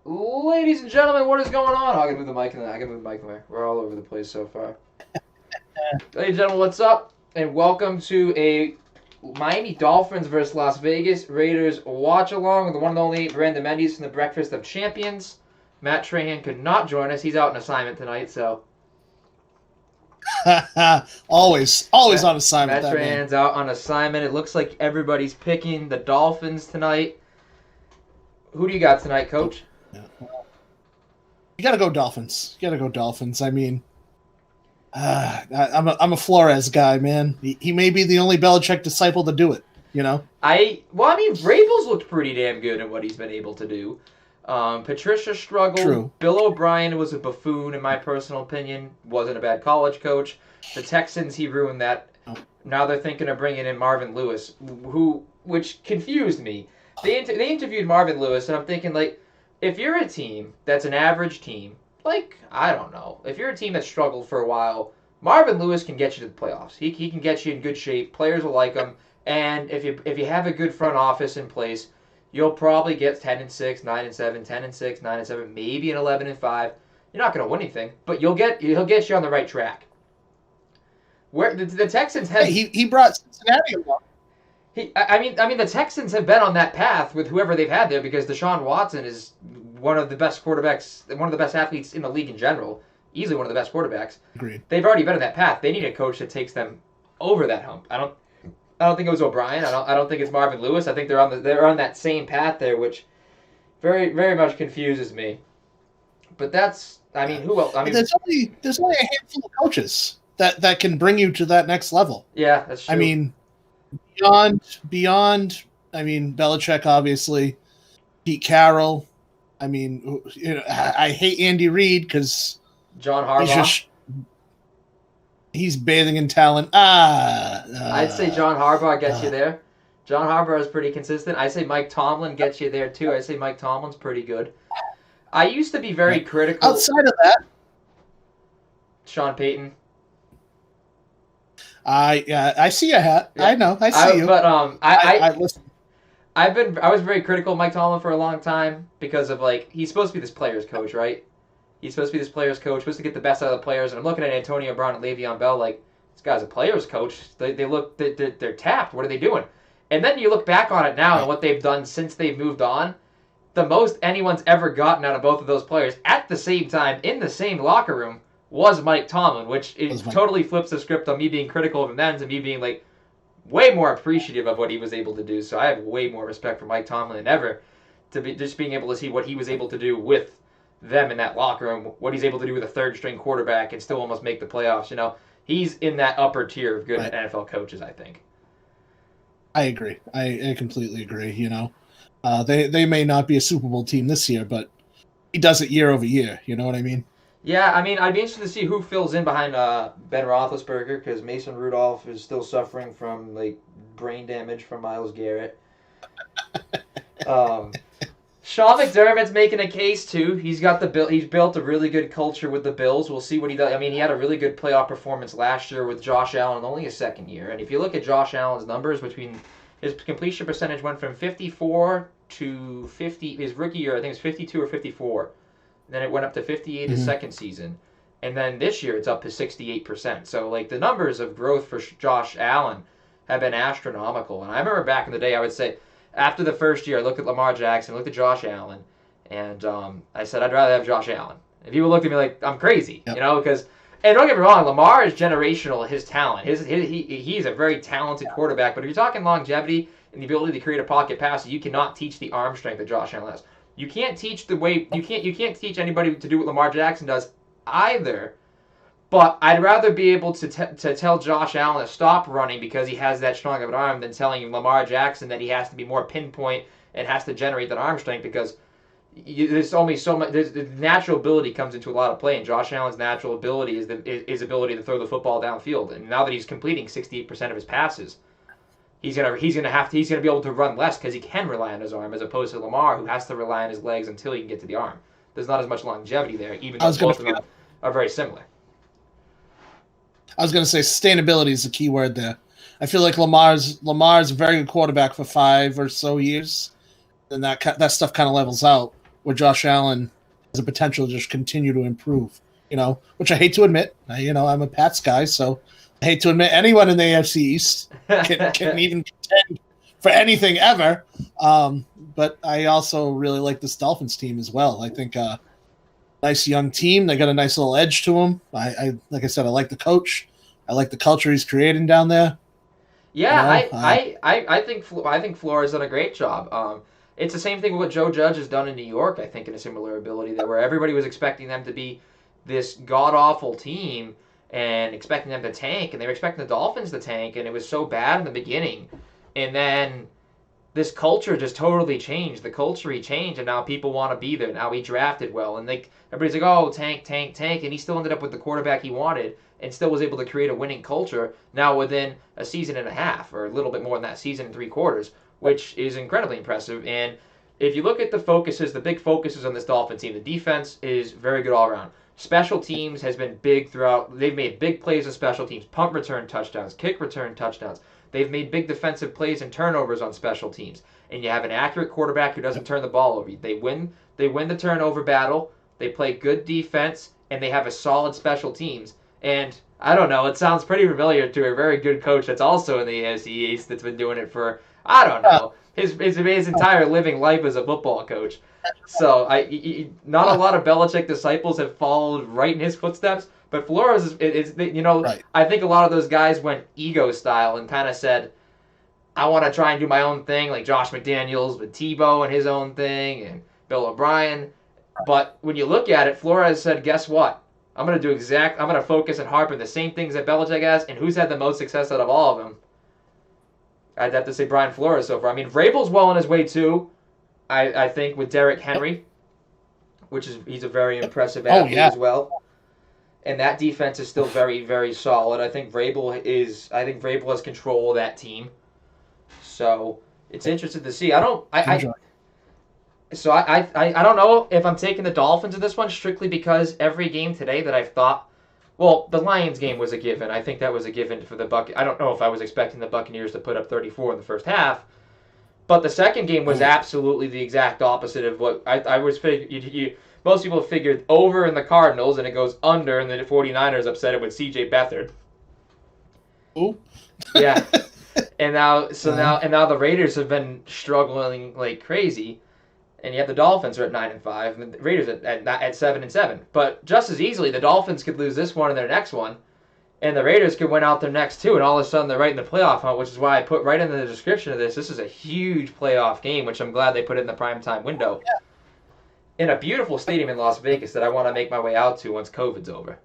Ladies and gentlemen, what is going on? Oh, I can move the mic in there. I can move the mic in there. We're all over the place so far. Ladies and gentlemen, what's up? And welcome to a Miami Dolphins versus Las Vegas Raiders watch along with the one and only Brandon Mendez from the Breakfast of Champions. Matt Trahan could not join us. He's out on assignment tonight, so always on assignment. Matt Trahan's out on assignment. It looks like everybody's picking the Dolphins tonight. Who do you got tonight, Coach? You gotta go Dolphins. I mean, I'm a Flores guy, man. He may be the only Belichick disciple to do it. You know. Vrabel's looked pretty damn good in what he's been able to do. Patricia struggled. True. Bill O'Brien was a buffoon, in my personal opinion. Wasn't a bad college coach. The Texans, he ruined that. Now they're thinking of bringing in Marvin Lewis, which confused me. They interviewed Marvin Lewis, and I'm thinking, like, if you're a team that's an average team, like, I don't know, if you're a team that struggled for a while, Marvin Lewis can get you to the playoffs. He can get you in good shape. Players will like him, and if you have a good front office in place, you'll probably get 10-6, 9-7, 10-6, 9-7, maybe an 11-5. You're not going to win anything, but he'll get you on the right track. Where the Texans have he brought Cincinnati along. I mean, the Texans have been on that path with whoever they've had there because Deshaun Watson is one of the best quarterbacks, one of the best athletes in the league in general. Easily one of the best quarterbacks. Agreed. They've already been on that path. They need a coach that takes them over that hump. I don't think it was O'Brien. I don't think it's Marvin Lewis. I think they're on that same path there, which very very much confuses me. But who else? I mean, there's only a handful of coaches that can bring you to that next level. Yeah, that's true. I mean, beyond. I mean, Belichick, obviously, Pete Carroll. I mean, I hate Andy Reid because John Harbaugh. He's bathing in talent. I'd say John Harbaugh gets you there. John Harbaugh is pretty consistent. I say Mike Tomlin gets you there too. I say Mike Tomlin's pretty good. I used to be very critical. Outside of that, Sean Payton. I see your hat. Yeah. I know. I see you. But I listen. I was very critical of Mike Tomlin for a long time because of, like, he's supposed to be this player's coach, right? He's supposed to be this player's coach, supposed to get the best out of the players. And I'm looking at Antonio Brown and Le'Veon Bell like, this guy's a player's coach. They're tapped. What are they doing? And then you look back on it now and what they've done since they've moved on. The most anyone's ever gotten out of both of those players at the same time in the same locker room was Mike Tomlin, which totally flips the script on me being critical of him then to me being, like, way more appreciative of what he was able to do. So I have way more respect for Mike Tomlin than ever to be just being able to see what he was able to do with them in that locker room, what he's able to do with a third-string quarterback and still almost make the playoffs. You know, he's in that upper tier of good NFL coaches, I think. I agree. I completely agree. You know, they may not be a Super Bowl team this year, but he does it year over year. You know what I mean? Yeah, I mean, I'd be interested to see who fills in behind Ben Roethlisberger because Mason Rudolph is still suffering from, like, brain damage from Myles Garrett. Sean McDermott's making a case too. He's built a really good culture with the Bills. We'll see what he does. I mean, he had a really good playoff performance last year with Josh Allen, only his second year. And if you look at Josh Allen's numbers, between his completion percentage went from 54 to 50. His rookie year, I think it was 52 or 54. Then it went up to 58 his second season. And then this year it's up to 68%. So, like, the numbers of growth for Josh Allen have been astronomical. And I remember back in the day, I would say, after the first year, I looked at Lamar Jackson, looked at Josh Allen, and I said, I'd rather have Josh Allen. And people looked at me like I'm crazy, you know, because, and don't get me wrong, Lamar is generational, his talent. He's a very talented quarterback, but if you're talking longevity and the ability to create a pocket pass, you cannot teach the arm strength that Josh Allen has. You can't teach you can't teach anybody to do what Lamar Jackson does either. But I'd rather be able to tell Josh Allen to stop running because he has that strong of an arm than telling Lamar Jackson that he has to be more pinpoint and has to generate that arm strength because there's only so much. The natural ability comes into a lot of play, and Josh Allen's natural ability is his ability to throw the football downfield. And now that he's completing 68% of his passes, he's gonna be able to run less because he can rely on his arm, as opposed to Lamar, who has to rely on his legs until he can get to the arm. There's not as much longevity there, even though both of them are very similar. I was going to say sustainability is the key word there. I feel like Lamar's a very good quarterback for 5 or so years, and that stuff kind of levels out. where Josh Allen has the potential to just continue to improve. Which I hate to admit. I'm a Pats guy, so I hate to admit anyone in the AFC East can even contend for anything ever. But I also really like this Dolphins team as well. I think nice young team. They got a nice little edge to them. I like I said, I like the coach. I like the culture he's creating down there. Yeah, I think Flores done a great job. It's the same thing with what Joe Judge has done in New York. I think in a similar ability where everybody was expecting them to be this god awful team and expecting them to tank, and they were expecting the Dolphins to tank, and it was so bad in the beginning, and then this culture just totally changed. The culture he changed, and now people want to be there. Now he drafted well, and everybody's like, oh, tank, and he still ended up with the quarterback he wanted, and still was able to create a winning culture now within a season and a half, or a little bit more than that, season and 3/4, which is incredibly impressive. And if you look at the big focuses on this Dolphin team, the defense is very good all around. Special teams has been big throughout. They've made big plays on special teams, punt return touchdowns, kick return touchdowns. They've made big defensive plays and turnovers on special teams. And you have an accurate quarterback who doesn't turn the ball over. They win the turnover battle. They play good defense, and they have a solid special teams. And I don't know, it sounds pretty familiar to a very good coach that's also in the AFC East that's been doing it for, I don't know, his entire living life as a football coach. So not a lot of Belichick disciples have followed right in his footsteps, but Flores is right. I think a lot of those guys went ego style and kind of said, I want to try and do my own thing, like Josh McDaniels with Tebow and his own thing, and Bill O'Brien. But when you look at it, Flores said, guess what? I'm going to focus and harp on the same things that Belichick has, and who's had the most success out of all of them? I'd have to say Brian Flores so far. I mean, Vrabel's well on his way too, I think, with Derrick Henry, he's a very impressive athlete as well. And that defense is still very, very solid. I think Vrabel has control of that team. So it's interesting to see. I don't know if I'm taking the Dolphins in this one strictly because every game today that I've thought, well, the Lions game was a given. I think that was a given for the Buccaneers. I don't know if I was expecting the Buccaneers to put up 34 in the first half, but the second game was absolutely the exact opposite of what I was figuring. Most people figured over in the Cardinals, and it goes under, and the 49ers upset it with C.J. Beathard. Ooh. Yeah. And now the Raiders have been struggling like crazy, and you have the Dolphins are at 9-5, and the Raiders at 7-7. But just as easily, the Dolphins could lose this one and their next one, and the Raiders could win out their next two, and all of a sudden they're right in the playoff hunt, which is why I put right in the description of this. This is a huge playoff game, which I'm glad they put in the primetime window. Yeah. In a beautiful stadium in Las Vegas that I want to make my way out to once COVID's over.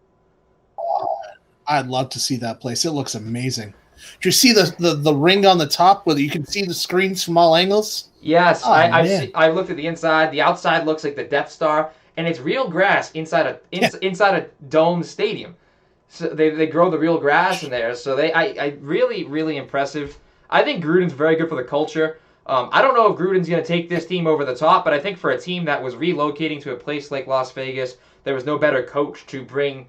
I'd love to see that place. It looks amazing. Do you see the ring on the top where you can see the screens from all angles? Yes, I looked at the inside. The outside looks like the Death Star, and it's real grass inside a dome stadium. So they grow the real grass in there. So I really, really impressive. I think Gruden's very good for the culture. I don't know if Gruden's going to take this team over the top, but I think for a team that was relocating to a place like Las Vegas, there was no better coach to bring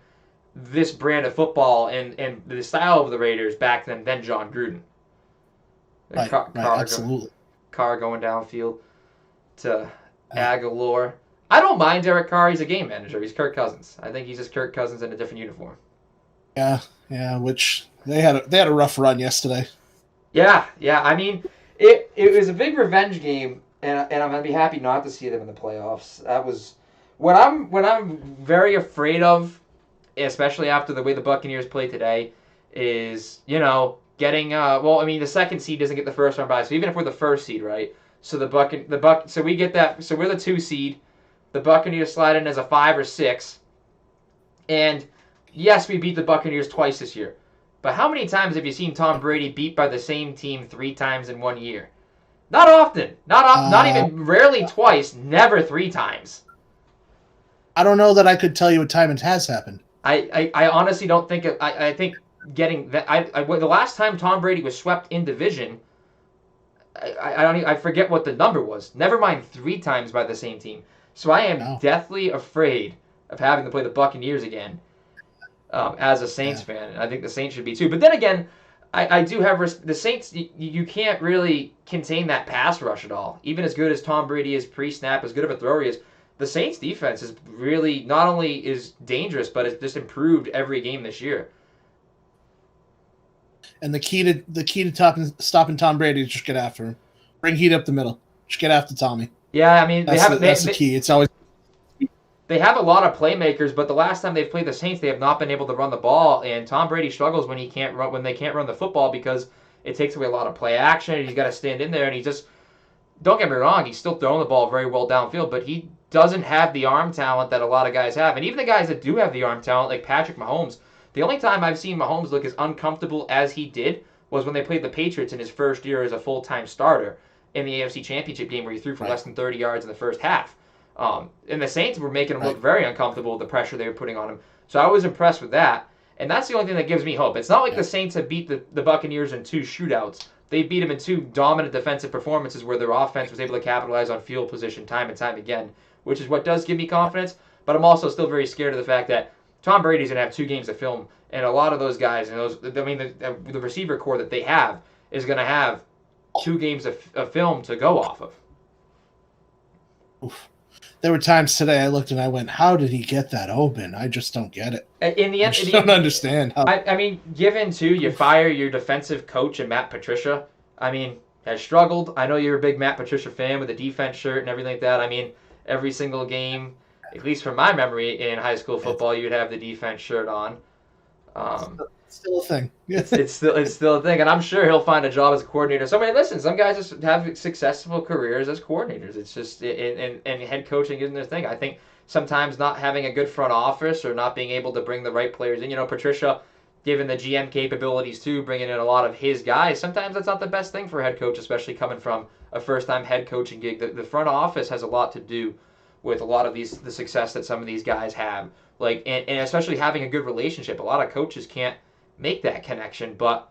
this brand of football and the style of the Raiders back than John Gruden. Right, absolutely. Carr going downfield to Aguilar. I don't mind Derek Carr. He's a game manager. He's Kirk Cousins. I think he's just Kirk Cousins in a different uniform. Yeah. Which they had a rough run yesterday. Yeah. I mean, it was a big revenge game, and I'm gonna be happy not to see them in the playoffs. That was what I'm very afraid of, especially after the way the Buccaneers played today, is getting the second seed doesn't get the first round bye. So even if we're the first seed, right? So so we get that. So we're the 2 seed. The Buccaneers slide in as a 5 or 6, and yes, we beat the Buccaneers twice this year. But how many times have you seen Tom Brady beat by the same team 3 times in 1 year? Not often. Not even rarely twice. Never 3 times. I don't know that I could tell you what time it has happened. I honestly don't think it. I think getting that. The last time Tom Brady was swept in division, I forget what the number was. Never mind 3 times by the same team. So I am deathly afraid of having to play the Buccaneers again. As a Saints fan, and I think the Saints should be too. But then again, I do have the Saints. You can't really contain that pass rush at all. Even as good as Tom Brady is pre-snap, as good of a thrower he is, the Saints defense is really not only is dangerous, but it's just improved every game this year. And the key to stopping Tom Brady is just get after him. Bring heat up the middle. Just get after Tommy. Yeah, I mean That's the key. It's always they have a lot of playmakers, but the last time they've played the Saints, they have not been able to run the ball, and Tom Brady struggles when they can't run the football because it takes away a lot of play action, and he's got to stand in there, and he just, don't get me wrong, he's still throwing the ball very well downfield, but he doesn't have the arm talent that a lot of guys have, and even the guys that do have the arm talent, like Patrick Mahomes, the only time I've seen Mahomes look as uncomfortable as he did was when they played the Patriots in his first year as a full-time starter in the AFC Championship game where he threw for less than 30 yards in the first half. And the Saints were making him look very uncomfortable with the pressure they were putting on him. So I was impressed with that. And that's the only thing that gives me hope. It's not like the Saints have beat the Buccaneers in 2 shootouts. They beat them in 2 dominant defensive performances where their offense was able to capitalize on field position time and time again, which is what does give me confidence. But I'm also still very scared of the fact that Tom Brady's going to have 2 games of film, and a lot of those guys, and the receiver core that they have is going to have 2 games of film to go off of. Oof. There were times today I looked and I went, how did he get that open? I just don't get it. In the end, I don't understand. How... I mean, given too, you fire your defensive coach and Matt Patricia. I mean, has struggled. I know you're a big Matt Patricia fan with the defense shirt and everything like that. I mean, every single game, at least from my memory in high school football, you'd have the defense shirt on. Still a thing. It's still a thing, and I'm sure he'll find a job as a coordinator. So, I mean, listen, some guys just have successful careers as coordinators. It's just and head coaching isn't their thing. I think sometimes not having a good front office or not being able to bring the right players in. You know, Patricia, given the GM capabilities too, bringing in a lot of his guys. Sometimes that's not the best thing for a head coach, especially coming from a first-time head coaching gig. The front office has a lot to do with a lot of the success that some of these guys have. Like and especially having a good relationship. A lot of coaches can't make that connection, but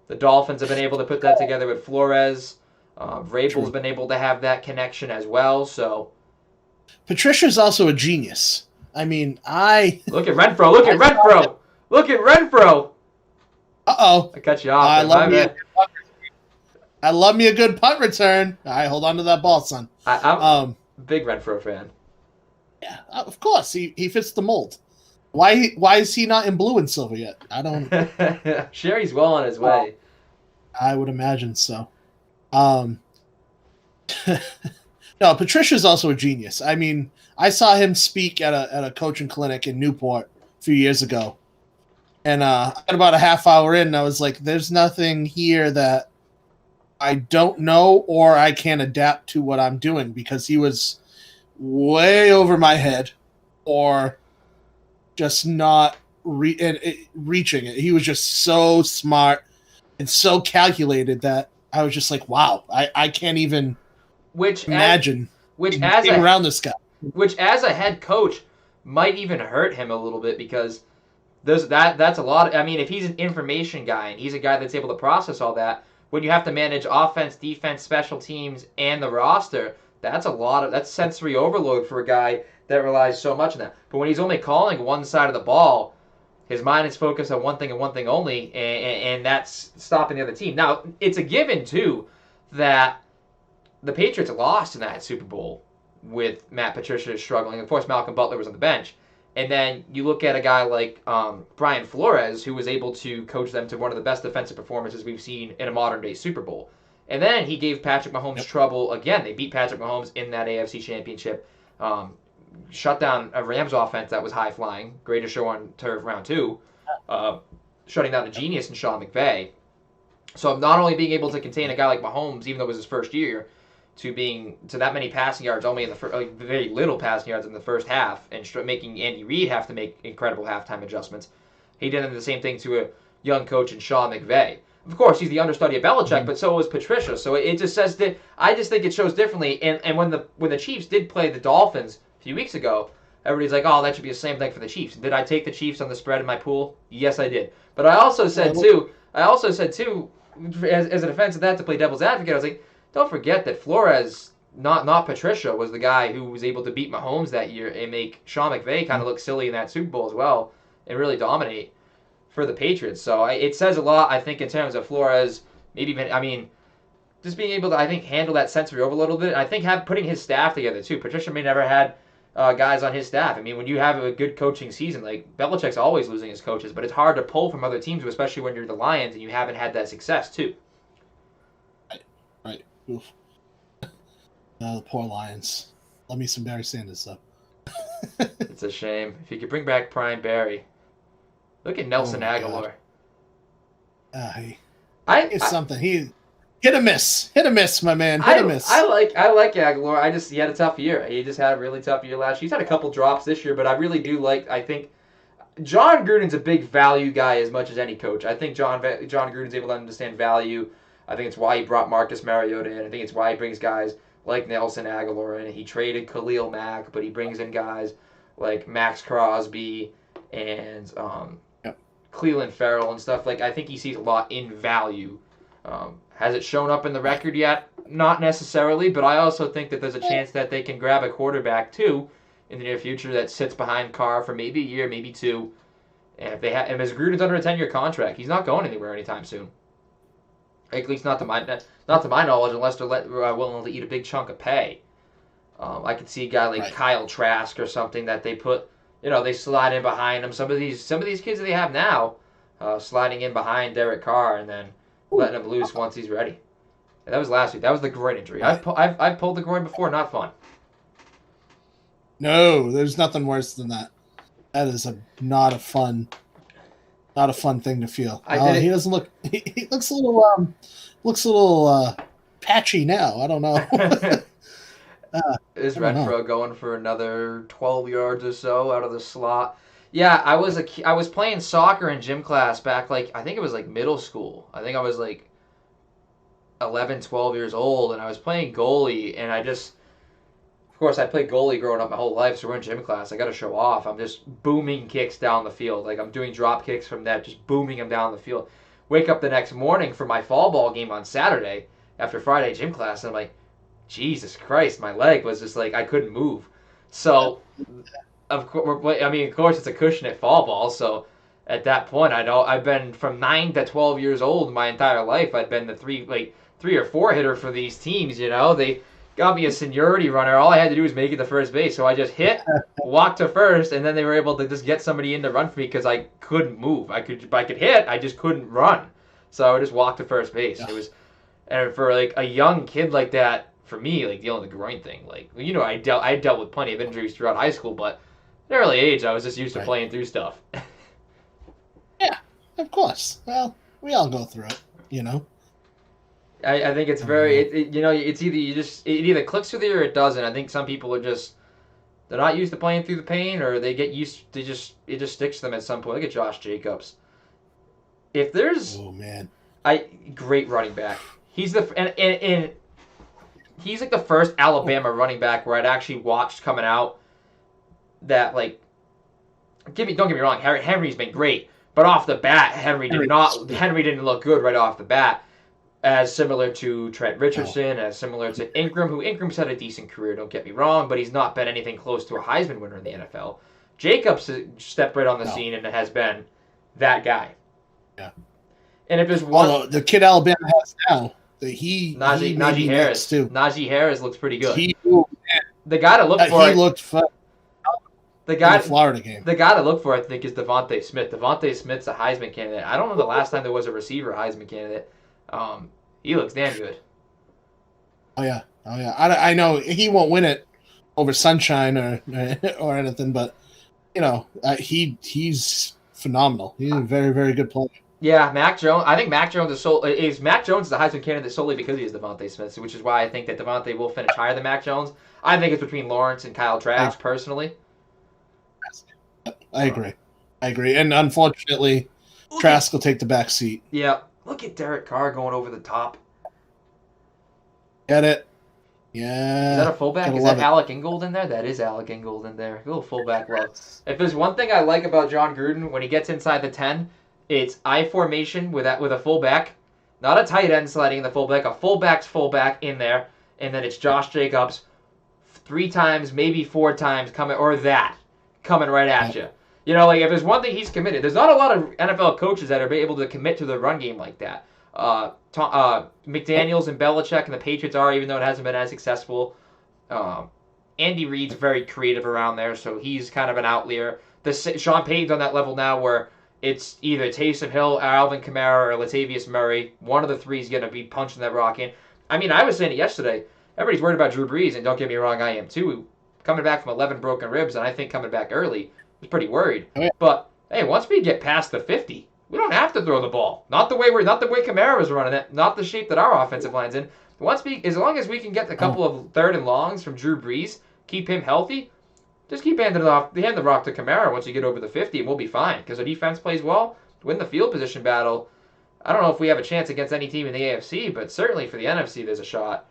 the Dolphins have been able to put that together with Flores. Vrabel's been able to have that connection as well. So Patricia's also a genius. I mean, look at Renfro. Look at Renfro. Look at Renfro. Uh-oh. I cut you off. I love me a good punt return. All right, hold on to that ball, son. I'm a big Renfro fan. Yeah, of course. He fits the mold. Why is he not in blue and silver yet? I don't... Sure, he's well on his way. I would imagine so. No, Patricia's also a genius. I mean, I saw him speak at a coaching clinic in Newport a few years ago. And at about a half hour in, I was like, there's nothing here that I don't know or I can't adapt to what I'm doing, because he was way over my head or just not reaching it. He was just so smart and so calculated that I was just like, wow, I can't even imagine being around this guy. Which, as a head coach, might even hurt him a little bit, because that's a lot. I mean, if he's an information guy and he's a guy that's able to process all that, when you have to manage offense, defense, special teams, and the roster, that's sensory overload for a guy that relies so much on that. But when he's only calling one side of the ball, his mind is focused on one thing and one thing only, and that's stopping the other team. Now, it's a given, too, that the Patriots lost in that Super Bowl with Matt Patricia struggling. Of course, Malcolm Butler was on the bench. And then you look at a guy like Brian Flores, who was able to coach them to one of the best defensive performances we've seen in a modern-day Super Bowl. And then he gave Patrick Mahomes trouble again. They beat Patrick Mahomes in that AFC Championship. Shut down a Rams offense that was high-flying. Greatest show on turf round 2. Shutting down a genius in Sean McVay. So not only being able to contain a guy like Mahomes, even though it was his first year, to that many passing yards, only in the very little passing yards in the first half, and making Andy Reid have to make incredible halftime adjustments. He did the same thing to a young coach in Sean McVay. Of course, he's the understudy of Belichick, but so was Patricia. So it just says that I just think it shows differently. And when the Chiefs did play the Dolphins a few weeks ago, everybody's like, "Oh, that should be the same thing for the Chiefs." Did I take the Chiefs on the spread in my pool? Yes, I did. But I also said too, as a defense of that, to play devil's advocate, I was like, don't forget that Flores, not Patricia, was the guy who was able to beat Mahomes that year and make Sean McVay kind of look silly in that Super Bowl as well and really dominate for the Patriots. So it says a lot, I think, in terms of Flores, maybe even, I mean, just being able to, I think, handle that sensory overload a little bit. And I think putting his staff together, too. Patricia may never had guys on his staff. I mean, when you have a good coaching season, like Belichick's always losing his coaches, but it's hard to pull from other teams, especially when you're the Lions and you haven't had that success too. Right. Oof. The poor Lions. Love me some Barry Sanders, though. It's a shame. If you could bring back Prime Barry. Look at Nelson Aguilar. It's something. He hit or miss, my man. Hit or miss. I like Aguilar. He had a tough year. He just had a really tough year last year. He's had a couple drops this year, but I really do like. I think John Gruden's a big value guy as much as any coach. I think John Gruden's able to understand value. I think it's why he brought Marcus Mariota in. I think it's why he brings guys like Nelson Aguilar in. He traded Khalil Mack, but he brings in guys like Max Crosby and Cleveland Farrell and stuff. Like, I think he sees a lot in value. Has it shown up in the record yet? Not necessarily, but I also think that there's a chance that they can grab a quarterback too in the near future that sits behind Carr for maybe a year, maybe two. And if they have, and as Gruden's under a 10-year contract, he's not going anywhere anytime soon. At least not to my knowledge, unless they're willing to eat a big chunk of pay. I could see a guy like Kyle Trask or something that they put, they slide in behind him. Some of these kids that they have now, sliding in behind Derek Carr and then letting him loose once he's ready. And that was last week. That was the groin injury. I've pulled the groin before. Not fun. No, there's nothing worse than that. That is not a fun thing to feel. He doesn't look. He looks a little patchy now. I don't know. Is Renfro going for another 12 yards or so out of the slot? Yeah, I was playing soccer in gym class back, I think it was middle school. I think I was 11, 12 years old, and I was playing goalie, and of course, I played goalie growing up my whole life, so we're in gym class. I got to show off. I'm just booming kicks down the field. I'm doing drop kicks from that, just booming them down the field. Wake up the next morning for my fall ball game on Saturday after Friday gym class, and I'm like, Jesus Christ, my leg was just I couldn't move. So, of course, it's a cushion at fall ball, so at that point, I've been from 9 to 12 years old my entire life. I'd been the 3 or 4 hitter for these teams, They got me a seniority runner. All I had to do was make it to first base. So I just hit, walked to first, and then they were able to just get somebody in to run for me because I couldn't move. I could hit, I just couldn't run. So I just walked to first base. It was, and for a young kid like that, for me, dealing with the groin thing, I dealt with plenty of injuries throughout high school, but at an early age, I was just used to playing through stuff. Yeah, of course. Well, we all go through it, I think it's very, it's either it either clicks with you or it doesn't. I think some people are they're not used to playing through the pain, or they get used, it just sticks to them at some point. Look at Josh Jacobs. If there's, great running back. He's and he's the first Alabama running back where I'd actually watched coming out that don't get me wrong, Henry's been great, but off the bat, Henry didn't look good right off the bat. As similar to Trent Richardson, as similar to Ingram, who Ingram's had a decent career, don't get me wrong, but he's not been anything close to a Heisman winner in the NFL. Jacobs stepped right on the scene and has been that guy. Yeah. And if there's one... the kid Alabama has now, Najee Harris too. Najee Harris looks pretty good. The guy to look for... He looked fun. The guy, in the Florida game. The guy to look for, I think, is Devontae Smith. Devontae Smith's a Heisman candidate. I don't know the last time there was a receiver Heisman candidate. He looks damn good. Oh yeah. I know he won't win it over Sunshine or anything, but he's phenomenal. He's a very, very good player. Yeah, Mac Jones. I think Mac Jones is Mac Jones is the Heisman candidate solely because he is Devontae Smith, which is why I think that Devontae will finish higher than Mac Jones. I think it's between Lawrence and Kyle Trask personally. I agree, and unfortunately, Trask will take the back seat. Yeah. Look at Derek Carr going over the top. Get it? Yeah. Is that a fullback? Is that Alec Ingold in there? That is Alec Ingold in there. A little fullback love. If there's one thing I like about John Gruden, when he gets inside the 10, it's I formation with a fullback. Not a tight end sliding in the fullback. A fullback's fullback in there. And then it's Josh Jacobs 3 times, maybe 4 times coming right at you. If there's one thing he's committed, there's not a lot of NFL coaches that are able to commit to the run game like that. McDaniels and Belichick and the Patriots are, even though it hasn't been as successful. Andy Reid's very creative around there, so he's kind of an outlier. Sean Payton's on that level now where it's either Taysom Hill, Alvin Kamara, or Latavius Murray. One of the three is going to be punching that rock in. I mean, I was saying it yesterday. Everybody's worried about Drew Brees, and don't get me wrong, I am too. Coming back from 11 broken ribs, and I think coming back early, I was pretty worried. Oh, yeah. But hey, once we get past the 50, we don't have to throw the ball. Not the way Kamara was running it, not the shape that our offensive line's in. As long as we can get a couple of third and longs from Drew Brees, keep him healthy, just keep hand the rock to Kamara once you get over the 50, and we'll be fine. Because the defense plays well, win the field position battle. I don't know if we have a chance against any team in the AFC, but certainly for the NFC, there's a shot.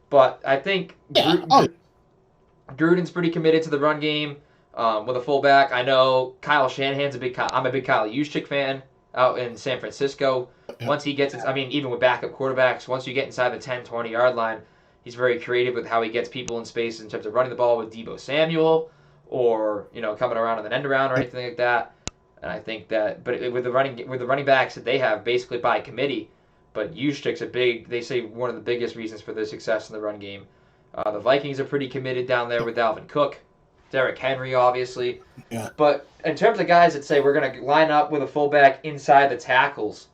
But I think Gruden's pretty committed to the run game with a fullback. I know Kyle Shanahan's I'm a big Kyle Juszczyk fan out in San Francisco. Once he gets, even with backup quarterbacks, once you get inside the 10, 20-yard line, he's very creative with how he gets people in space in terms of running the ball with Deebo Samuel or, coming around on an end around or anything like that. And I think that, but with the running backs that they have basically by committee, but Juszczyk's they say one of the biggest reasons for their success in the run game. The Vikings are pretty committed down there with Dalvin Cook, Derrick Henry, obviously. Yeah. But in terms of guys that say we're going to line up with a fullback inside the tackles,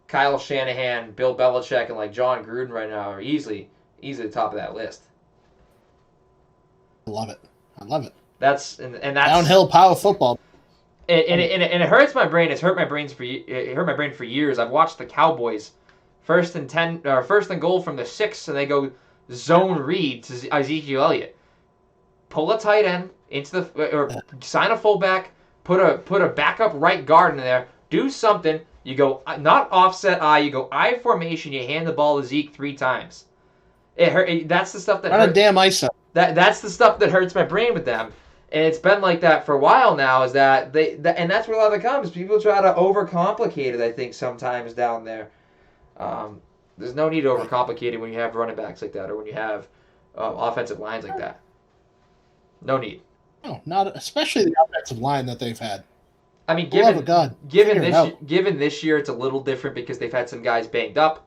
Kyle Shanahan, Bill Belichick, and John Gruden right now are easily the top of that list. I love it. That's downhill power football. And it hurts my brain. It hurt my brain for years. I've watched the Cowboys first and goal from the 6, and they go zone read to Ezekiel Elliott. Pull a tight end or sign a fullback. Put a backup right guard in there. Do something. You go not offset eye. You go I formation. You hand the ball to Zeke 3 times. That's the stuff that run a damn ISO. That's the stuff that hurts my brain with them. And it's been like that for a while now, and that's where a lot of it comes. People try to overcomplicate it, I think, sometimes down there. There's no need to overcomplicate it when you have running backs like that or when you have offensive lines like that. No need. No, not especially the offensive line that they've had. I mean, given this year, it's a little different because they've had some guys banged up.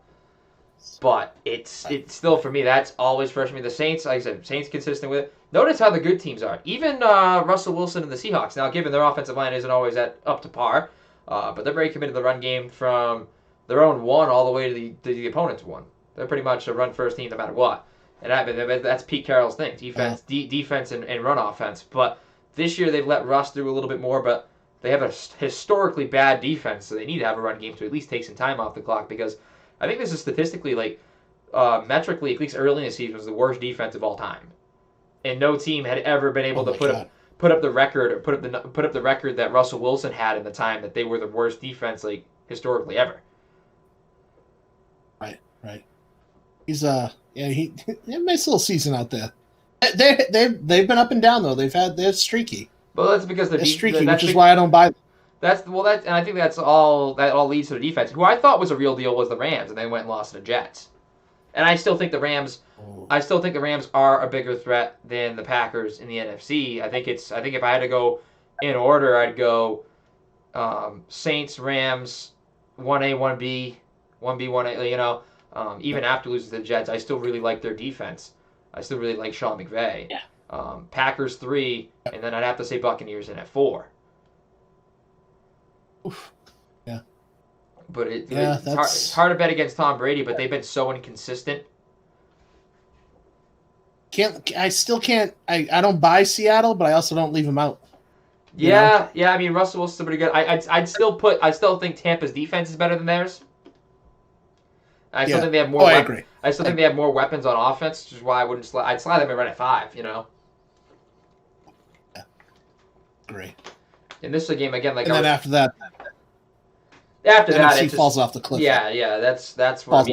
But it's still, for me, that's always fresh to me. The Saints, like I said, Saints consistent with it. Notice how the good teams are. Even Russell Wilson and the Seahawks. Now, given their offensive line isn't always up to par, but they're very committed to the run game from their own 1 all the way to the opponent's 1. They're pretty much a run-first team no matter what. And that's Pete Carroll's thing, defense defense and run offense. But this year they've let Russ do a little bit more, but they have a historically bad defense, so they need to have a run game to at least take some time off the clock because I think this is statistically, metrically, at least early in the season, was the worst defense of all time, and no team had ever been able to put up the record that Russell Wilson had in the time that they were the worst defense historically ever. Right. He's he had a nice little season out there. They've been up and down though. They're streaky. Well, that's because they're streaky, which is why I don't buy them. And I think that all leads to the defense. Who I thought was a real deal was the Rams, and they went and lost to the Jets. And I still think the Rams are a bigger threat than the Packers in the NFC. I think if I had to go in order, I'd go Saints, Rams, 1A, 1B, 1B, 1A. Even after losing to the Jets, I still really like their defense. I still really like Sean McVay. Yeah. Packers 3, and then I'd have to say Buccaneers in at 4. Oof. Yeah. But it's hard to bet against Tom Brady, but they've been so inconsistent. I still can't. I don't buy Seattle, but I also don't leave them out. Yeah. I mean, Russell Wilson's pretty good. I still think Tampa's defense is better than theirs. I still think they have more. I agree. I still think they have more weapons on offense, which is why I'd slide them and run at 5. Yeah. Agree. And this is a game again, then after that, it falls off the cliff. Yeah. That's where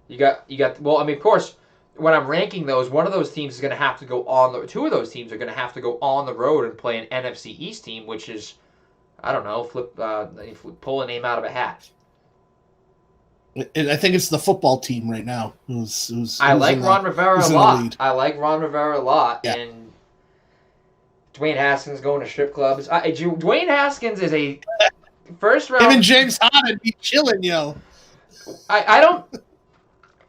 you got. Well, I mean, of course, when I'm ranking those, one of those teams is going to have to go on. 2 of those teams are going to have to go on the road and play an NFC East team, which is, I don't know, pull a name out of a hat. I think it's the football team right now. I like Ron Rivera a lot. Yeah. And Dwayne Haskins going to strip clubs. Dwayne Haskins is a first round. Him and James Harden be chilling, yo. I don't,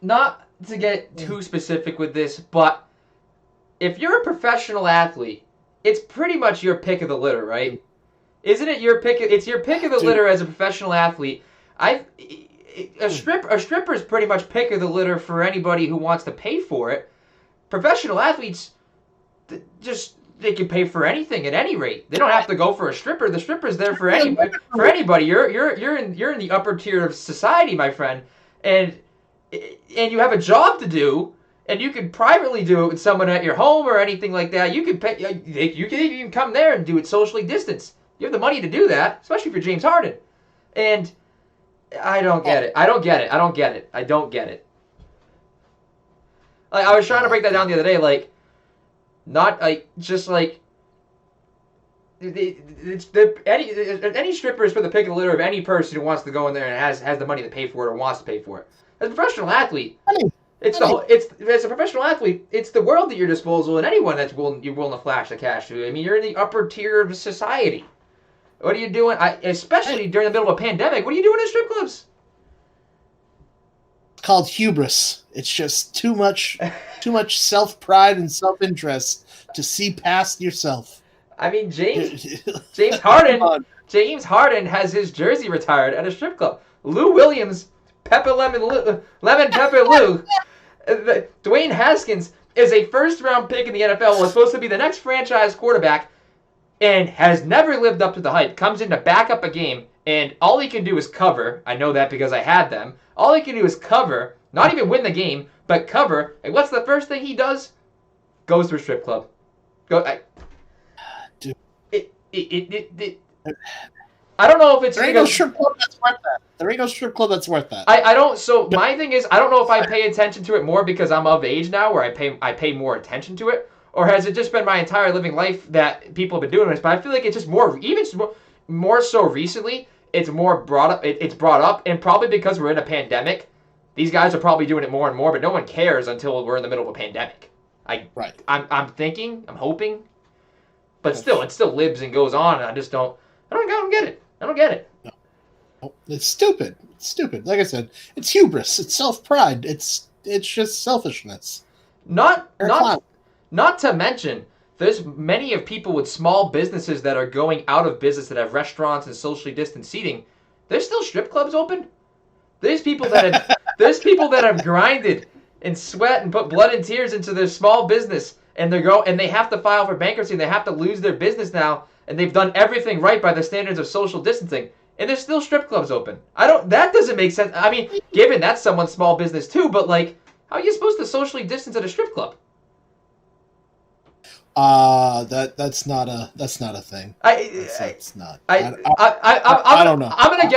not to get too specific with this, but if you're a professional athlete, it's pretty much your pick of the litter, right? Isn't it your pick? It's your pick of the litter as a professional athlete. A stripper is pretty much pick of the litter for anybody who wants to pay for it. Professional athletes, they can pay for anything at any rate. They don't have to go for a stripper. The stripper's there for anybody. You're in the upper tier of society, my friend, and you have a job to do. And you could privately do it with someone at your home or anything like that. You could pay. You can even come there and do it socially distanced. You have the money to do that, especially if you're James Harden. And I don't get it. I don't get it. Like, I was trying to break that down the other day. Like, not like just like any stripper is for the pick of the litter of any person who wants to go in there and has the money to pay for it or wants to pay for it. As a professional athlete. As a professional athlete, it's the world at your disposal, and anyone you're willing to flash the cash to. I mean, you're in the upper tier of society. What are you doing? Especially during the middle of a pandemic. What are you doing in strip clubs? It's called hubris. It's just too much self-pride and self-interest to see past yourself. I mean, James Harden has his jersey retired at a strip club. Lou Williams, Lemon Pepper Lou. Dwayne Haskins is a first-round pick in the NFL, was supposed to be the next franchise quarterback, and has never lived up to the hype. Comes in to back up a game, and all he can do is cover. I know that because I had them. All he can do is cover, not even win the game, but cover. And what's the first thing he does? Goes to a strip club. Dude. I don't know if it's... There ain't no strip club that's worth that. There ain't no strip club that's worth that. I don't... So, my thing is, I don't know if I pay attention to it more because I'm of age now, where I pay more attention to it, or has it just been my entire living life that people have been doing this? But I feel like it's just more so recently, it's more brought up. It's brought up, and probably because we're in a pandemic, these guys are probably doing it more and more, but no one cares until we're in the middle of a pandemic. I'm thinking, I'm hoping, but still, it still lives and goes on, and I don't get it. I don't get it. No. It's stupid. It's stupid. Like I said, it's hubris. It's self-pride. It's just selfishness. Not to mention, there's many of people with small businesses that are going out of business that have restaurants and socially distanced seating. There's still strip clubs open. There's people that have grinded and sweat and put blood and tears into their small business, and they have to file for bankruptcy and they have to lose their business now, and they've done everything right by the standards of social distancing, and there's still strip clubs open. That doesn't make sense. I mean, given that's someone's small business too, but like, how are you supposed to socially distance at a strip club? That's not a thing. That's not. I don't know. I'm gonna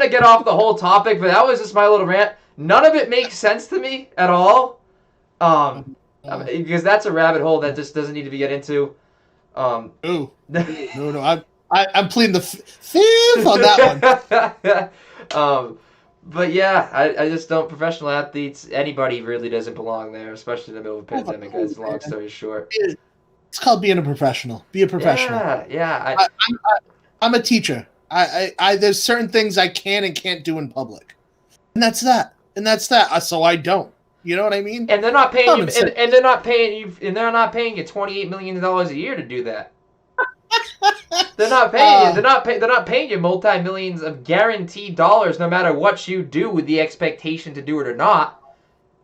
get off the whole topic, but that was just my little rant. None of it makes sense to me at all. Because that's a rabbit hole that just doesn't need to be get into. No. I'm pleading the fifth on that one. But yeah, I just don't. Professional athletes, anybody really doesn't belong there, especially in the middle of a pandemic. That's long story short. It's called being a professional. Be a professional. Yeah. I'm a teacher. I there's certain things I can and can't do in public, and that's that. So I don't. You know what I mean? And they're not paying you. And they're not paying you. And they're not paying you $28 million a year to do that. They're not paying you. They're not paying you multi-millions of guaranteed dollars, no matter what you do, with the expectation to do it or not.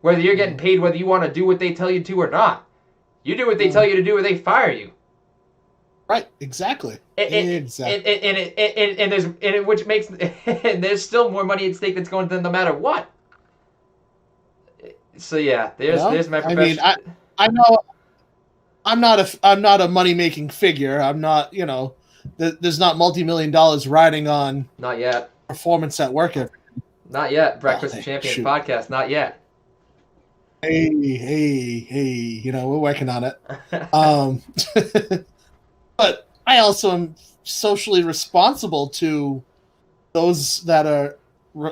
Whether you're getting paid, whether you want to do what they tell you to or not, you do what they tell you to do, or they fire you. Right. Exactly. Exactly. And there's still more money at stake that's going to them no matter what. So yeah, there's my profession. I mean, I know. I'm not a money making figure. I'm not, there's not multi-million dollars riding on. Not yet. Performance at work. Not yet. Breakfast of Champions podcast. Not yet. Hey, we're working on it. But I also am socially responsible to those that are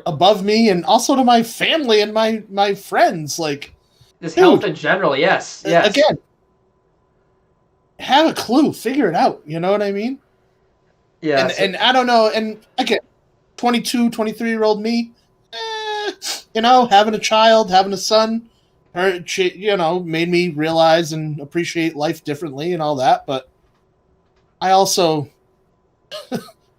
above me, and also to my family and my friends. Like, just health in general. Yes. Again, have a clue, figure it out. You know what I mean? Yeah. And I don't know. And again, 22, 23-year-old me, having a child, having a son, made me realize and appreciate life differently and all that. But I also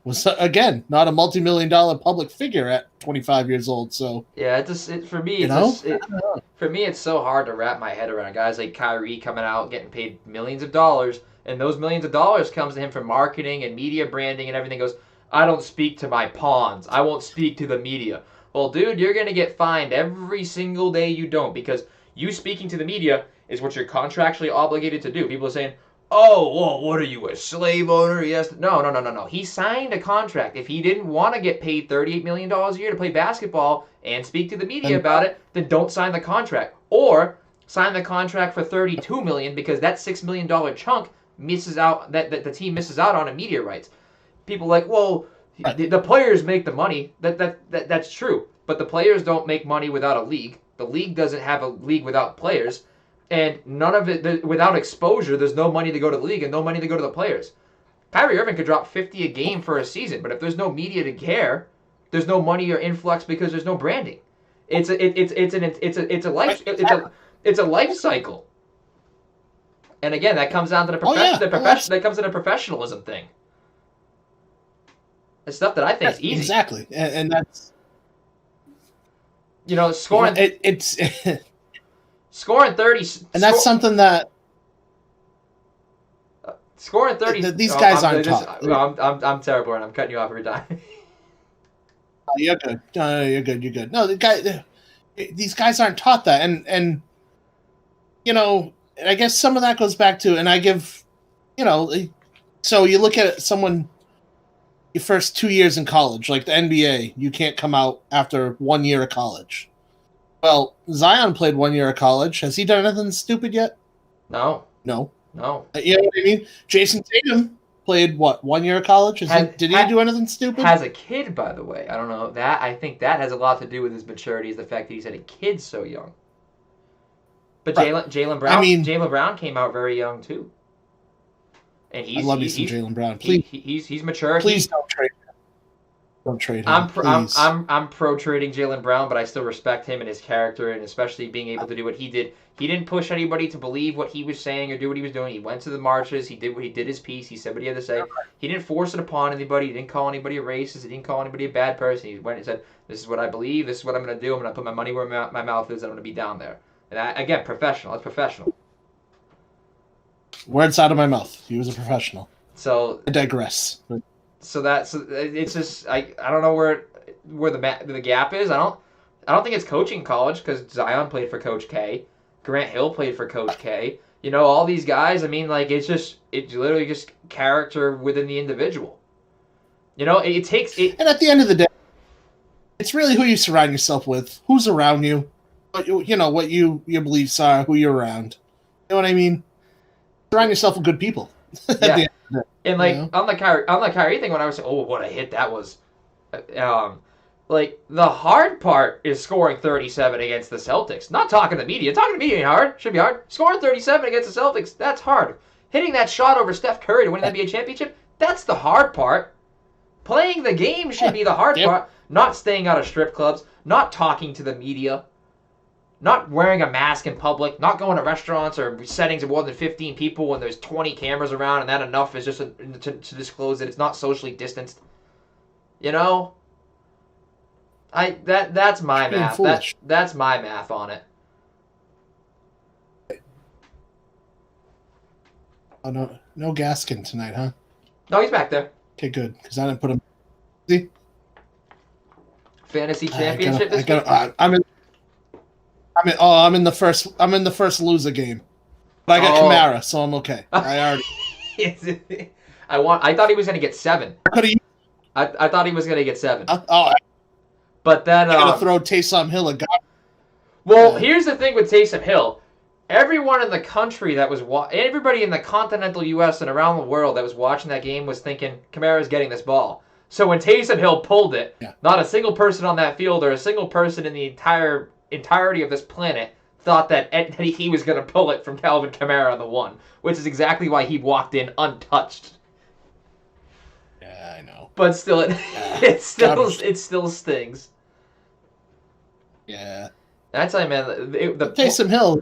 was, again, not a multi-million-dollar public figure at 25 years old. So Yeah, for me, for me, it's so hard to wrap my head around guys like Kyrie coming out getting paid millions of dollars, and those millions of dollars comes to him from marketing and media branding and everything. Goes, I don't speak to my pawns. I won't speak to the media. Well, dude, you're gonna get fined every single day you don't, because you speaking to the media is what you're contractually obligated to do. People are saying, oh, well, what are you, a slave owner? Yes. No. He signed a contract. If he didn't want to get paid $38 million a year to play basketball and speak to the media about it, then don't sign the contract. Or sign the contract for $32 million, because that $6 million chunk misses out, that the team misses out on in media rights. People are like, well, the players make the money. That's true. But the players don't make money without a league. The league doesn't have a league without players. And none of it, without exposure, there's no money to go to the league and no money to go to the players. Kyrie Irving could drop 50 a game for a season, but if there's no media to care, there's no money or influx because there's no branding. It's a life cycle. And again, that comes down to that comes to the professionalism thing. It's stuff that I think is easy. Exactly, and that's scoring. It's scoring 30, and that's something that scoring 30. These guys aren't taught. I'm terrible, and I'm cutting you off every time. You're good. You're good. No, these guys aren't taught that, and I guess some of that goes back to, and I give, so you look at someone. Your first 2 years in college, like the NBA, you can't come out after 1 year of college. Well, Zion played 1 year of college. Has he done anything stupid yet? No. You know what I mean? Jason Tatum played, 1 year of college? Did he do anything stupid? Has a kid, by the way. I don't know. I think that has a lot to do with his maturity, is the fact that he's had a kid so young. But Jaylen Brown, Jaylen Brown came out very young, too. And I love me some Jaylen Brown. Please, he's mature. Please don't trade him. Don't trade him. I'm pro trading Jaylen Brown, but I still respect him and his character, and especially being able to do what he did. He didn't push anybody to believe what he was saying or do what he was doing. He went to the marches. He did his piece. He said what he had to say. He didn't force it upon anybody. He didn't call anybody a racist. He didn't call anybody a bad person. He went and said, "This is what I believe. This is what I'm going to do. I'm going to put my money where my mouth is. And I'm going to be down there." And again, professional. That's professional. Words out of my mouth. He was a professional. So I digress. So it's just I don't know where the gap is. I don't think it's coaching college, because Zion played for Coach K, Grant Hill played for Coach K. All these guys. I mean, like it's literally just character within the individual. It takes it. And at the end of the day, it's really who you surround yourself with, who's around you, what your beliefs are, who you're around. You know what I mean? Surround yourself with good people. Yeah. And on the Kyrie thing, when I was saying, oh, what a hit that was, like the hard part is scoring 37 against the Celtics. Not talking to the media. Talking to the media ain't hard. Should be hard. Scoring 37 against the Celtics, that's hard. Hitting that shot over Steph Curry to win an NBA championship, that's the hard part. Playing the game should be the hard part. Not staying out of strip clubs. Not talking to the media. Not wearing a mask in public, not going to restaurants or settings of more than 15 people when there's 20 cameras around, and that enough is just to disclose that it's not socially distanced. That's my math. That's my math on it. Oh no Gaskin tonight, huh? No, he's back there. Okay, good, because I didn't put him. See? Fantasy championship this week. I'm in the first loser game, but I got Kamara, so I'm okay. I already. I thought he was going to get 7. I thought he was going to get 7. But then I'm going to throw Taysom Hill a guy. Well, here's the thing with Taysom Hill. Everyone in the country everybody in the continental U.S. and around the world that was watching that game was thinking Kamara's getting this ball. So when Taysom Hill pulled it, not a single person on that field or a single person in the entirety of this planet thought that he was going to pull it from Calvin Kamara on the 1, which is exactly why he walked in untouched. Yeah, I know. But still, it still stings. Yeah. That's like, man, Taysom Hill.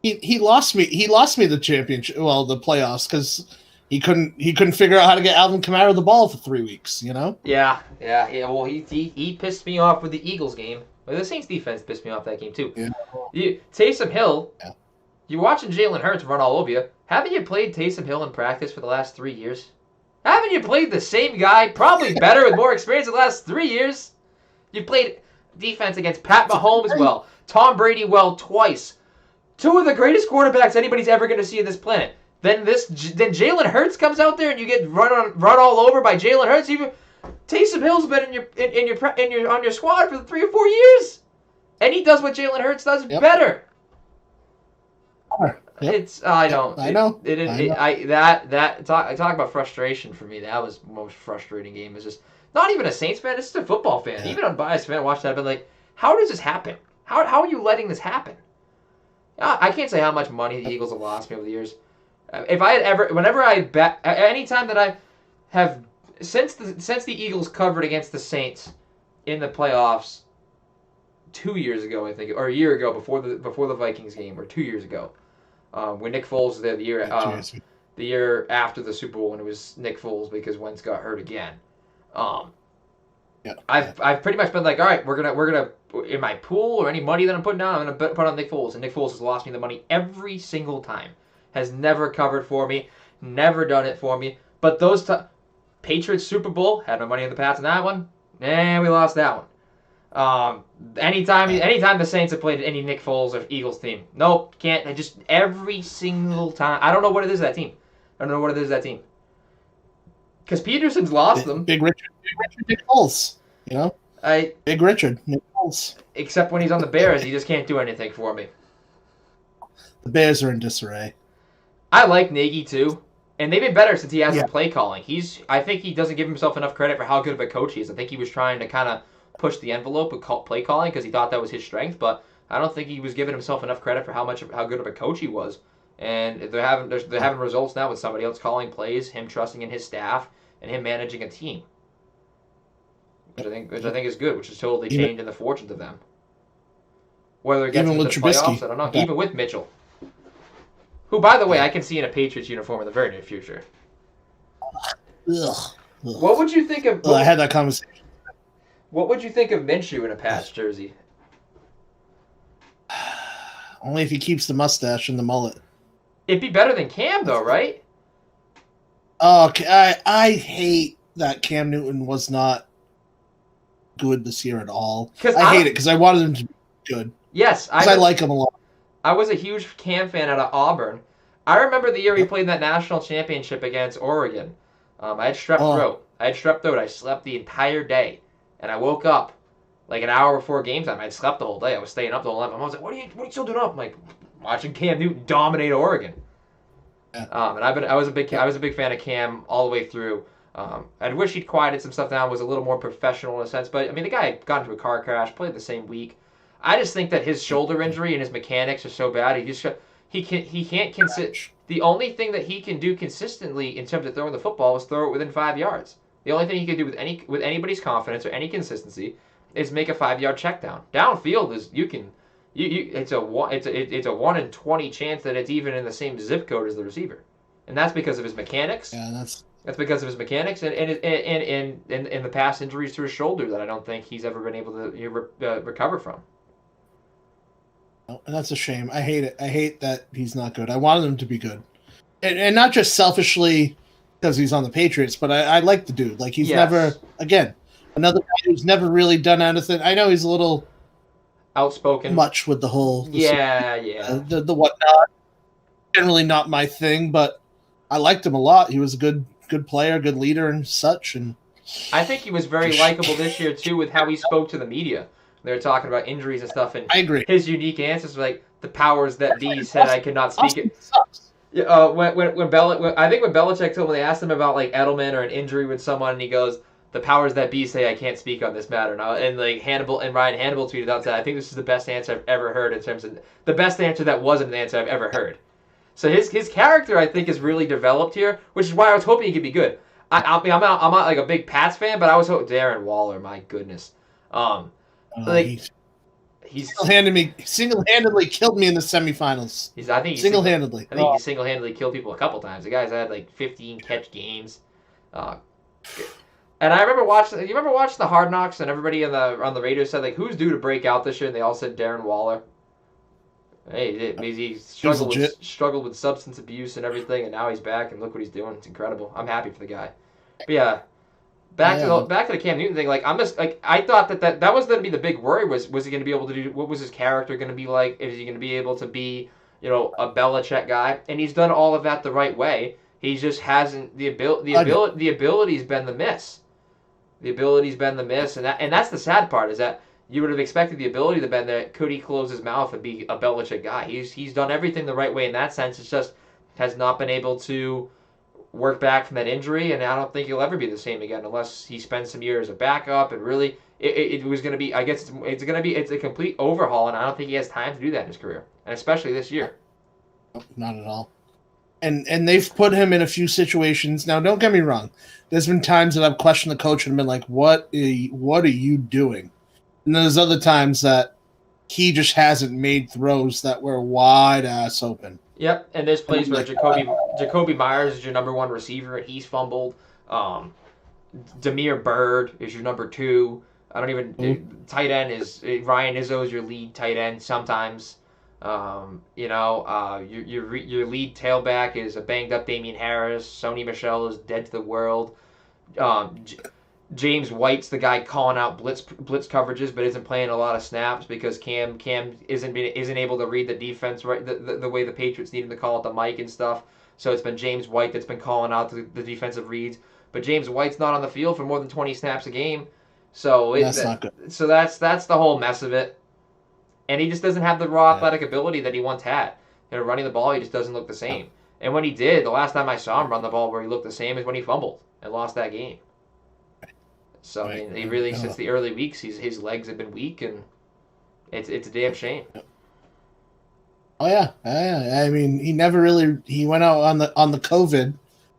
He lost me. He lost me the championship. Well, the playoffs because he couldn't figure out how to get Alvin Kamara the ball for 3 weeks. You know. Yeah. Well, he pissed me off with the Eagles game. Well, the Saints defense pissed me off that game too. Yeah. Taysom Hill. Yeah. You're watching Jalen Hurts run all over you. Haven't you played Taysom Hill in practice for the last 3 years? Haven't you played the same guy, probably better with more experience in the last 3 years? You played defense against Pat Mahomes well, Tom Brady well twice. 2 of the greatest quarterbacks anybody's ever going to see on this planet. Then Jalen Hurts comes out there and you get run all over by Jalen Hurts. Even Taysom Hill's been on your squad for 3 or 4 years, and he does what Jalen Hurts does better. Yep. I know. Talk about frustration for me. That was the most frustrating game. It's just not even a Saints fan. It's just a football fan. Even a biased fan watched that. I've been like, how does this happen? How are you letting this happen? I can't say how much money the Eagles have lost me over the years. If I had whenever I bet, anytime that I have since the Eagles covered against the Saints in the playoffs 2 years ago, I think, or a year ago before the Vikings game, or 2 years ago, when Nick Foles was there the year after the Super Bowl when it was Nick Foles because Wentz got hurt again. I've pretty much been like, all right, we're gonna in my pool or any money that I'm putting down, I'm gonna put on Nick Foles, and Nick Foles has lost me the money every single time. Has never covered for me, never done it for me. But those Patriots Super Bowl had my money in the Pats in that one, and we lost that one. Anytime the Saints have played any Nick Foles or Eagles team, nope, can't. I just every single time. I don't know what it is that team. Because Peterson's lost them. Big Richard Nick Foles. You know. Big Richard Nick Foles. Except when he's on the Bears, he just can't do anything for me. The Bears are in disarray. I like Nagy too, and they've been better since he has some play calling. I think he doesn't give himself enough credit for how good of a coach he is. I think he was trying to kind of push the envelope with play calling because he thought that was his strength, but I don't think he was giving himself enough credit for how good of a coach he was. And they're having results now with somebody else calling plays, him trusting in his staff, and him managing a team, which I think is good, which has totally changed in the fortunes of them. Whether it gets into the playoffs, I don't know. Even with Mitchell. Who, by the way, I can see in a Patriots uniform in the very near future. Ugh. What would you think of... I had that conversation. What would you think of Minshew in a Pats jersey? Only if he keeps the mustache and the mullet. It'd be better than Cam, though, right? Oh, I hate that Cam Newton was not good this year at all. I hate it because I wanted him to be good. Yes. I like him a lot. I was a huge Cam fan out of Auburn. I remember the year he played in that national championship against Oregon. I had strep throat. I slept the entire day. And I woke up like an hour before game time. I'd slept the whole day. I was staying up the whole night. My mom was like, what are you still doing up? I'm like, watching Cam Newton dominate Oregon. Yeah. And I was a big fan of Cam all the way through. I wish he'd quieted some stuff down, was a little more professional in a sense. But, I mean, the guy got into a car crash, played the same week. I just think that his shoulder injury and his mechanics are so bad. He can't the only thing that he can do consistently in terms of throwing the football is throw it within 5 yards. The only thing he can do with anybody's confidence or any consistency is make a 5-yard check down. Downfield is it's a 1 in 20 chance that it's even in the same zip code as the receiver, and that's because of his mechanics. Yeah, that's because of his mechanics and the past injuries to his shoulder that I don't think he's ever been able to recover from. And that's a shame. I hate it. I hate that he's not good. I wanted him to be good. And not just selfishly because he's on the Patriots, but I like the dude. Like, he's never, again, another guy who's never really done anything. I know he's a little outspoken, much with the whole the whatnot. Generally not my thing, but I liked him a lot. He was a good player, good leader and such. And I think he was very likable this year, too, with how he spoke to the media. They were talking about injuries and stuff, and I agree. His unique answers were like, the powers that be said I could not speak it. When Belichick told me, they asked him about like Edelman or an injury with someone, and he goes, the powers that be say I can't speak on this matter. And like Ryan Hannibal tweeted out that I think this is the best answer I've ever heard in terms of the best answer that wasn't an answer I've ever heard. So his character, I think, is really developed here, which is why I was hoping he could be good. I'm not like a big Pats fan, but I was hoping Darren Waller, my goodness. he's single-handedly killed me in the semifinals. I think Single-handedly. he single-handedly killed people a couple times. The guy's had like 15 catch games. Uh, and I remember watching. You remember watching the Hard Knocks, and everybody on the Raiders said like, "Who's due to break out this year?" And they all said Darren Waller. Hey, he struggled with substance abuse and everything, and now he's back, and look what he's doing. It's incredible. I'm happy for the guy. But yeah, back to the Cam Newton thing. Like I'm just like I thought that was going to be the big worry. Was he going to be able to do? What was his character going to be like? Is he going to be able to be a Belichick guy? And he's done all of that the right way. He just hasn't the ability's been the miss. The ability's been the miss, and that's the sad part is that you would have expected the ability to bend there. Could he close his mouth and be a Belichick guy? He's done everything the right way in that sense. It's just has not been able to work back from that injury, and I don't think he'll ever be the same again unless he spends some years as a backup. And really, it was going to be. I guess it's a complete overhaul, and I don't think he has time to do that in his career, and especially this year. Not at all. And they've put him in a few situations. Now, don't get me wrong. There's been times that I've questioned the coach and been like, what are you doing? And there's other times that he just hasn't made throws that were wide ass open. Yep, and there's plays where Jacoby Myers is your number one receiver and he's fumbled. Damiere Byrd is your number two. Tight end is Ryan Izzo is your lead tight end sometimes. Your lead tailback is a banged up Damian Harris. Sony Michel is dead to the world. James White's the guy calling out blitz coverages, but isn't playing a lot of snaps because Cam isn't able to read the defense right the way the Patriots need him to call out the mic and stuff. So it's been James White that's been calling out the defensive reads, but James White's not on the field for more than 20 snaps a game. So that's not good. So that's the whole mess of it. And he just doesn't have the raw athletic ability that he once had. Running the ball, he just doesn't look the same. And when he did, the last time I saw him run the ball where he looked the same is when he fumbled and lost that game. So I mean, he really since the early weeks, his legs have been weak, and it's a damn shame. Oh yeah. I mean, he went out on the COVID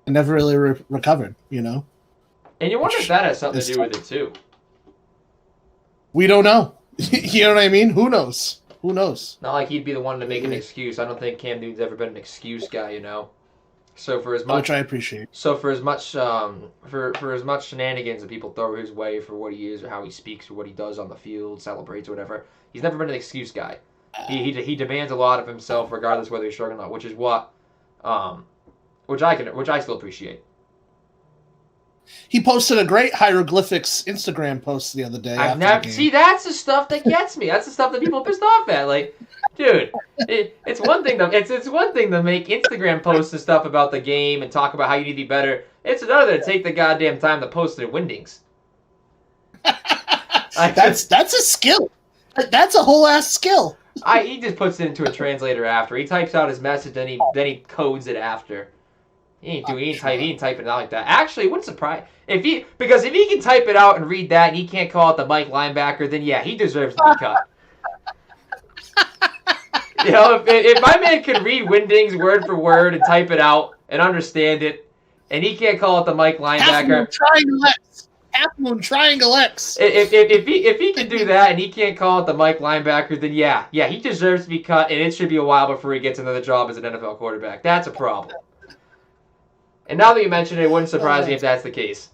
and never really recovered. And you wonder if that has something to do with it too. We don't know. You know what I mean? Who knows? Not like he'd be the one to make an excuse. I don't think Cam Newton's ever been an excuse guy. So for as much, which I appreciate. So for as much for as much shenanigans that people throw his way for what he is or how he speaks or what he does on the field, celebrates or whatever, he's never been an excuse guy. He demands a lot of himself regardless whether he's struggling or not, which is what which I still appreciate. He posted a great hieroglyphics Instagram post the other day. See, that's the stuff that gets me. That's the stuff that people are pissed off at. Like, dude, it's one thing to make Instagram posts and stuff about the game and talk about how you need to be better. It's another to take the goddamn time to post it at Windings. That's a skill. That's a whole ass skill. He just puts it into a translator after. He types out his message, then he codes it after. He ain't typing it out like that. Actually, it wouldn't surprise because if he can type it out and read that and he can't call it the Mike linebacker, then yeah, he deserves to be cut. If my man can read Windings word for word and type it out and understand it, and he can't call it the Mike linebacker. Half moon triangle X. If he can do that and he can't call it the Mike linebacker, then yeah, he deserves to be cut, and it should be a while before he gets another job as an NFL quarterback. That's a problem. And now that you mention it, it wouldn't surprise me if that's the case.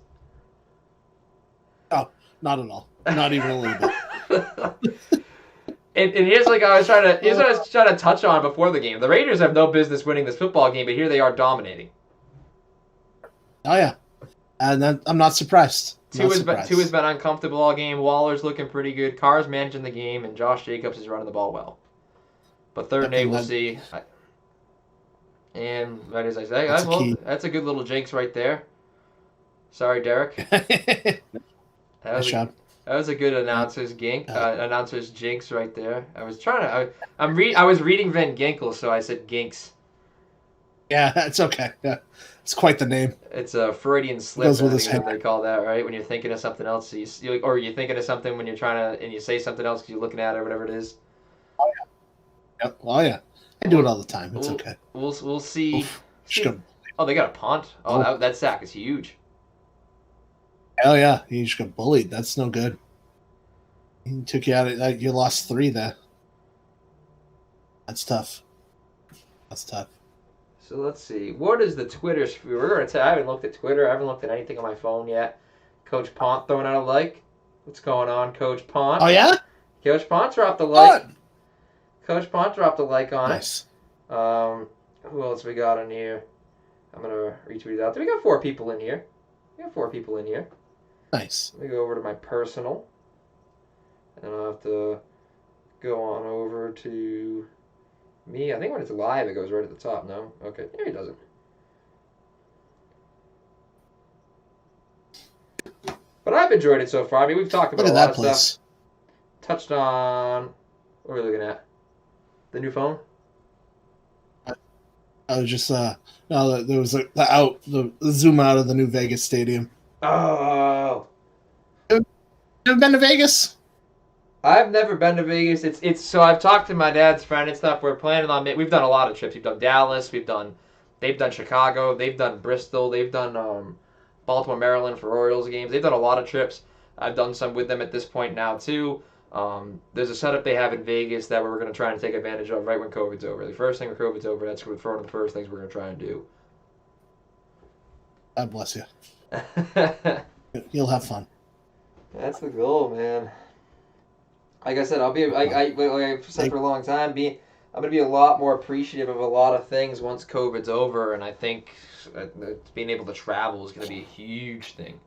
Oh, not at all. Not even a little bit. and here's what I was trying to touch on before the game. The Raiders have no business winning this football game, but here they are dominating. Oh yeah, and I'm not surprised. Two has been uncomfortable all game. Waller's looking pretty good. Carr's managing the game, and Josh Jacobs is running the ball well. But third and 8, we'll see. And right as I say, that's a good little jinx right there. Sorry, Derek. That was a good announcer's jinx right there. I was reading Van Ginkel, so I said ginks. Yeah, that's okay. Yeah, it's quite the name. It's a Freudian slip. They call that, right? When you're thinking of something else, or you're thinking of something when you're trying to, and you say something else because you're looking at it or whatever it is. Oh yeah. Yep. Oh yeah. I do it all the time. It's okay. We'll see. Oh, they got a punt. That sack is huge. Hell yeah. He just got bullied. That's no good. He took you out. You lost 3 there. That's tough. That's tough. So let's see. What is the Twitter sphere? We're gonna. I haven't looked at Twitter. I haven't looked at anything on my phone yet. Coach Pont throwing out a like. What's going on, Coach Pont? Oh yeah. Coach Pont dropped a like. Good. Coach Pont dropped a like on Nice. it. Who else we got in here? I'm gonna retweet it out there. We got 4 people in here. Nice. Let me go over to my personal, and I'll have to go on over to me. I think when it's live, it goes right at the top. No, okay, there it doesn't. But I've enjoyed it so far. I mean, we've talked about Look a at lot that of place. stuff. Touched on. What are we looking at? The new phone. I was just no, there was the zoom out of the new Vegas stadium. Oh, You ever been to Vegas? I've never been to Vegas. It's so I've talked to my dad's friend and stuff. We're planning on. We've done a lot of trips. We've done Dallas. They've done Chicago. They've done Bristol. They've done Baltimore, Maryland for Orioles games. They've done a lot of trips. I've done some with them at this point now too. There's a setup they have in Vegas that we're going to try and take advantage of right when COVID's over. The first thing when COVID's over, that's one of the first things we're going to try and do. God bless you. You'll have fun. That's the goal, man. Like I said, like I've said for a long time, I'm going to be a lot more appreciative of a lot of things once COVID's over, and I think being able to travel is going to be a huge thing.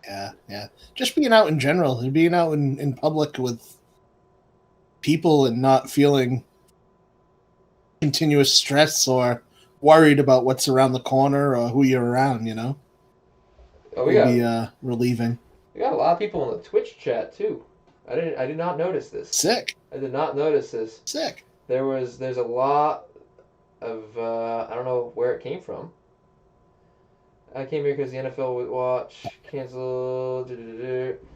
Yeah. Just being out in general, and being out in public with people and not feeling continuous stress or worried about what's around the corner or who you're around, Oh, will be relieving. We got a lot of people in the Twitch chat too. I did not notice this. Sick. I did not notice this. Sick. There's a lot of I don't know where it came from. I came here because the NFL would watch. Cancel.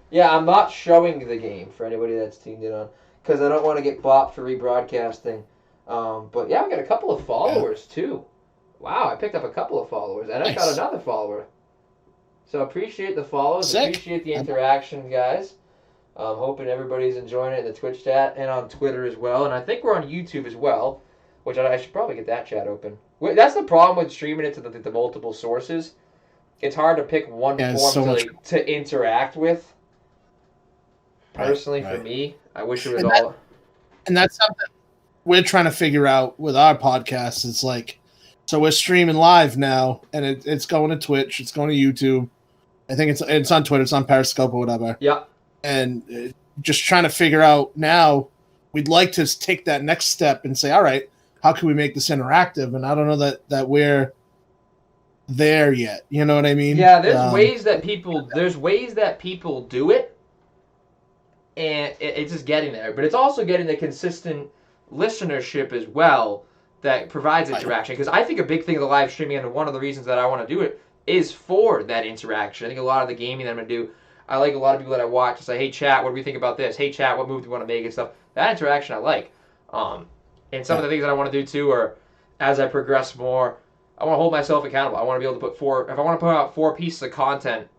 Yeah, I'm not showing the game for anybody that's tuned in on because I don't want to get bopped for rebroadcasting. But yeah, I got a couple of followers too. Wow, I picked up a couple of followers and I got another follower. So appreciate the follows. Sick. Appreciate the interaction, guys. Hoping everybody's enjoying it in the Twitch chat and on Twitter as well. And I think we're on YouTube as well, which I should probably get that chat open. That's the problem with streaming it to the multiple sources. It's hard to pick one form to interact with. Personally, for me, I wish it was all. And that's something we're trying to figure out with our podcast. It's like, so we're streaming live now, and it's going to Twitch, it's going to YouTube. I think it's on Twitter, it's on Periscope or whatever. Yeah. And just trying to figure out now, we'd like to take that next step and say, all right, how can we make this interactive? And I don't know that we're there yet. You know what I mean? Yeah, there's ways that people do it, and it's just getting there. But it's also getting the consistent listenership as well that provides interaction. Because I think a big thing of the live streaming, and one of the reasons that I want to do it, is for that interaction. I think a lot of the gaming that I'm going to do, I like a lot of people that I watch to say, hey, chat, what do we think about this? Hey, chat, what move do we want to make and stuff. That interaction I like. And some of the things that I want to do, too, are as I progress more, I want to hold myself accountable. I want to be able to put if I want to put out 4 pieces of content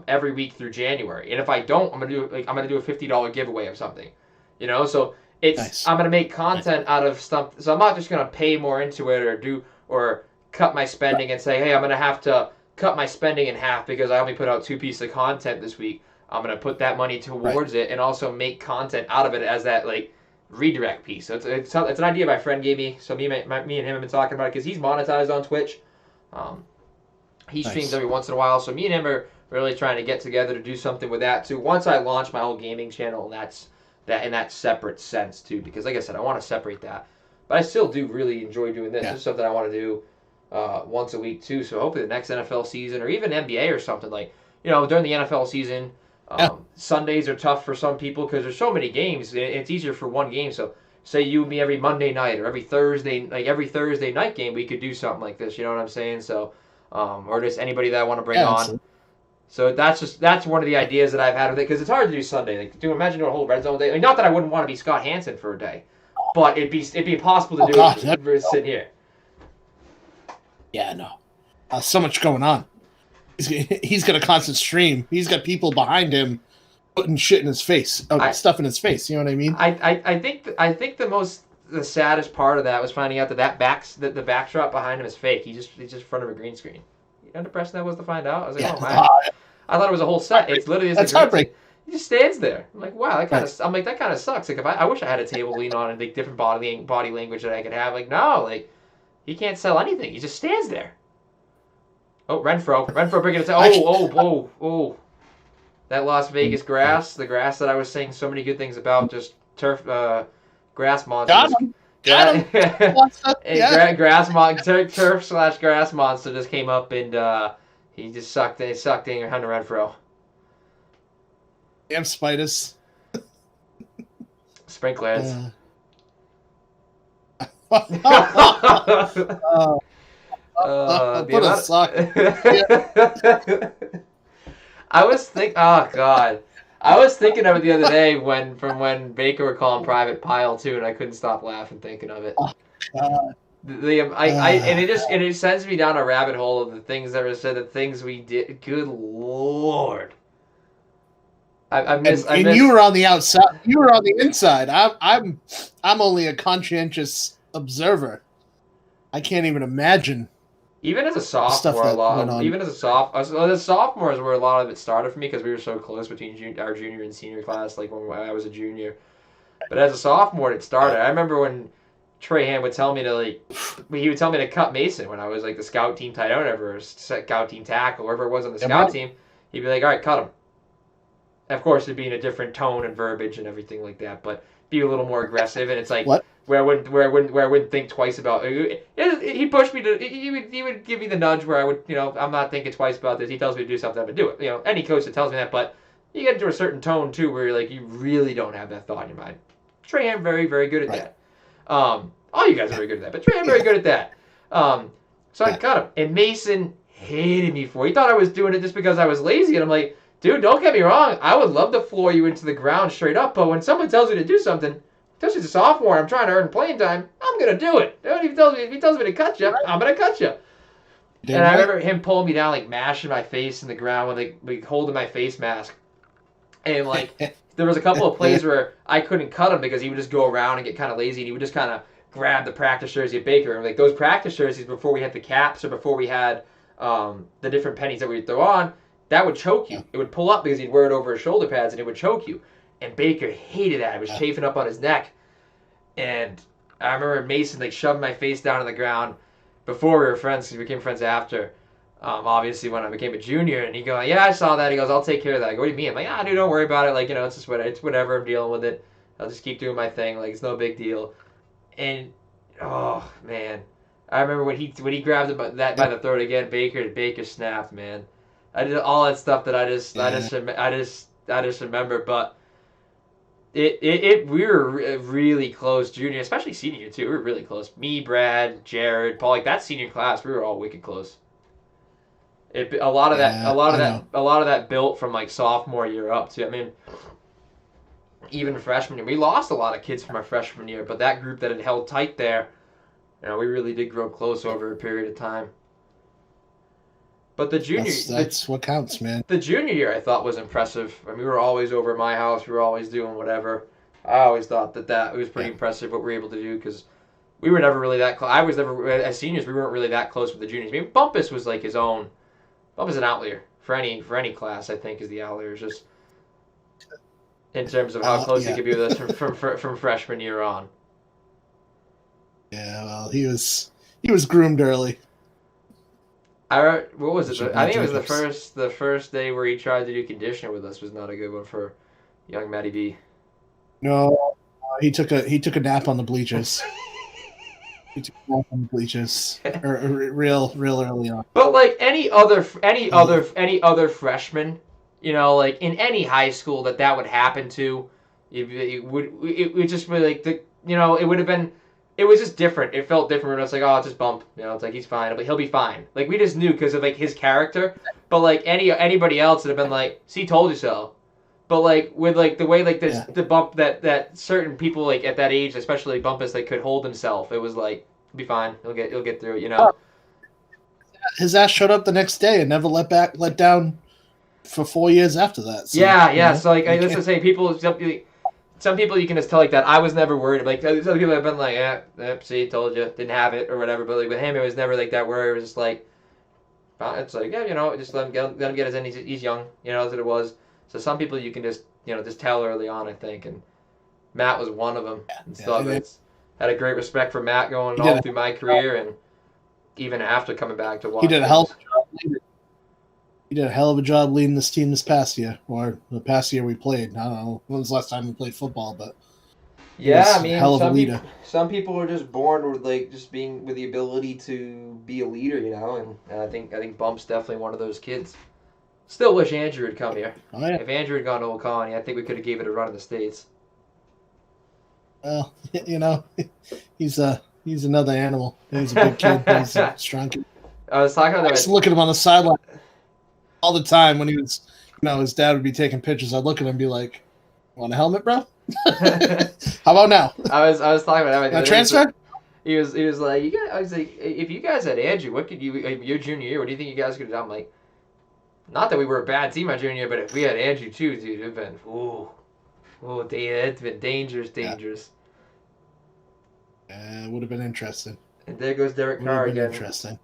every week through January. And if I don't, I'm gonna do a $50 giveaway of something. So it's nice. I'm gonna make content out of stuff. So I'm not just gonna pay more into it or cut my spending and say, hey, I'm gonna have to cut my spending in half because I only put out 2 pieces of content this week. I'm gonna put that money towards it and also make content out of it as that redirect piece. So it's an idea my friend gave me. So me and him have been talking about it because he's monetized on Twitch. He streams every once in a while. So me and him are really trying to get together to do something with that too. Once I launch my own gaming channel, and that's that in that separate sense too. Because like I said, I want to separate that, but I still do really enjoy doing this. This is something I want to do once a week too. So hopefully the next NFL season or even NBA or something during the NFL season. Sundays are tough for some people because there's so many games. It's easier for one game. So say you and me every Monday night or every Thursday night game, we could do something like this. You know what I'm saying? So, or just anybody that I want to bring on. So that's one of the ideas that I've had with it because it's hard to do Sunday. Imagine doing a whole red zone day. Not that I wouldn't want to be Scott Hansen for a day, but it'd be impossible to do it sitting here. Yeah, no, so much going on. He's got a constant stream. He's got people behind him putting shit in his face, stuff in his face. You know what I mean? I think the saddest part of that was finding out that the backdrop behind him is fake. He's just in front of a green screen. You know how depressing that was to find out? I was like, oh man. I thought it was a whole set. It's literally just a green screen. He just stands there. I'm like, wow, that kind of sucks. Like, if I wish I had a table to lean on and like different body language that I could have. Like, no, like, he can't sell anything. He just stands there. Oh, Renfro bringing it to. Oh. That Las Vegas grass, the grass that I was saying so many good things about, just turf, grass monster. Got him. Turf/grass monster just came up and he just sucked in Hunter Renfro. Damn spiders. Sprinklers. Put a sock. I was thinking of it the other day when Baker would call him Private Pile too, and I couldn't stop laughing thinking of it. And it sends me down a rabbit hole of the things that were said, the things we did. Good Lord. You were on the outside. You were on the inside. I'm only a conscientious observer. I can't even imagine. Even as a sophomore, the sophomores where a lot of it started for me because we were so close between our junior and senior class. Like when I was a junior, but as a sophomore, it started. I remember when Trahan would tell me to cut Mason when I was like the scout team tight end or scout team tackle, wherever it was on the scout team. He'd be like, "All right, cut him." Of course, it'd be in a different tone and verbiage and everything like that, but be a little more aggressive. And it's like where I wouldn't think twice about. He pushed me to. He would give me the nudge where I would, I'm not thinking twice about this. He tells me to do something, I'm gonna do it. Any coach that tells me that, but you get into a certain tone too, where you're like, you really don't have that thought in your mind. Trahan very, very good at that. All you guys are very good at that, but Trahan very good at that. So I cut him, and Mason hated me for it. He thought I was doing it just because I was lazy, and I'm like, dude, don't get me wrong. I would love to floor you into the ground straight up, but when someone tells me to do something, especially as a sophomore, I'm trying to earn playing time, I'm going to do it. If he tells me to cut you, I'm going to cut you. And I remember him pulling me down, like mashing my face in the ground with like holding my face mask. And like there was a couple of plays where I couldn't cut him because he would just go around and get kind of lazy, and he would just kind of grab the practice jersey of Baker. And like those practice jerseys before we had the caps or before we had the different pennies that we'd throw on, that would choke you. It would pull up because he'd wear it over his shoulder pads and it would choke you. And Baker hated that. It was chafing up on his neck. And I remember Mason like shoved my face down on the ground before we were friends. We became friends after. Obviously when I became a junior, and he goes, "Yeah, I saw that." He goes, "I'll take care of that." I go, "What do you mean?" I'm like, "Dude, don't worry about it. Like, it's just it's whatever. I'm dealing with it. I'll just keep doing my thing. Like, it's no big deal." And oh man, I remember when he grabbed him by the throat again. Baker snapped, man. I did all that stuff that I just remember, but we were really close junior, especially senior year too. We were really close. Me, Brad, Jared, Paul, like that senior class, we were all wicked close. A lot of that built from like sophomore year up too. I mean, even freshman year, we lost a lot of kids from our freshman year, but that group that had held tight there, we really did grow close over a period of time. But the junior, that's what counts, man. The junior year I thought was impressive. I mean, we were always over at my house. We were always doing whatever. I always thought that was pretty impressive what we were able to do because we were never really that close. I was never, as seniors, we weren't really that close with the juniors. I mean, Bumpus was like his own. Bumpus is an outlier for any class. I think is the outlier, just in terms of how close he could be with us from freshman year on. Yeah, well, he was groomed early. What was it? I think it was the first day where he tried to do conditioner with us was not a good one for young Matty B. No, he took a nap on the bleachers. He took a nap on the bleachers, real early on. But like any other freshman, like in any high school that would happen to, it would just be like it would have been. It was just different. It felt different. It's like, oh, it's just bump. It's like he's fine, but he'll be fine. Like we just knew because of like his character. But like anybody else would have been like, "See, told you so." But like with like the way like this the bump that certain people like at that age, especially Bumpus, like could hold himself. It was like, he'll be fine. He'll get through it. His ass showed up the next day and never let down for 4 years after that. So, yeah. So like, that's the same. Some people you can just tell like that. I was never worried. Like some people have been like, see, told you, didn't have it or whatever. But like with him, it was never like that. Where it was just like, it's like just let him get his in. He's young, that's what it was. So some people you can just just tell early on, I think, and Matt was one of them. And stuff. Had a great respect for Matt going all through my career and even after coming back to Washington. He did a hell of a job leading. He did a hell of a job leading this team this past year, or the past year we played. I don't know when was the last time we played football, but yeah, I mean, hell of a leader. Some people are just born with like just being with the ability to be a leader, and I think Bump's definitely one of those kids. Still wish Andrew had come here. Oh, yeah. If Andrew had gone to Old Colony, I think we could have gave it a run in the States. Well, he's another animal. He's a big kid. He's a strong kid. I was talking about I used to look at him on the sideline all the time when he was, his dad would be taking pictures. I'd look at him and be like, "Want a helmet, bro? How about now?" I was talking about that. Transfer? He was like, I was like, if you guys had Andrew, what could your junior year? What do you think you guys could have done? I'm like, not that we were a bad team my junior year, but if we had Andrew too, dude, it'd been it's been dangerous. It would have been interesting. And there goes Derek Carr again. Interesting.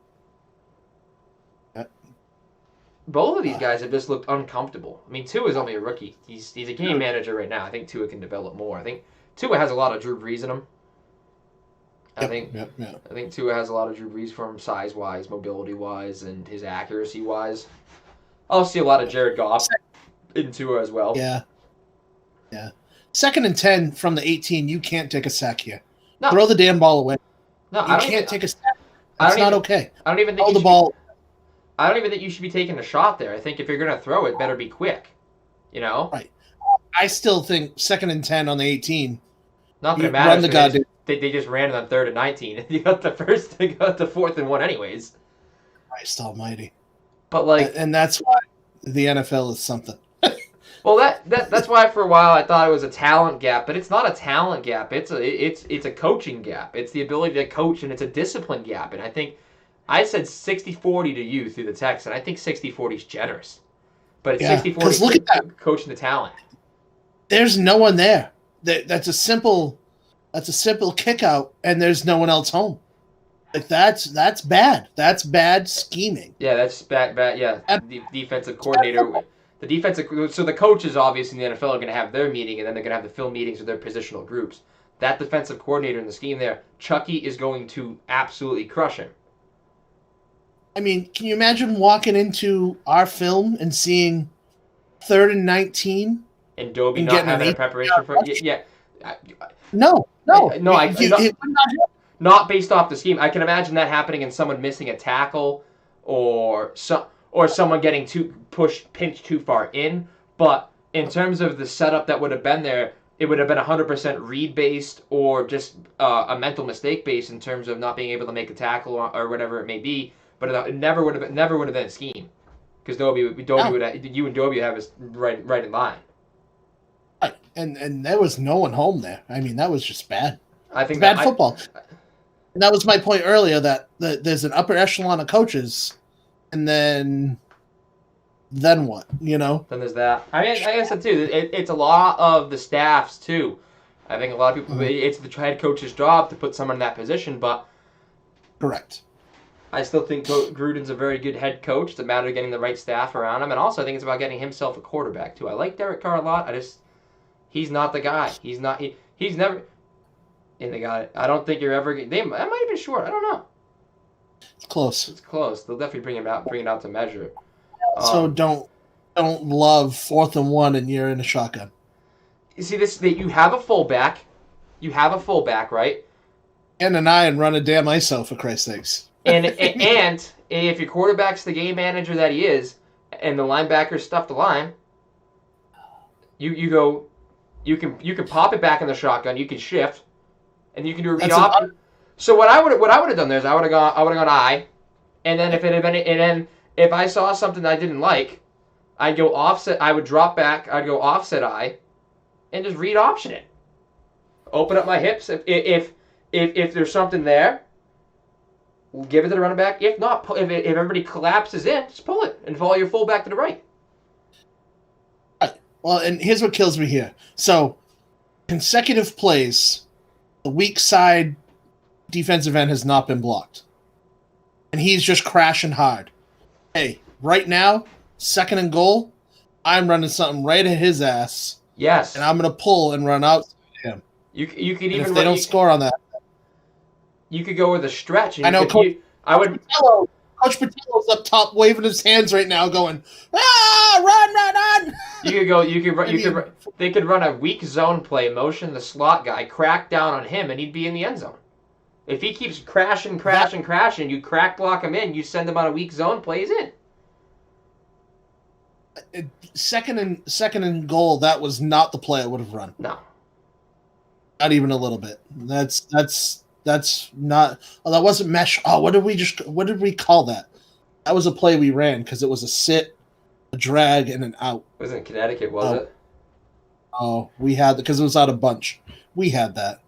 Both of these guys have just looked uncomfortable. I mean, Tua is only a rookie. He's a game manager right now. I think Tua can develop more. I think Tua has a lot of Drew Brees in him. I think Tua has a lot of Drew Brees for him, size-wise, mobility-wise, and his accuracy-wise. I'll see a lot of Jared Goff in Tua as well. Yeah. 2nd and 10 from the 18, you can't take a sack here. No. Throw the damn ball away. No, you can't take a sack. That's not okay. I don't even think throw the ball. I don't even think you should be taking a shot there. I think if you're going to throw it, better be quick. Right. I still think 2nd and 10 on the 18. Not that it matters. They just ran it on 3rd and 19. They got the 4th and 1 anyways. Christ almighty. But and that's why the NFL is something. Well, that's why for a while I thought it was a talent gap, but it's not a talent gap. It's a coaching gap. It's the ability to coach, and it's a discipline gap. And I think I said 60-40 to you through the text, and I think 60-40 is generous. But it's 60-40 look at that. Coaching the talent. There's no one there. That's a simple kick out, and there's no one else home. Like that's bad. That's bad scheming. Yeah, that's bad. Yeah, the defensive coordinator. So the coaches obviously in the NFL are going to have their meeting, and then they're going to have the film meetings with their positional groups. That defensive coordinator in the scheme there, Chucky is going to absolutely crush him. I mean, can you imagine walking into our film and seeing 3rd and 19? And Dobie not having a preparation for it? Yeah. No. Not based off the scheme. I can imagine that happening in someone missing a tackle or someone getting pinched too far in. But in terms of the setup that would have been there, it would have been 100% read-based or just a mental mistake-based in terms of not being able to make a tackle or whatever it may be. But it never would have been a scheme because you and Dobie would have us right in line. Right. And there was no one home there. I mean, that was just bad. I think bad football. And that was my point earlier that there's an upper echelon of coaches, and then what? Then there's that. I mean, like I said too, it's a lot of the staffs too. I think a lot of people. It's the head coach's job to put someone in that position, but correct. I still think Gruden's a very good head coach. It's a matter of getting the right staff around him, and also I think it's about getting himself a quarterback too. I like Derek Carr a lot. He's not the guy. He's never. And they got it. I don't think you're ever. That might have been short. I don't know. It's close. They'll definitely bring it out to measure. So don't love 4th and 1 and you're in a shotgun. You see this? You have a fullback. Right? And run a damn ISO for Christ's sakes. And if your quarterback's the game manager that he is, and the linebackers stuff the line, you can pop it back in the shotgun. You can shift, and you can do a read option. So what I would have done there is I would have gone I, and then if I saw something I didn't like, I'd go offset. I would drop back. I'd go offset I, and just read option it. Open up my hips. If there's something there, we'll give it to the running back. If not, if everybody collapses in, just pull it and follow your fullback to the right. Well, and here's what kills me here. So, consecutive plays, the weak side defensive end has not been blocked. And he's just crashing hard. Hey, right now, 2nd and goal, I'm running something right at his ass. Yes. And I'm going to pull and run out to him. You could even and if they don't score on that. You could go with a stretch. And I know Coach Patello's up top waving his hands right now going, run. They could run a weak zone play, motion the slot guy, crack down on him, and he'd be in the end zone. If he keeps crashing, you crack block him in, you send him on a weak zone play, he's in. Second and goal, that was not the play I would have run. No. Not even a little bit. That's not. Oh, that wasn't mesh. Oh, what did we call that? That was a play we ran because it was a sit, a drag, and an out. It was in Connecticut, was it? Oh, we had because it was out of bunch. We had that.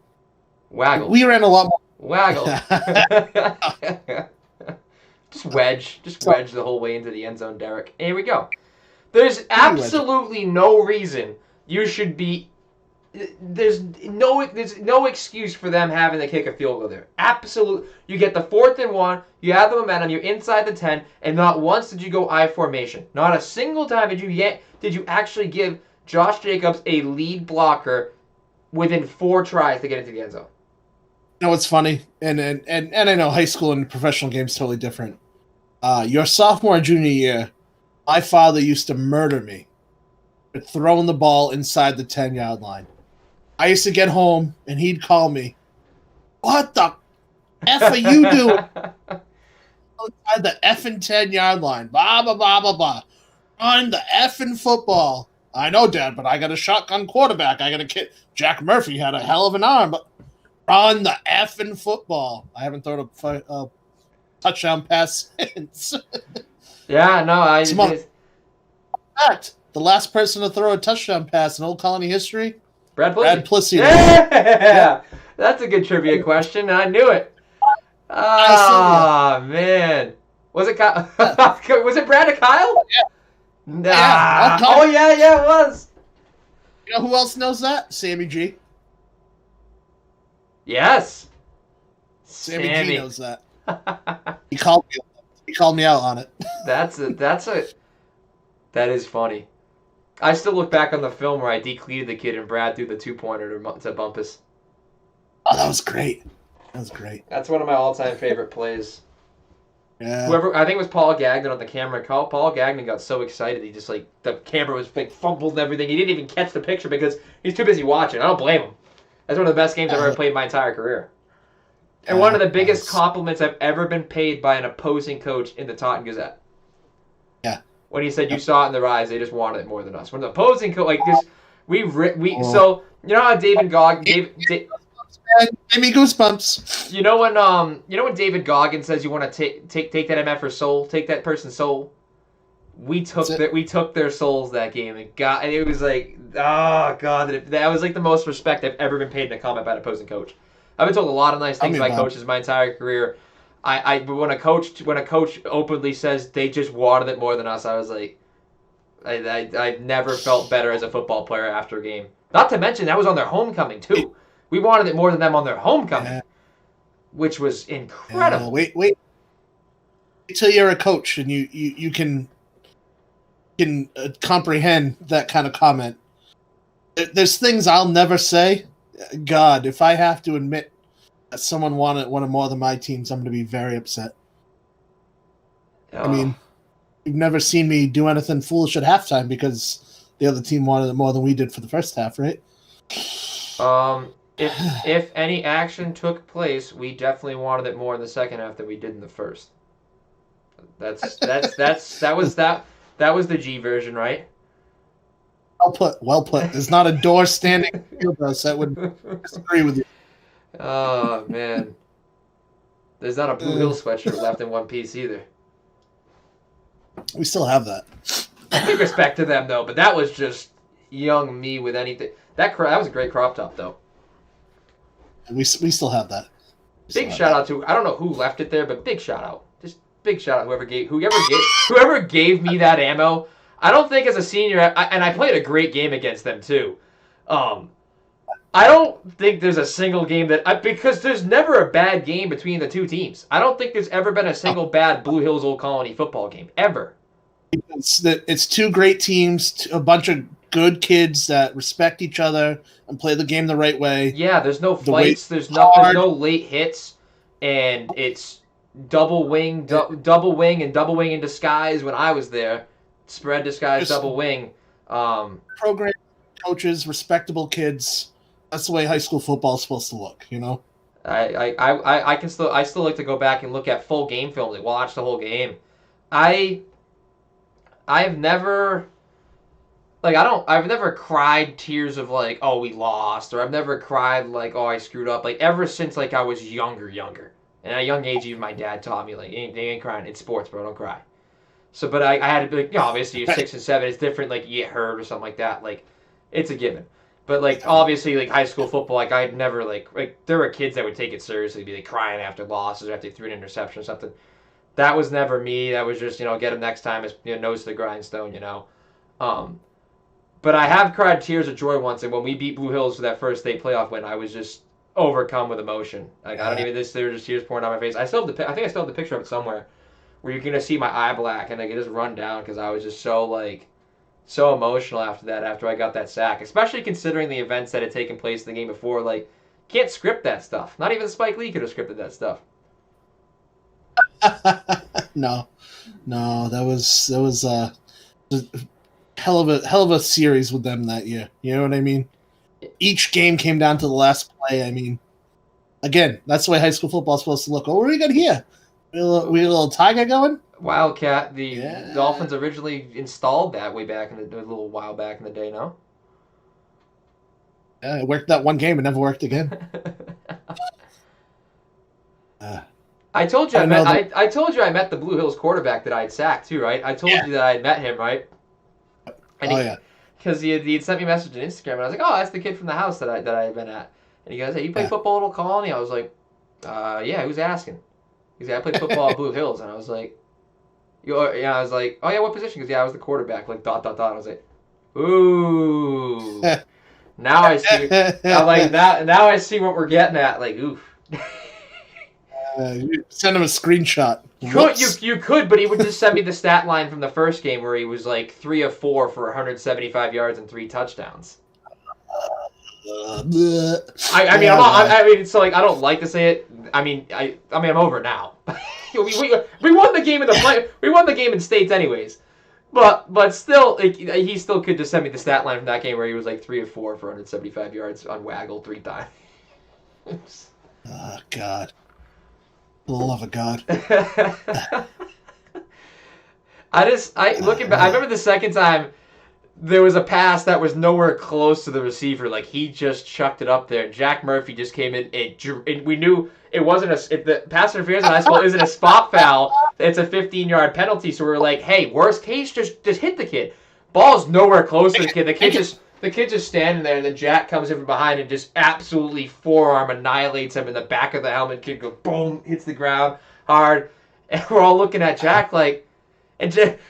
Waggle. We ran a lot more. Waggle. Just wedge the whole way into the end zone, Derek. Here we go. There's absolutely no reason you should be. There's no excuse for them having to kick a field goal there. Absolutely. You get the 4th and 1, you have the momentum, you're inside the 10, and not once did you go I formation. Not a single time did you actually give Josh Jacobs a lead blocker within 4 tries to get into the end zone. You know what's funny? And I know high school and professional games totally different. Your sophomore and junior year, my father used to murder me for throwing the ball inside the 10-yard line. I used to get home, and he'd call me, "What the F are you doing?" Inside the effing 10-yard line. Blah, blah, blah, blah, blah. On the effing football. I know, Dad, but I got a shotgun quarterback. I got a kid. Jack Murphy had a hell of an arm, but on the effing football. I haven't thrown a touchdown pass since. Yeah, no, In fact, the last person to throw a touchdown pass in Old Colony history, Brad Plissy. Yeah! That's a good trivia question, and I knew it. Man. Was it Kyle? Was it Brad or Kyle? Yeah. Nah. Yeah, oh, yeah, it was. You know who else knows that? Sammy G. Yes. Sammy G knows that. He called me out on it. That is funny. I still look back on the film where I decleated the kid and Brad threw the 2-pointer to Bumpus. Oh, that was great. That's one of my all-time favorite plays. Yeah. I think it was Paul Gagnon on the camera. Paul Gagnon got so excited, he just the camera was fumbled and everything. He didn't even catch the picture because he's too busy watching. I don't blame him. That's one of the best games I've ever played in my entire career. And one of the biggest compliments I've ever been paid by an opposing coach in the Taunton Gazette. Yeah. When he said, you saw it in their eyes, they just wanted it more than us. When the opposing coach, so, you know how David Goggins... Give me goosebumps. You know when David Goggins says you want to take that MF's soul, take that person's soul? We took their souls that game, and it was like, oh god, that was like the most respect I've ever been paid in a comment by an opposing coach. I've been told a lot of nice things by coaches my entire career. But when a coach openly says they just wanted it more than us, I was like, I've never felt better as a football player after a game. Not to mention that was on their homecoming too. We wanted it more than them on their homecoming, which was incredible. Wait till you're a coach and you can comprehend that kind of comment. There's things I'll never say. God, if I have to admit that someone wanted one of more than my teams, I'm going to be very upset. Oh. I mean, you've never seen me do anything foolish at halftime because the other team wanted it more than we did for the first half, right? If any action took place, we definitely wanted it more in the second half than we did in the first. That was the G version, right? Well put. There's not a door standing field us that would disagree with you. Oh man, there's not a Blue Hill sweatshirt left in one piece either. We still have that. Big respect to them though, but that was just young me with anything. That was a great crop top though. We still have that. Big shout out to, I don't know who left it there, but big shout out. Just big shout out whoever gave me that ammo. I don't think as a senior, and I played a great game against them too. I don't think there's a single game because there's never a bad game between the two teams. I don't think there's ever been a single bad Blue Hills Old Colony football game ever. It's two great teams, a bunch of good kids that respect each other and play the game the right way. Yeah, there's no fights, there's no late hits, and it's double wing and double wing in disguise. When I was there, spread disguise, double wing. Program coaches, respectable kids. That's the way high school football is supposed to look, you know. I still like to go back and look at full game film, like watch the whole game. I've never cried tears of like, oh, we lost, or I've never cried like, oh, I screwed up. Like ever since like I was younger, and at a young age, even my dad taught me like, they ain't crying. It's sports, bro. Don't cry. So, but I had to be like, obviously you're 6 and 7. It's different. Like you get hurt or something like that. Like it's a given. But like obviously like high school football, like I'd never like there were kids that would take it seriously, be like crying after losses or after they threw an interception or something. That was never me. That was just get them next time. As nose to the grindstone, But I have cried tears of joy once, and when we beat Blue Hills for that first state playoff win, I was just overcome with emotion. Like I don't even there were just tears pouring down my face. I still have I think I still have the picture of it somewhere, where you're gonna see my eye black and I can just run down because I was just so emotional after I got that sack, especially considering the events that had taken place in the game before. Like, can't script that stuff. Not even Spike Lee could have scripted that stuff. No, that was a hell of a series with them that year. You know what I mean? Each game came down to the last play. I mean, again, that's the way high school football is supposed to look. Oh, what do we got here? We a little tiger going? Wildcat. The Dolphins originally installed that way back a little while back in the day. No. Yeah, it worked that one game. It never worked again. I told you I told you I met the Blue Hills quarterback that I had sacked too, right? I told you that I had met him, right? And because he had sent me a message on Instagram, and I was like, oh, that's the kid from the house that I had been at. And he goes, hey, you play football at Old Colony? I was like, yeah, who's asking? He's like, I played football at Blue Hills, and I was like, I was like, oh yeah, what position? Because I was the quarterback. Like ... I was like, ooh. Now I see. I'm like now I see what we're getting at. Like, oof. Send him a screenshot. You could, but he would just send me the stat line from the first game where he was like 3 of 4 for 175 yards and 3 touchdowns. I mean, so like I don't like to say it. I mean, I'm over it now. we won the game in the play. We won the game in states anyways. But still, like, he still could just send me the stat line from that game where he was like 3 of 4 for 175 yards on Waggle 3 times. Oh God. For the love of God. Looking back, I remember the second time there was a pass that was nowhere close to the receiver. Like he just chucked it up there. Jack Murphy just came in. We knew it wasn't the pass interference in high school isn't a spot foul. It's a 15-yard penalty. So we were like, hey, worst case, just hit the kid. Ball's nowhere close to the kid. The kid's just standing there, and then Jack comes in from behind and just absolutely forearm annihilates him in the back of the helmet. Kid goes boom, hits the ground hard, and we're all looking at Jack like, Jack,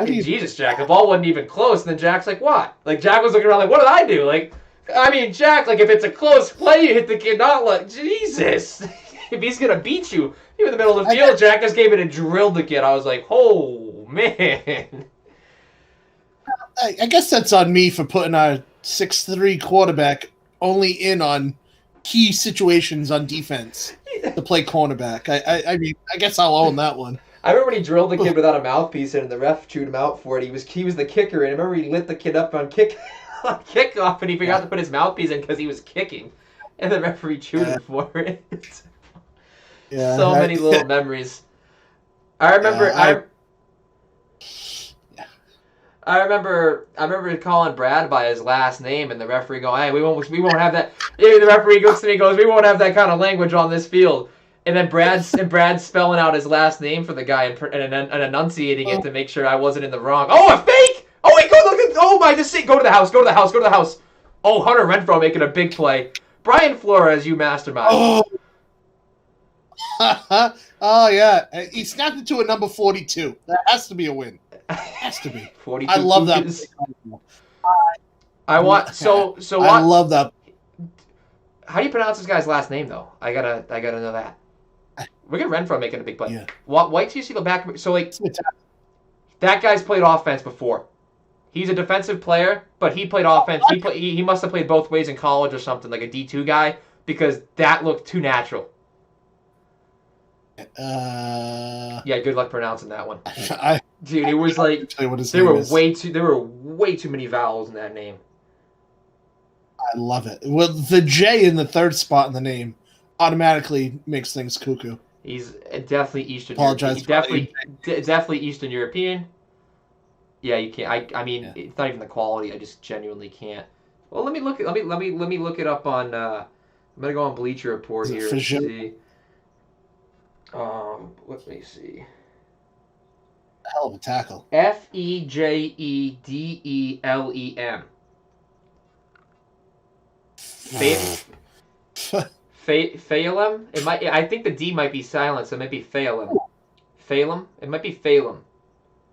Jesus, Jack, the ball wasn't even close. And then Jack's like, what? Like Jack was looking around like, what did I do? Like, I mean, Jack, like if it's a close play, you hit the kid, not like Jesus. If he's gonna beat you, you're in the middle of the field. Jack just came in and drilled the kid. I was like, oh man. I guess that's on me for putting our 6'3" quarterback only in on key situations on defense to play cornerback. I mean, I guess I'll own that one. I remember when he drilled the kid without a mouthpiece in, and the ref chewed him out for it. He was the kicker, and I remember he lit the kid up on kickoff, and he forgot to put his mouthpiece in because he was kicking, and the referee chewed him for it. So many little memories. I remember. I remember calling Brad by his last name, and the referee going, "Hey, we won't have that." The referee looks at me and goes, "We won't have that kind of language on this field." And then Brad's spelling out his last name for the guy and enunciating it to make sure I wasn't in the wrong. Oh, a fake! Oh wait, go to the house. Oh, Hunter Renfro making a big play. Brian Flores, you mastermind. Oh yeah, he snapped it to a number 42. That has to be a win. Has to be. 42 I love that. Kukas. I want so I what? love that. How do you pronounce this guy's last name though? I gotta know that. Look at Renfro making a big play. Yeah. Wait till you see the back. So like, that guy's played offense before. He's a defensive player, but he played offense. He must have played both ways in college or something, like a D2 guy, because that looked too natural. Yeah, good luck pronouncing that one. Dude, it was like there were way too many vowels in that name. I love it. Well, the J in the third spot in the name automatically makes things cuckoo. He's definitely Eastern. Apologize. Definitely Eastern European. Yeah, you can't. I mean, Yeah. It's not even the quality. I just genuinely can't. Well, let me look it up on. I'm gonna go on Bleacher Report here and see. Let me see. Hell of a tackle. Fejedelem. Phelan? It might. I think the D might be silent, so it might be Phelan. Phelan? It might be Phelan.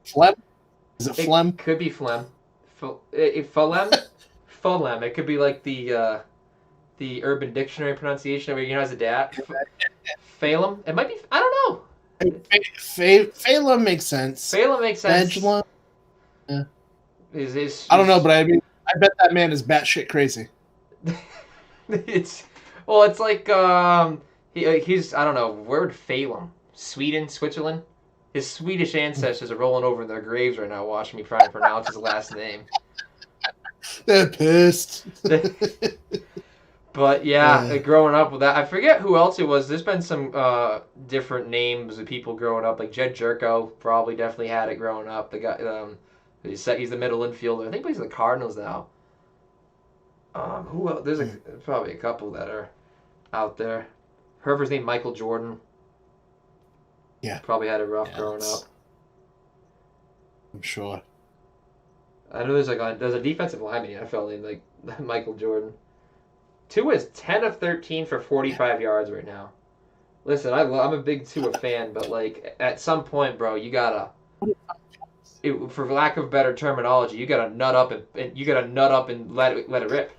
Phlegm? Is it phlegm? Could be phlegm. Phlegm? Phlegm. It could be like the Urban Dictionary pronunciation where you know as a dad. Phelan? It might be. I don't know. Phelan makes sense. Phelan makes sense. Veglam? Yeah. I don't know, but I mean, I bet that man is batshit crazy. It's like he's I don't know, where would Phelan? Sweden, Switzerland? His Swedish ancestors are rolling over in their graves right now watching me try to pronounce his last name. They're pissed. But yeah, growing up with that, I forget who else it was. There's been some different names of people growing up. Like Jed Jerko probably definitely had it growing up. The guy, he's the middle infielder. I think he's the Cardinals now. Who else? There's probably a couple that are out there. Whoever's named Michael Jordan. Yeah. Probably had it rough growing up. I'm sure. I know there's a defensive lineman in the NFL named like Michael Jordan. Tua is 10 of 13 for 45 yards right now. Listen, I'm a big Tua fan, but like at some point, bro, you gotta, for lack of better terminology, you gotta nut up and let it rip.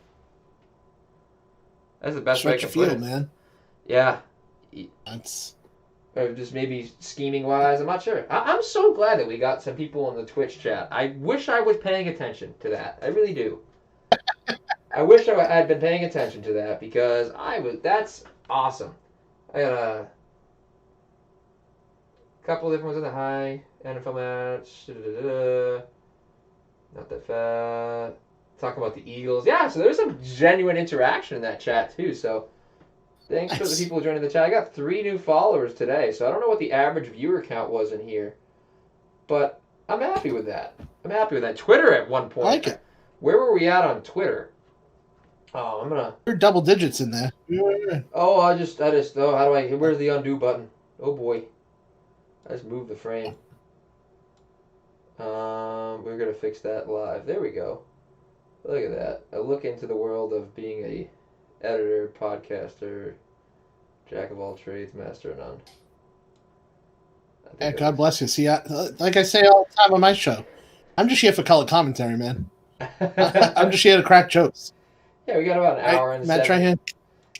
That's the best way I can put it, man. Yeah. That's. Or just maybe scheming wise, I'm not sure. I'm so glad that we got some people in the Twitch chat. I wish I was paying attention to that. I really do. I wish I had been paying attention to that because that's awesome. I got a couple different ones in the high NFL match. Not that fat. Talking about the Eagles. Yeah, so there's some genuine interaction in that chat too. So thanks for the people joining the chat. I got 3 new followers today, so I don't know what the average viewer count was in here, but I'm happy with that. Twitter at one point. I like it. Where were we at on Twitter? Oh, I'm gonna. You're double digits in there. Oh, how do I? Where's the undo button? Oh boy, I just moved the frame. We're gonna fix that live. There we go. Look at that. A look into the world of being a editor, podcaster, jack of all trades, master of none. Yeah, God bless you. See, like I say all the time on my show, I'm just here for color commentary, man. I'm just here to crack jokes. Yeah, we got about an hour and Matt Trahan.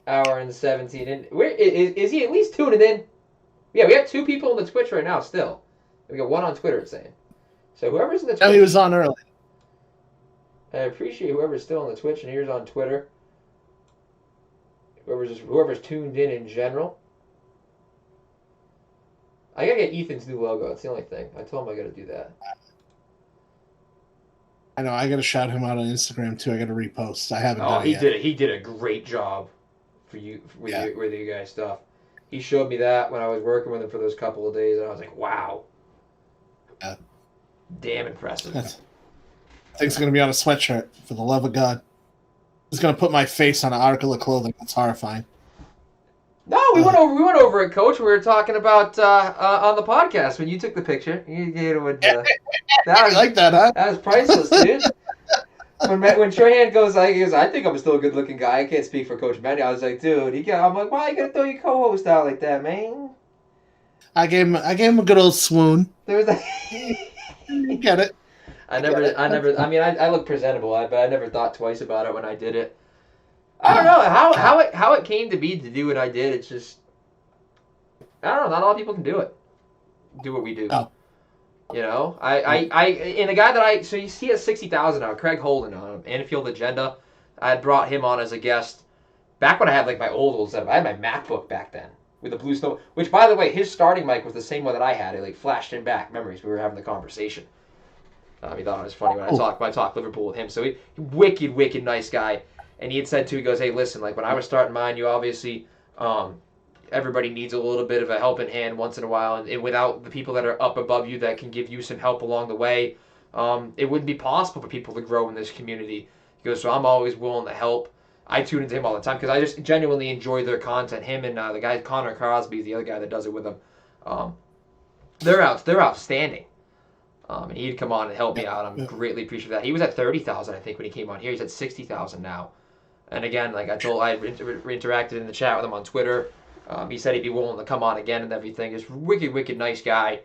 Hour and 17. And is he at least tuning in? Yeah, we have 2 people on the Twitch right now still. We got 1 on Twitter, it's saying. So whoever's in the Twitch. Oh, he was on early. I appreciate whoever's still on the Twitch and here's on Twitter. Whoever's tuned in general. I gotta get Ethan's new logo. It's the only thing. I told him I gotta do that. I know. I gotta shout him out on Instagram too. I gotta repost. I haven't done it yet. He did a great job for you with you guys stuff. He showed me that when I was working with him for those couple of days, and I was like, wow. Damn impressive. I think it's gonna be on a sweatshirt. For the love of God, it's gonna put my face on an article of clothing. That's horrifying. No, we went over it, Coach. We were talking about on the podcast when you took the picture. I like that, huh? That was priceless, dude. When Trahan goes, I think I'm still a good-looking guy. I can't speak for Coach Mendez. I was like, dude, I'm like, why you gotta throw your co-host out like that, man? I gave him a good old swoon. There was that. I get it. I look presentable, but I never thought twice about it when I did it. I don't know how it came to be to do what I did. It's just, I don't know. Not a lot of people can do it. Do what we do. Oh. You know, and the guy that so you see at 60,000 now, Craig Holden on Anfield Agenda. I had brought him on as a guest back when I had like my old setup. I had my MacBook back then with the Blue Snow, which by the way, his starting mic was the same one that I had. It like flashed him back memories. We were having the conversation. He thought it was funny when I talked Liverpool with him. So he wicked nice guy. And he had said too, he goes, hey, listen, like when I was starting mine, you obviously, everybody needs a little bit of a helping hand once in a while, and without the people that are up above you that can give you some help along the way, it wouldn't be possible for people to grow in this community. He goes, so I'm always willing to help. I tune into him all the time because I just genuinely enjoy their content. Him and the guy Connor Crosby is the other guy that does it with him. They're outstanding. And he'd come on and help me out. I'm greatly appreciative of that. He was at 30,000, I think, when he came on here. He's at 60,000 now. And again, like I interacted in the chat with him on Twitter. He said he'd be willing to come on again and everything. Just wicked nice guy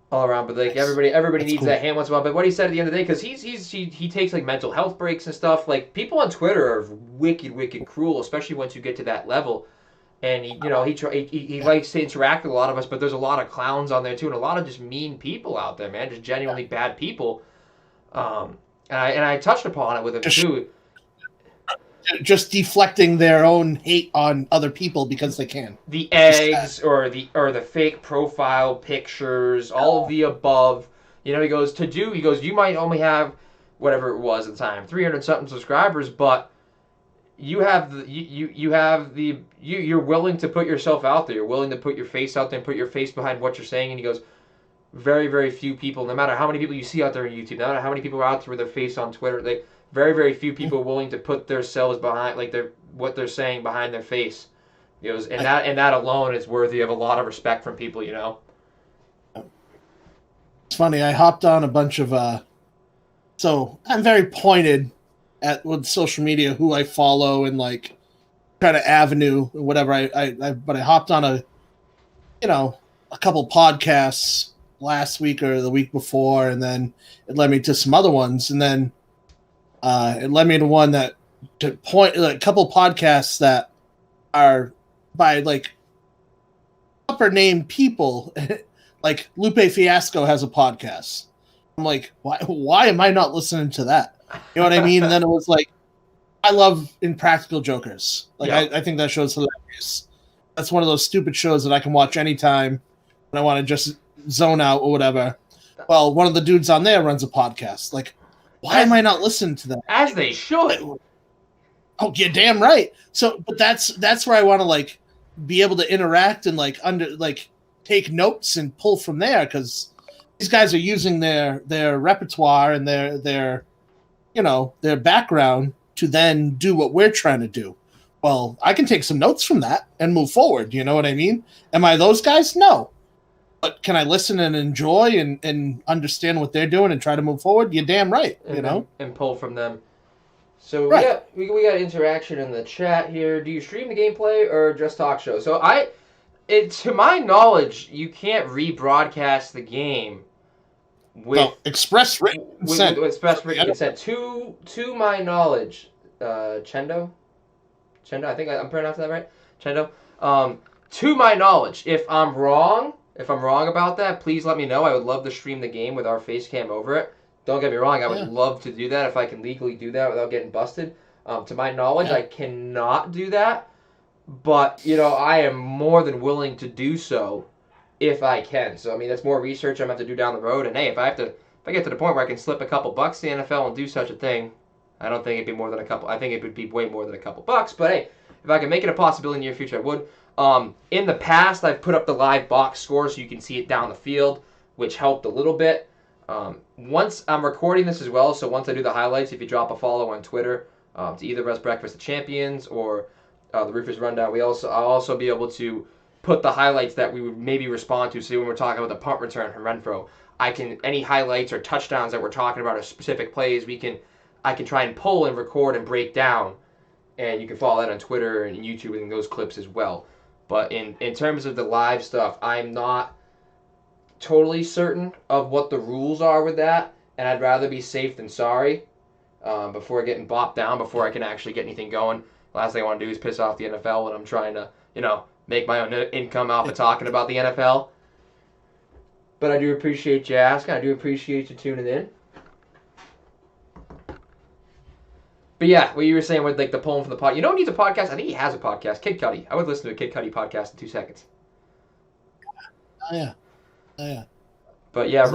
all around. But like everybody needs that hand once in a while. But what he said at the end of the day, because he takes like mental health breaks and stuff. Like people on Twitter are wicked cruel, especially once you get to that level. And he likes to interact with a lot of us, but there's a lot of clowns on there too, and a lot of just mean people out there, man, just genuinely bad people. And I touched upon it with him too. Just deflecting their own hate on other people because they can. The eggs or the fake profile pictures, all of the above. You know, he goes, you might only have whatever it was at the time, 300 something subscribers, but you're willing to put yourself out there. You're willing to put your face out there and put your face behind what you're saying. And he goes, very few people, no matter how many people you see out there on YouTube, no matter how many people are out there with their face on Twitter, very few people willing to put themselves behind, like what they're saying behind their face. He goes, and that alone is worthy of a lot of respect from people, you know. It's funny. I hopped on a bunch of so I'm very pointed with social media who I follow and like kind of avenue or whatever. But I hopped on a couple podcasts last week or the week before, and then it led me to some other ones, and then it led me to one a couple podcasts that are by like upper name people. Like Lupe Fiasco has a podcast. I'm like, why am I not listening to that? You know what I mean? And then it was like, I love Impractical Jokers. Like, yeah. I think that show's hilarious. That's one of those stupid shows that I can watch anytime when I want to just zone out or whatever. Well, one of the dudes on there runs a podcast. Like, why am I not listening to that? As they should. Oh, you're damn right. So, but that's where I want to like be able to interact and like take notes and pull from there, because these guys are using their repertoire and their background to then do what we're trying to do. Well, I can take some notes from that and move forward. You know what I mean? Am I those guys? No. But can I listen and enjoy and understand what they're doing and try to move forward? You're damn right. And pull from them. So right. we got interaction in the chat here. Do you stream the gameplay or just talk show? So to my knowledge, you can't rebroadcast the game with express written consent. With express written consent. To my knowledge, Chendo, I think I'm pronouncing that right. Chendo. To my knowledge, if I'm wrong about that, please let me know. I would love to stream the game with our face cam over it. Don't get me wrong, I would love to do that if I can legally do that without getting busted. To my knowledge, I cannot do that, but I am more than willing to do so if I can. So I mean, that's more research I'm going to have to do down the road. And hey, if I get to the point where I can slip a couple bucks to the NFL and do such a thing, I don't think it'd be more than a couple. I think it would be way more than a couple bucks. But hey, if I can make it a possibility in the near future, I would. In the past, I've put up the live box score so you can see it down the field, which helped a little bit. Once I'm recording this as well, so once I do the highlights, if you drop a follow on Twitter to either Rest Breakfast of Champions or the Roofers Rundown, I'll also be able to put the highlights that we would maybe respond to. So when we're talking about the punt return from Renfro, any highlights or touchdowns that we're talking about or specific plays, I can try and pull and record and break down, and you can follow that on Twitter and YouTube and those clips as well. But in terms of the live stuff, I'm not totally certain of what the rules are with that, and I'd rather be safe than sorry before getting bopped down, before I can actually get anything going. Last thing I want to do is piss off the NFL when I'm trying to, make my own income off of talking about the NFL. But I do appreciate you asking. I do appreciate you tuning in. But yeah, what you were saying with like the poem for the pod. You know who needs a podcast? I think he has a podcast. Kid Cudi. I would listen to a Kid Cudi podcast in 2 seconds. Oh yeah, oh yeah. But yeah, his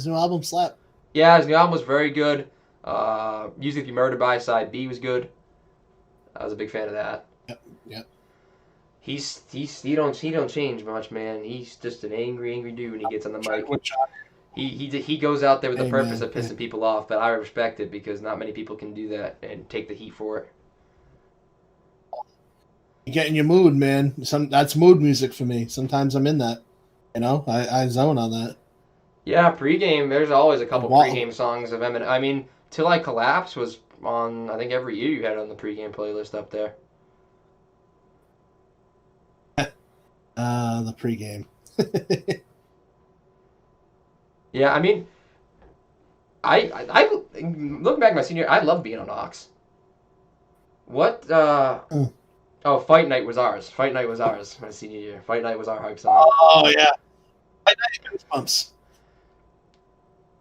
new album slapped. Yeah, his new album was very good. Music You Murdered By Side B was good. I was a big fan of that. Yep. He don't change much, man. He's just an angry dude when he gets on the mic. He goes out there with the purpose of pissing people off, but I respect it because not many people can do that and take the heat for it. You get in your mood, man. That's mood music for me. Sometimes I'm in that. I zone on that. Yeah, pregame. There's always a couple pregame songs of Eminem. I mean, Till I Collapse was on. I think every year you had it on the pregame playlist up there. The pregame. Yeah, I mean, I looking back at my senior year, I loved being on Ox. What? Oh, Fight Night was ours. Fight Night was ours my senior year. Fight Night was our hype song. Oh yeah, Fight Night Goosebumps.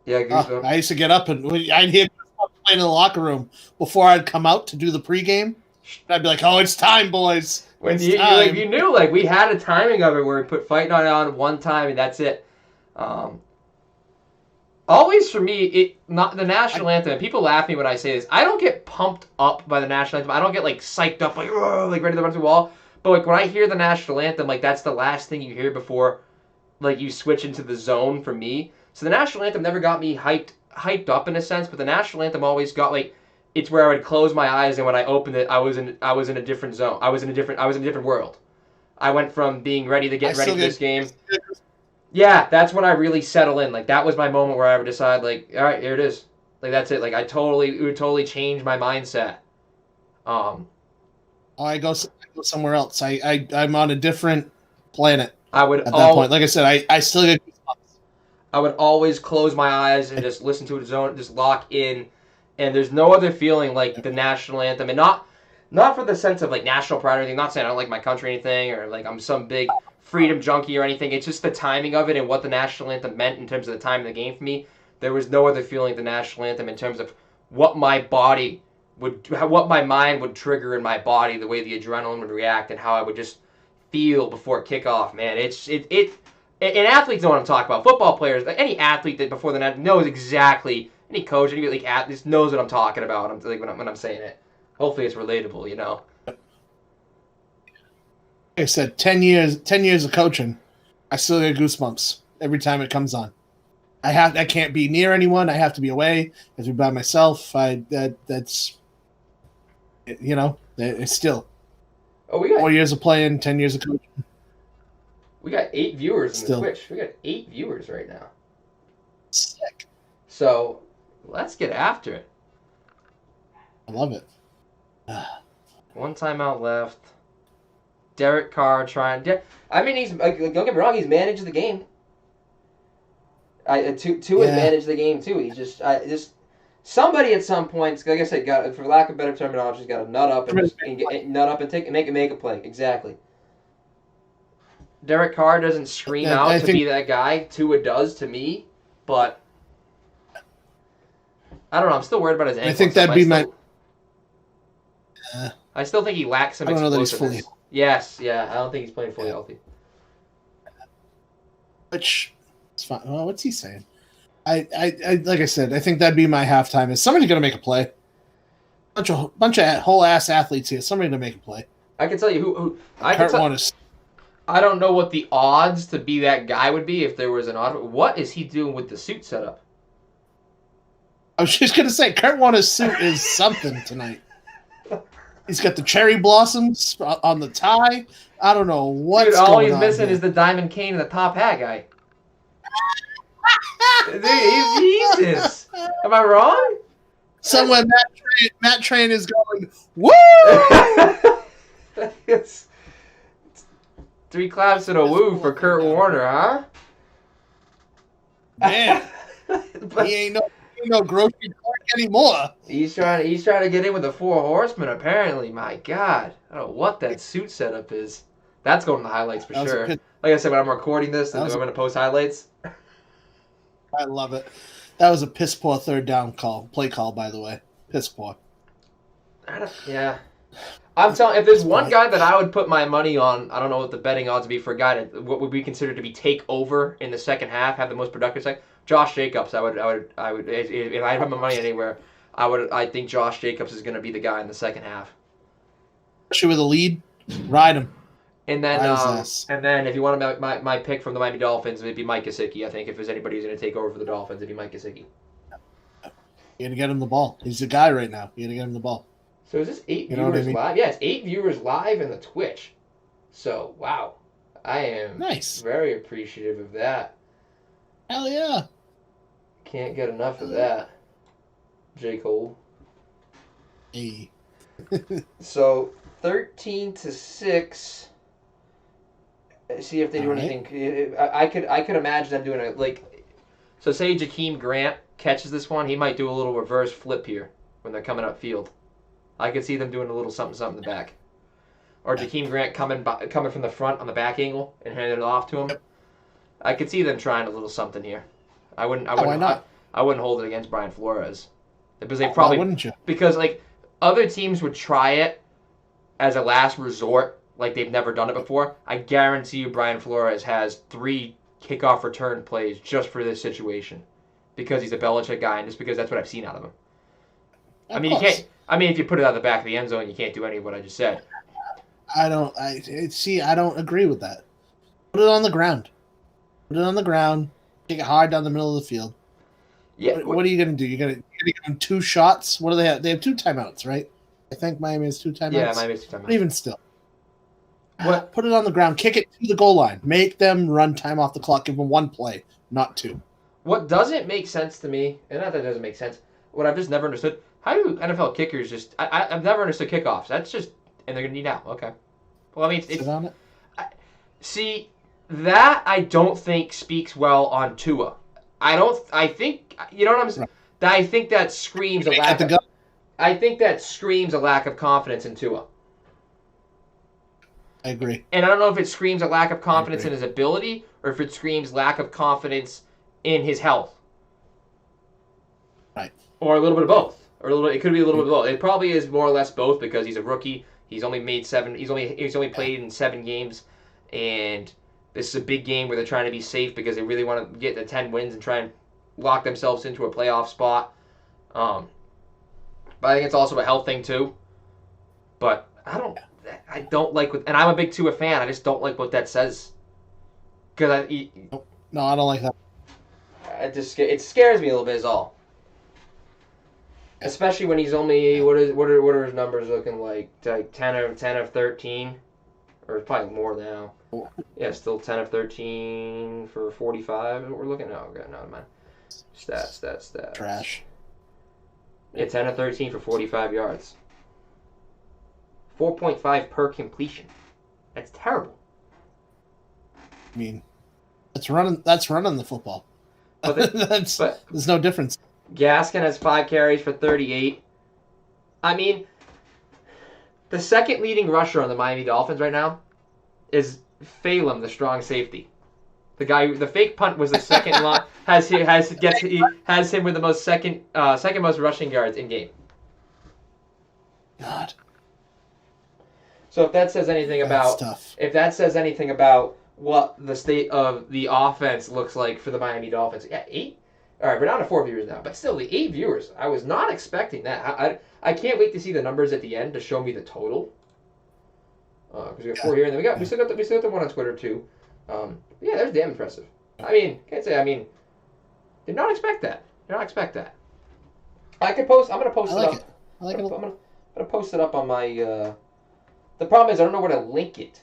Yeah, Goosebumps. I used to get up and I'd hear Goosebumps playing in the locker room before I'd come out to do the pregame. I'd be like, "Oh, it's time, boys." When you knew, like, we had a timing of it where we put Fight Night on one time and that's it. Always for me, not the national anthem. And people laugh at me when I say this. I don't get pumped up by the national anthem. I don't get like psyched up, like ready to run through the wall. But like when I hear the national anthem, like that's the last thing you hear before, like you switch into the zone for me. So the national anthem never got me hyped up in a sense. But the national anthem always got like, it's where I would close my eyes and when I opened it, I was in a different zone. I was in a different world. I went from being ready to get ready for this game. Yeah, that's when I really settle in. Like, that was my moment where I would decide, like, all right, here it is. Like, that's it. Like, it would totally change my mindset. I go somewhere else. I'm on a different planet at that point. Like I said, I still get goosebumps. I would always close my eyes and just listen to it, just lock in. And there's no other feeling like the national anthem. And not for the sense of, like, national pride or anything. Not saying I don't like my country or anything, or, like, I'm some big freedom junkie or anything. It's just the timing of it and what the national anthem meant in terms of the time of the game for me. There was no other feeling like the national anthem in terms of what my mind would trigger in my body, the way the adrenaline would react, and how I would just feel before kickoff. Man, and athletes know what I'm talking about. Football players, any athlete that before the net knows exactly. Any coach, any like athlete knows what I'm talking about. I'm like when I'm saying it. Hopefully, it's relatable. Like I said, 10 years of coaching, I still get goosebumps every time it comes on. I can't be near anyone. I have to be away. I have to be by myself. It's still. Oh, we got 4 years of playing, 10 years of coaching. We got 8 viewers in the Twitch. We got 8 viewers right now. Sick. So let's get after it. I love it. One timeout left. Derek Carr trying. I mean, he's don't get me wrong. He's managed the game. Tua has managed the game too. He's just somebody at some points, like I said, got, for lack of better terminology, got to nut up and make a play. Exactly. Derek Carr doesn't scream out to be that guy. Tua does to me, but I don't know. I'm still worried about his ankle. I think that'd be my. I still think he lacks some explosiveness. Yes, yeah. I don't think he's playing fully healthy. Which, it's fine. Well, what's he saying? I like I said, I think that'd be my halftime. Is somebody going to make a play? Bunch of whole ass athletes here. Somebody to make a play. I can tell you who. I don't know what the odds to be that guy would be if there was an odd. What is he doing with the suit setup? I was just going to say, Kurt Warner's suit is something tonight. He's got the cherry blossoms on the tie. I don't know what's going on. All he's missing is the diamond cane and the top hat guy. Dude, Jesus. Am I wrong? Somewhere Matt Train is going, woo! It's 3 claps and a woo for Kurt Warner, huh? Man, But he ain't no grocery clerk anymore. he's trying to get in with the Four Horsemen. Apparently, my God, I don't know what that suit setup is. That's going in the highlights for That was a sure. piss, Like I said, when I'm recording this, that I'm was going to post highlights. I love it. That was a piss poor third down play call, by the way. Piss poor. Yeah. I'm telling. If there's one Point. guy that I would put my money on, I don't know what the betting odds would be for a guy that what would be considered to be take over in the second half, have the most productive second. Josh Jacobs. I would. If I had my money anywhere, I think Josh Jacobs is going to be the guy in the second half. Especially with a lead, ride him. And then, Ride his ass. if you want my pick from the Miami Dolphins, it'd be Mike Gesicki. I think if there's anybody who's going to take over for the Dolphins, it'd be Mike Gesicki. You got to get him the ball. He's the guy right now. You got to get him the ball. So is this 8 You know what I viewers mean? live? Yeah, it's 8 viewers live in the Twitch. So, wow. I am Nice. very appreciative of that. Hell yeah. Can't get enough of that. J. Cole. Hey. So, 13-6. See if they do All right. anything. I could imagine them doing it like. So say Jakeem Grant catches this one, he might do a little reverse flip here when they're coming up field. I could see them doing a little something in the back, or Jakeem Grant coming from the front on the back angle and handing it off to him. I could see them trying a little something here. Why not? I wouldn't hold it against Brian Flores because they Why probably wouldn't you? because like other teams would try it as a last resort, like they've never done it before. I guarantee you Brian Flores has 3 kickoff return plays just for this situation because he's a Belichick guy and just because that's what I've seen out of him. Of I mean, course. you can't. I mean, if you put it out the back of the end zone, you can't do any of what I just said. I don't agree with that. Put it on the ground. Put it on the ground. Take it hard down the middle of the field. Yeah. What are you going to do? You're going to give them 2 shots? What do they have? They have 2 timeouts, right? I think Miami has 2 timeouts. Yeah, Miami has 2 timeouts. But even still. What? Put it on the ground. Kick it to the goal line. Make them run time off the clock. Give them 1 play, not 2. What doesn't make sense to me, and not that it doesn't make sense, what I've just never understood, how do NFL kickers just... I've never understood kickoffs. That's just... And they're going to need out. Okay. Well, I mean, Sit on it. See, that I don't think speaks well on Tua. I think... You know what I'm saying? Right. I think that screams a At lack the of... gun. I think that screams a lack of confidence in Tua. I agree. And I don't know if it screams a lack of confidence agree. in his ability or if it screams lack of confidence in his health. Right. Or a little bit of both. Or it could be a little bit of both. It probably is more or less both because he's a rookie. He's only made 7. He's only played in 7 games, and this is a big game where they're trying to be safe because they really want to get the 10 wins and try and lock themselves into a playoff spot. But I think it's also a health thing too. But I don't like what, and I'm a big Tua fan. I just don't like what that says because No, I don't like that. it scares me a little bit. Is all. Especially when he's only what are his numbers looking like? Like 10 of 13, or probably more now. Yeah, still 10 of 13 for 45. Is what we're looking at. Oh, okay, never mind. Stats. Trash. Yeah, 10 of 13 for 45 yards. 4.5 per completion. That's terrible. I mean, that's running the football. But There's no difference. Gaskin has 5 carries for 38. I mean, the second leading rusher on the Miami Dolphins right now is Phelan, the strong safety. The fake punt was the second line. has him with the most second most rushing yards in game. God. So if that says anything about what the state of the offense looks like for the Miami Dolphins, yeah, 8. All right, we're down to 4 viewers now, but still, the 8 viewers. I was not expecting that. I can't wait to see the numbers at the end to show me the total. Because we got 4 here, and then we still got the one on Twitter too. Yeah, that's damn impressive. I mean, can't say. I mean, did not expect that. I could post. I'm gonna post it up. I'm gonna post it up on my. The problem is I don't know where to link it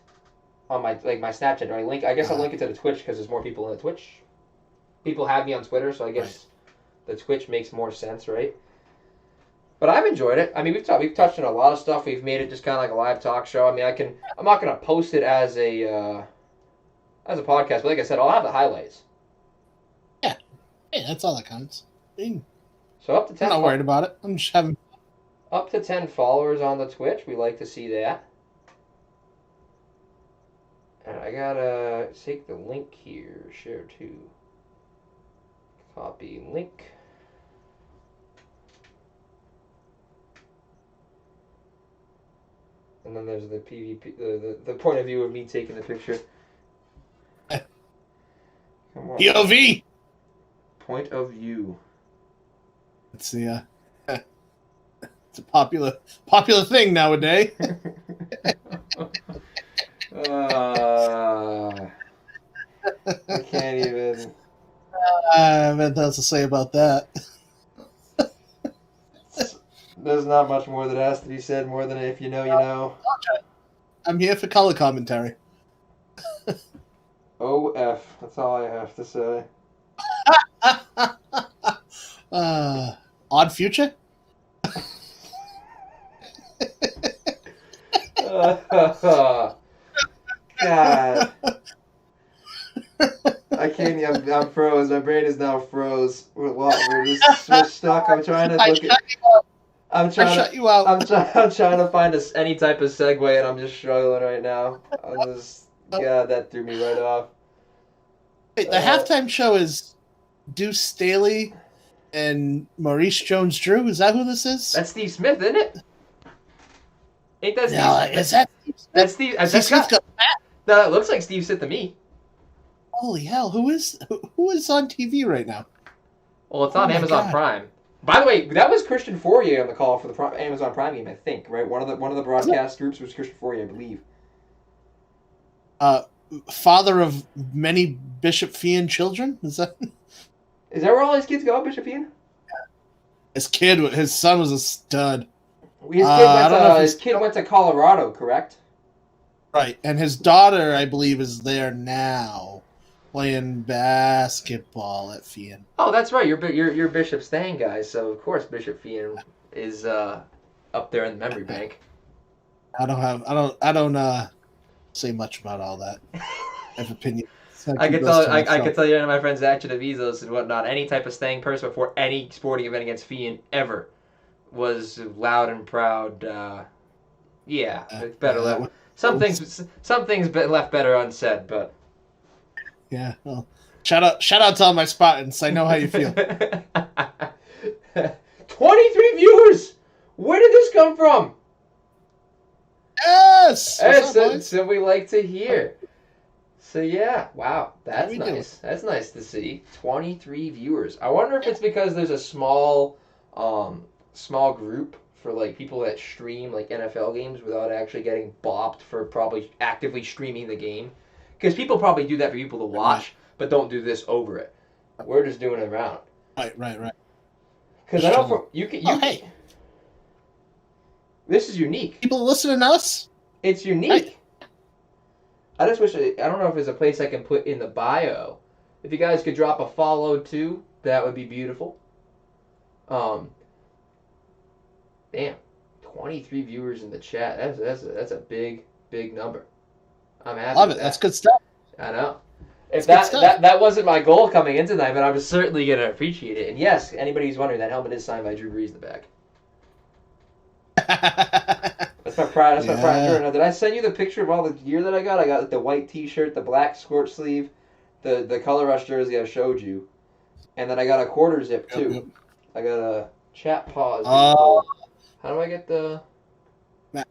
on my Snapchat. Do I link? I guess I'll link it to the Twitch because there's more people in the Twitch. People have me on Twitter, so I guess the Twitch makes more sense, right? But I've enjoyed it. I mean, we've touched on a lot of stuff. We've made it just kind of like a live talk show. I mean, I'm not gonna post it as a podcast, but like I said, I'll have the highlights. Yeah. Hey, that's all that counts. I'm So up to 10. not worried about it. I'm just having. Up to 10 followers on the Twitch. We like to see that. And I gotta take the link here. Share to. Copy link. And then there's the PvP, the point of view of me taking the picture. Come on. POV. Point of view. It's the it's a popular thing nowadays. I can't even. I have nothing else to say about that. There's not much more that has to be said, more than if you know, you know. I'm here for color commentary. OF. That's all I have to say. Odd Future? God. I can't even. I'm froze. My brain is now froze. We're stuck. I'm trying to look at. I'm trying shut you out. I'm trying to find any type of segue, and I'm just struggling right now. God, that threw me right off. Wait, the halftime show is Deuce Staley and Maurice Jones-Drew. Is that who this is? That's Steve Smith, isn't it? Ain't that Steve? No, is that Steve Smith? That's Steve. Steve Smith got fat. No, that looks like Steve Smith to me. Holy hell! Who is on TV right now? Well, it's on Amazon Prime. By the way, that was Christian Fourier on the call for the Amazon Prime game, I think. Right, one of the broadcast groups was Christian Fourier, I believe. Father of many Bishop Fian children. Is that where all his kids go, Bishop Fian? His son was a stud. His kid went to Colorado, correct? Right, and his daughter, I believe, is there now, playing basketball at Fian. Oh, that's right. You're Bishop Stang guy, so of course Bishop Fian is up there in the memory bank. I don't say much about all that. I have opinions. I can tell you, my friend Zach Genovizos and whatnot, any type of Stang person before any sporting event against Fian ever was loud and proud. Better. Some things left better unsaid, but yeah. Well, shout out to all my Spartans. I know how you feel. 23 viewers. Where did this come from? Yes. That's what we like to hear. So yeah, wow, that's nice. That's nice to see. 23 viewers. I wonder if it's because there's a small group for like people that stream like NFL games without actually getting bopped for probably actively streaming the game. Because people probably do that for people to watch, but don't do this over it. We're just doing it around. Right. Because I know hey, this is unique. People listening to us. It's unique. I just wish I don't know if there's a place I can put in the bio. If you guys could drop a follow too, that would be beautiful. Damn, 23 viewers in the chat. That's a big number. I'm happy. Love it. That's good stuff. I know. If that wasn't my goal coming into tonight, but I was certainly gonna appreciate it. And yes, anybody who's wondering, that helmet is signed by Drew Brees in the back. That's my pride. That's my pride and joy. Now, did I send you the picture of all the gear that I got? I got the white T-shirt, the black scorch sleeve, the color rush jersey I showed you, and then I got a quarter zip too. Yep. I got a chat pause. How do I get the? How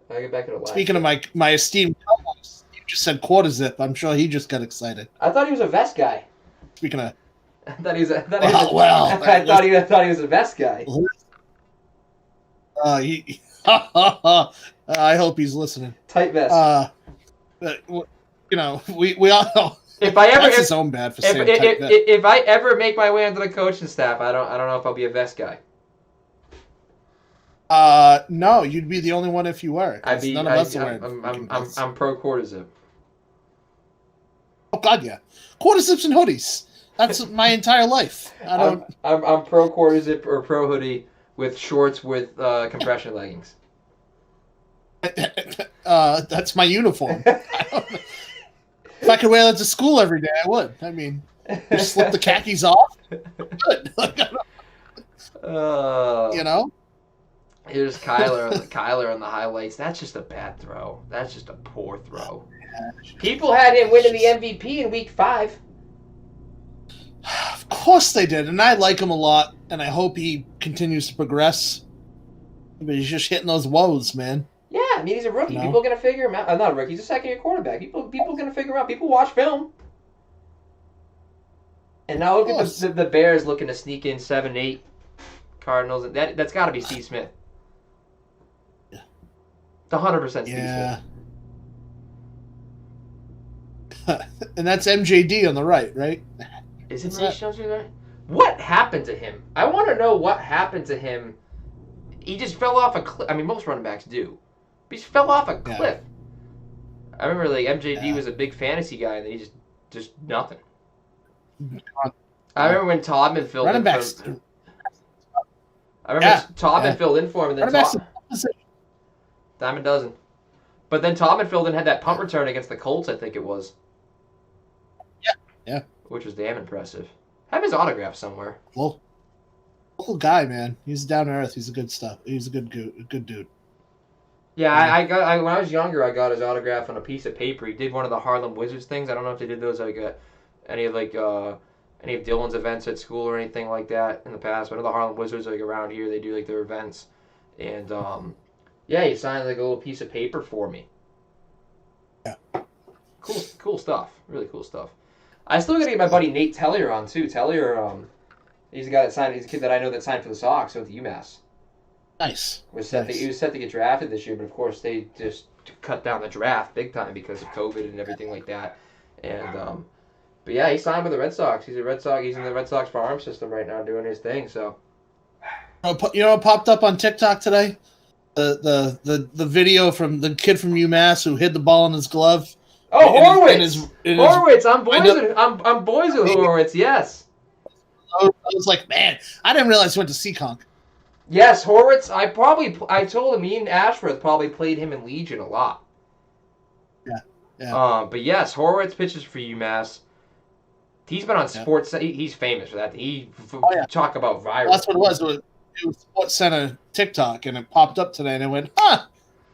do I get back to the last? Speaking of my esteemed co-host, you just said quarter zip. I'm sure he just got excited. I thought he was a vest guy. Speaking of, I thought he was. I thought he was a vest guy. I hope he's listening. Tight vest. We all know. If I ever, that's his own bad for saying tight vest. If I ever make my way into the coaching staff, I don't know if I'll be a vest guy. No, you'd be the only one if you were. None of us are. I'm pro quarter zip. Oh God, yeah, quarter zips and hoodies. That's my entire life. I'm pro quarter zip or pro hoodie with shorts with compression leggings. That's my uniform. If I could wear that to school every day, I would. I mean, Just slip the khakis off. Good. You know? Here's Kyler on the highlights. That's just a bad throw. That's just a poor throw. People had him winning the MVP in week 5. Of course they did, and I like him a lot, and I hope he continues to progress. But he's just hitting those woes, man. Yeah, I mean, he's a rookie. No. People are going to figure him out. Not a rookie. He's a second-year quarterback. People are going to figure him out. People watch film. And now look at the Bears looking to sneak in 7-8 Cardinals. That's got to be Steve Smith. Yeah. It's 100% Steve Smith. And that's MJD on the right? Is it Maurice Jones right? What happened to him? I want to know what happened to him. He just fell off a cliff. I mean, most running backs do. But he just fell off a cliff. I remember MJD was a big fantasy guy, and then he just nothing. I remember when Todman filled in for him. I remember Todman filled in for him, and then Diamond doesn't. But then Todman filled in, had that punt return against the Colts, I think it was. Yeah. Which was damn impressive. Have his autograph somewhere. Well, local guy, man. He's down to earth. He's a good stuff. He's a good dude. Yeah, I got when I was younger, I got his autograph on a piece of paper. He did one of the Harlem Wizards things. I don't know if they did those any of Dylan's events at school or anything like that in the past. But I know the Harlem Wizards around here, they do their events, and he signed a little piece of paper for me. Yeah. Cool stuff. Really cool stuff. I still gotta get my buddy Nate Tellier on too. Tellier, he's the guy that signed. He's a kid that I know that signed for the Sox with UMass. Nice. He was set to get drafted this year, but of course they just cut down the draft big time because of COVID and everything like that. And but yeah, he signed with the Red Sox. He's a Red Sox. He's in the Red Sox farm system right now doing his thing. So. You know what popped up on TikTok today? The video from the kid from UMass who hid the ball in his glove. Oh, Horowitz! Horowitz! I'm boys with Horowitz. Yes. I was like, man, I didn't realize he went to Seekonk. Yes, Horowitz. I told him, me and Ashworth probably played him in Legion a lot. Yeah. But yes, Horowitz pitches for UMass. He's been on Sports. He's famous for that. Talk about viral. That's what it was. It was Sports Center TikTok, and it popped up today, and I went,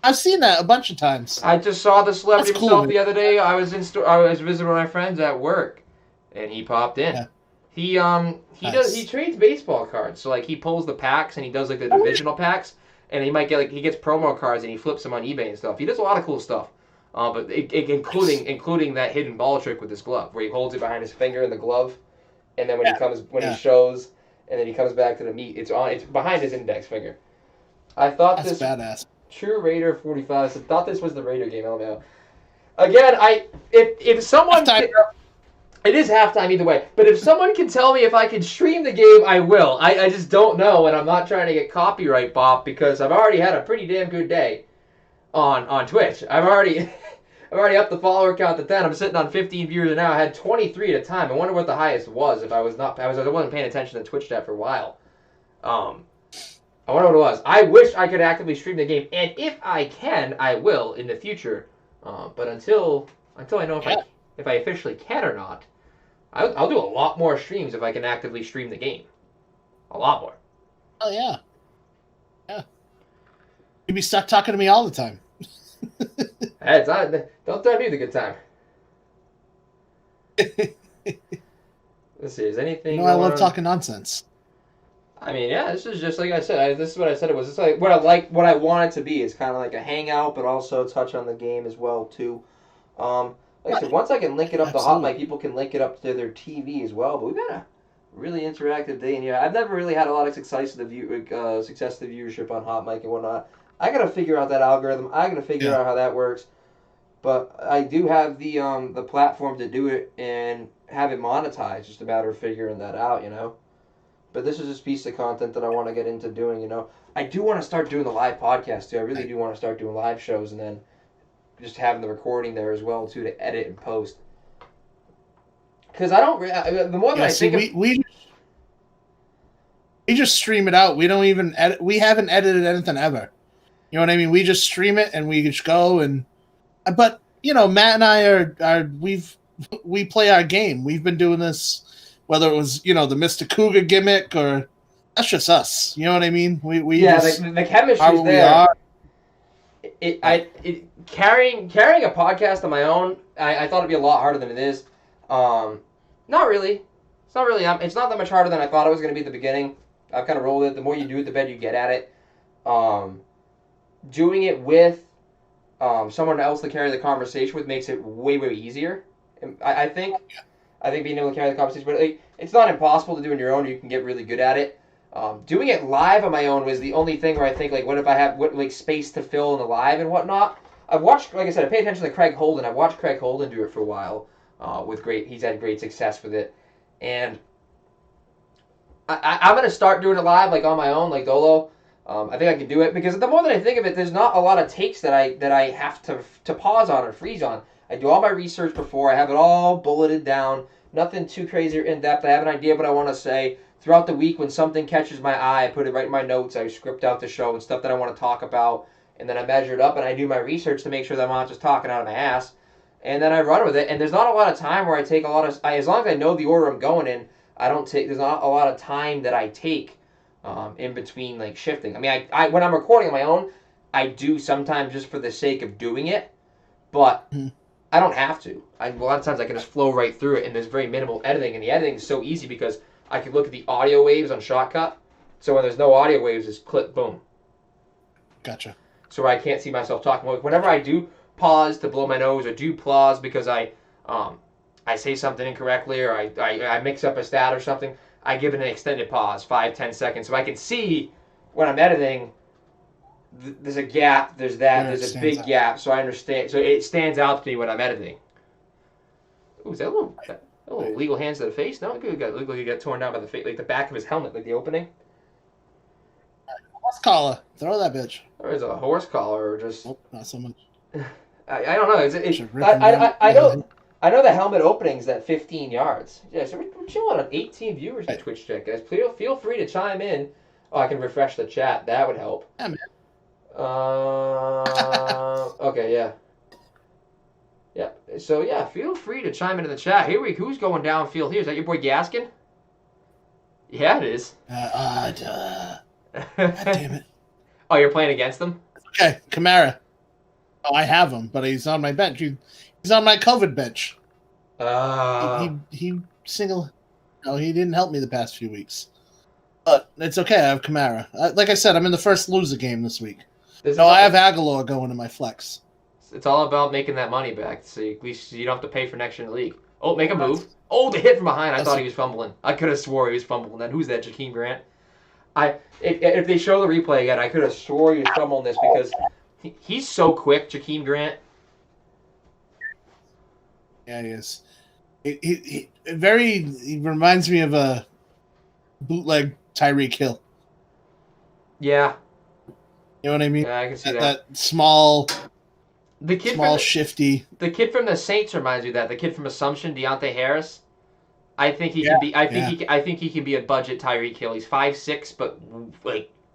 I've seen that a bunch of times. I just saw the celebrity himself the other day. I was visiting my friends at work, and he popped in. Yeah. He trades baseball cards. So he pulls the packs and he does the divisional packs, and he might get he gets promo cards and he flips them on eBay and stuff. He does a lot of cool stuff. But including that hidden ball trick with his glove, where he holds it behind his finger in the glove, and then he shows, and then he comes back to the meat. It's behind his index finger. I thought that's badass. True Raider 45. So thought this was the Raider game. LMAO. Again, if someone it is halftime either way. But if someone can tell me if I can stream the game, I will. I just don't know, and I'm not trying to get copyright bop because I've already had a pretty damn good day on Twitch. I've already upped the follower count to 10. I'm sitting on 15 viewers now. I had 23 at a time. I wonder what the highest was if I wasn't paying attention to Twitch chat for a while. I wonder what it was. I wish I could actively stream the game, and if I can, I will in the future. But until I know if I officially can or not, I'll do a lot more streams if I can actively stream the game. A lot more. Oh yeah. You'd be stuck talking to me all the time. Hey, don't threaten me with a good time. Let's see. Is anything? I love talking nonsense. I mean, yeah, this is just like I said. This is what I said it was. It's like what I want it to be. It's kind of like a hangout, but also touch on the game as well too. Like I said, once I can link it up to Hot Mic, people can link it up to their TV as well. But we've got a really interactive day in here. I've never really had a lot of success to the viewership on Hot Mic and whatnot. I gotta figure out that algorithm. I gotta figure out how that works. But I do have the platform to do it and have it monetized. Just a matter of figuring that out, But this is just a piece of content that I want to get into doing, I do want to start doing the live podcast, too. I really do want to start doing live shows and then just having the recording there as well, too, to edit and post. Because I don't... the more that I think we just stream it out. We don't even edit. We haven't edited anything ever. You know what I mean? We just stream it and we just go and... But, Matt and I we play our game. We've been doing this, whether it was, the Mr. Cougar gimmick or that's just us. You know what I mean? We just the are chemistry's what we there. are. Carrying a podcast on my own, I thought it'd be a lot harder than it is. Not really. It's not really. It's not that much harder than I thought it was going to be at the beginning. I've kind of rolled it. The more you do it, the better you get at it. Doing it with someone else to carry the conversation with makes it way, way easier. I think being able to carry the conversation, but it's not impossible to do on your own. You can get really good at it. Doing it live on my own was the only thing where I think, what if I have space to fill in the live and whatnot. I've watched, like I said, I pay attention to Craig Holden. I've watched Craig Holden do it for a while he's had great success with it. And I'm going to start doing it live, on my own, like Dolo. I think I can do it because the more that I think of it, there's not a lot of takes that I have to pause on or freeze on. I do all my research before. I have it all bulleted down. Nothing too crazy or in-depth. I have an idea of what I want to say. Throughout the week, when something catches my eye, I put it right in my notes. I script out the show and stuff that I want to talk about. And then I measure it up and I do my research to make sure that I'm not just talking out of my ass. And then I run with it. And there's not a lot of time where I take a lot of... as long as I know the order I'm going in, there's not a lot of time that I take in between, shifting. I mean, I when I'm recording on my own, I do sometimes just for the sake of doing it. But I don't have to. A lot of times I can just flow right through it, and there's very minimal editing. And the editing is so easy because I can look at the audio waves on Shotcut. So when there's no audio waves, it's clip, boom. Gotcha. So I can't see myself talking. Whenever I do pause to blow my nose or do pause because I say something incorrectly or I mix up a stat or something, I give it an extended pause, 5-10 seconds, so I can see when I'm editing. There's a gap. There's a big gap. So I understand. So it stands out to me when I'm editing. Ooh, is that a little legal hands to the face? No, he got torn down by the face, like the back of his helmet, like the opening. Horse collar. Throw that bitch. Or is it a horse collar or just? Nope, not someone. I don't know. I know the helmet opening's at 15 yards. Yeah, so we're chilling on 18 viewers in Twitch chat, guys. Feel free to chime in. Oh, I can refresh the chat. That would help. Yeah, man. Okay, yeah. Yeah, so yeah, feel free to chime into the chat. Who's going downfield here? Is that your boy Gaskin? Yeah, it is. God damn it. Oh, you're playing against them? Okay, Kamara. Oh, I have him, but he's on my bench. He's on my COVID bench. He didn't help me the past few weeks. But it's okay, I have Kamara. Like I said, I'm in the first loser game this week. I have Aguilar going in my flex. It's all about making that money back, so at least you don't have to pay for next year in the league. Oh, make a move. Oh, the hit from behind. I thought he was fumbling. I could have swore he was fumbling that. Who's that, Jakeem Grant? If they show the replay again, I could have swore he was fumbling this because he's so quick, Jakeem Grant. Yeah, he is. He reminds me of a bootleg Tyreek Hill. Yeah. You know what I mean? Yeah, I can see that. That small, shifty. The kid from the Saints reminds me of that. The kid from Assumption, Deontay Harris. I think he can be. I think he can be a budget Tyreek Hill. He's 5'6", but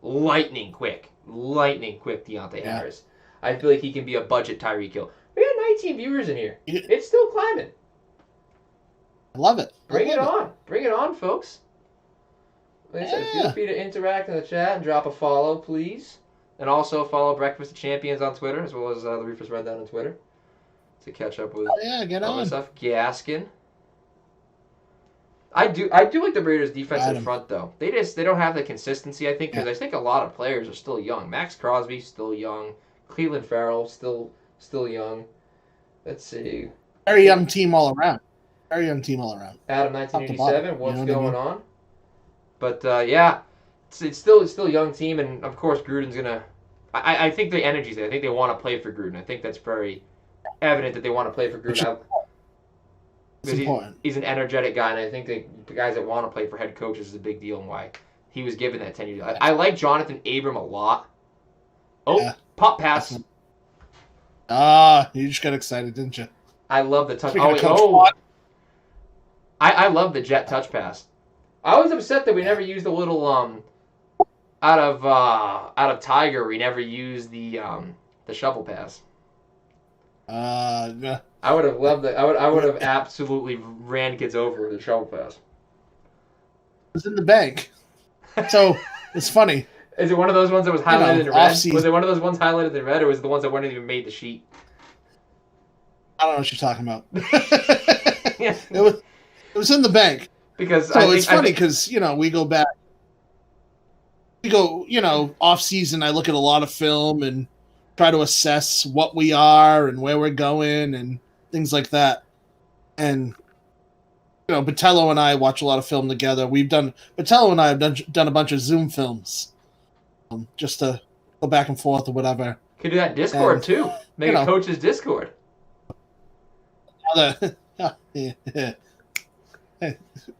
lightning quick. Deontay Harris. I feel like he can be a budget Tyreek Hill. We got 19 viewers in here. It's still climbing. I love it. Bring it on, folks. Like I said, feel free to interact in the chat and drop a follow, please. And also follow Breakfast of Champions on Twitter, as well as the Reefers Rundown on Twitter, to catch up with all this stuff. Gaskin. I do like the Raiders' defensive front, though. They don't have the consistency, I think, because I think a lot of players are still young. Max Crosby, still young. Cleveland Farrell, still young. Let's see. Very young team all around. Adam 1987, what's going on? But it's still a young team, and of course Gruden's gonna. I think the energy's there. I think they want to play for Gruden. I think that's very evident that they want to play for Gruden. It's important. He's an energetic guy, and I think the guys that want to play for head coaches is a big deal, and why he was given that 10-year deal. I like Jonathan Abram a lot. Oh, pop pass. You just got excited, didn't you? I love the touch. I love the jet touch pass. I was upset that we never used the little out of Tiger. We never used the shovel pass. Yeah. I would have loved it. I would have absolutely ran kids over with a shovel pass. It was in the bank. So it's funny. Is it one of those ones that was You highlighted know, in off red? Was season. it one of those ones highlighted in red, or was it the ones that weren't even made the sheet? I don't know what you're talking about. Yeah. It was in the bank. Because So it's funny because we go back. We go, off season. I look at a lot of film and try to assess what we are and where we're going and things like that. And Botello and I watch a lot of film together. Botello and I have done a bunch of Zoom films, just to go back and forth or whatever. could do that in Discord And, too. Make a coach's Discord.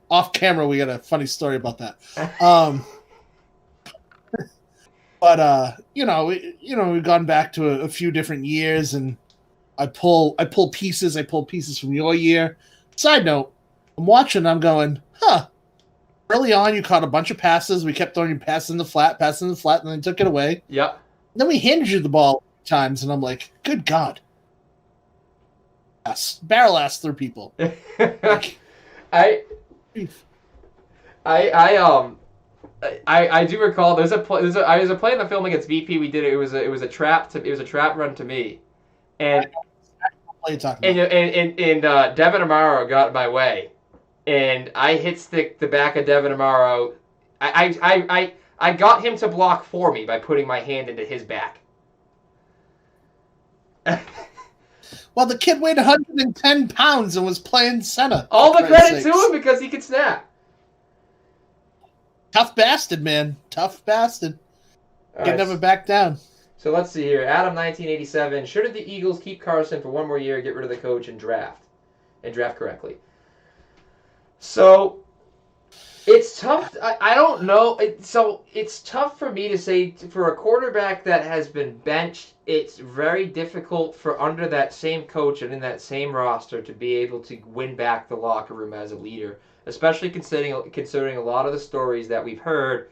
Off camera, we got a funny story about that. But we've gone back to a few different years, and I pull pieces. I pull pieces from your year. Side note, I'm watching. I'm going, early on, you caught a bunch of passes. We kept throwing you passes in the flat, and then they took it away. Yep. Then we handed you the ball times, and I'm like, good God. Yes, barrel ass through people. Like, I do recall there's a play in the film against VP. We did it. It was a trap run to me, and what are you talking about? and Devin Amaro got in my way, and I hit stick the back of Devin Amaro. I got him to block for me by putting my hand into his back. Well, the kid weighed 110 pounds and was playing center. All the credit to him because he could snap. Tough bastard, man. Tough bastard. Can never back down. So let's see here. Adam 1987. Should the Eagles keep Carson for one more year, get rid of the coach, and draft correctly? So it's tough. I don't know. It's tough for me to say for a quarterback that has been benched. It's very difficult for under that same coach and in that same roster to be able to win back the locker room as a leader, especially considering a lot of the stories that we've heard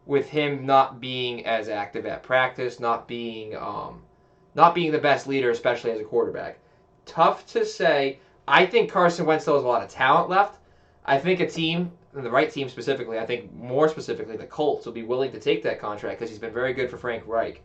with him not being as active at practice, not being the best leader, especially as a quarterback. Tough to say. I think Carson Wentz still has a lot of talent left. I think a team, the right team specifically, I think more specifically the Colts will be willing to take that contract because he's been very good for Frank Reich.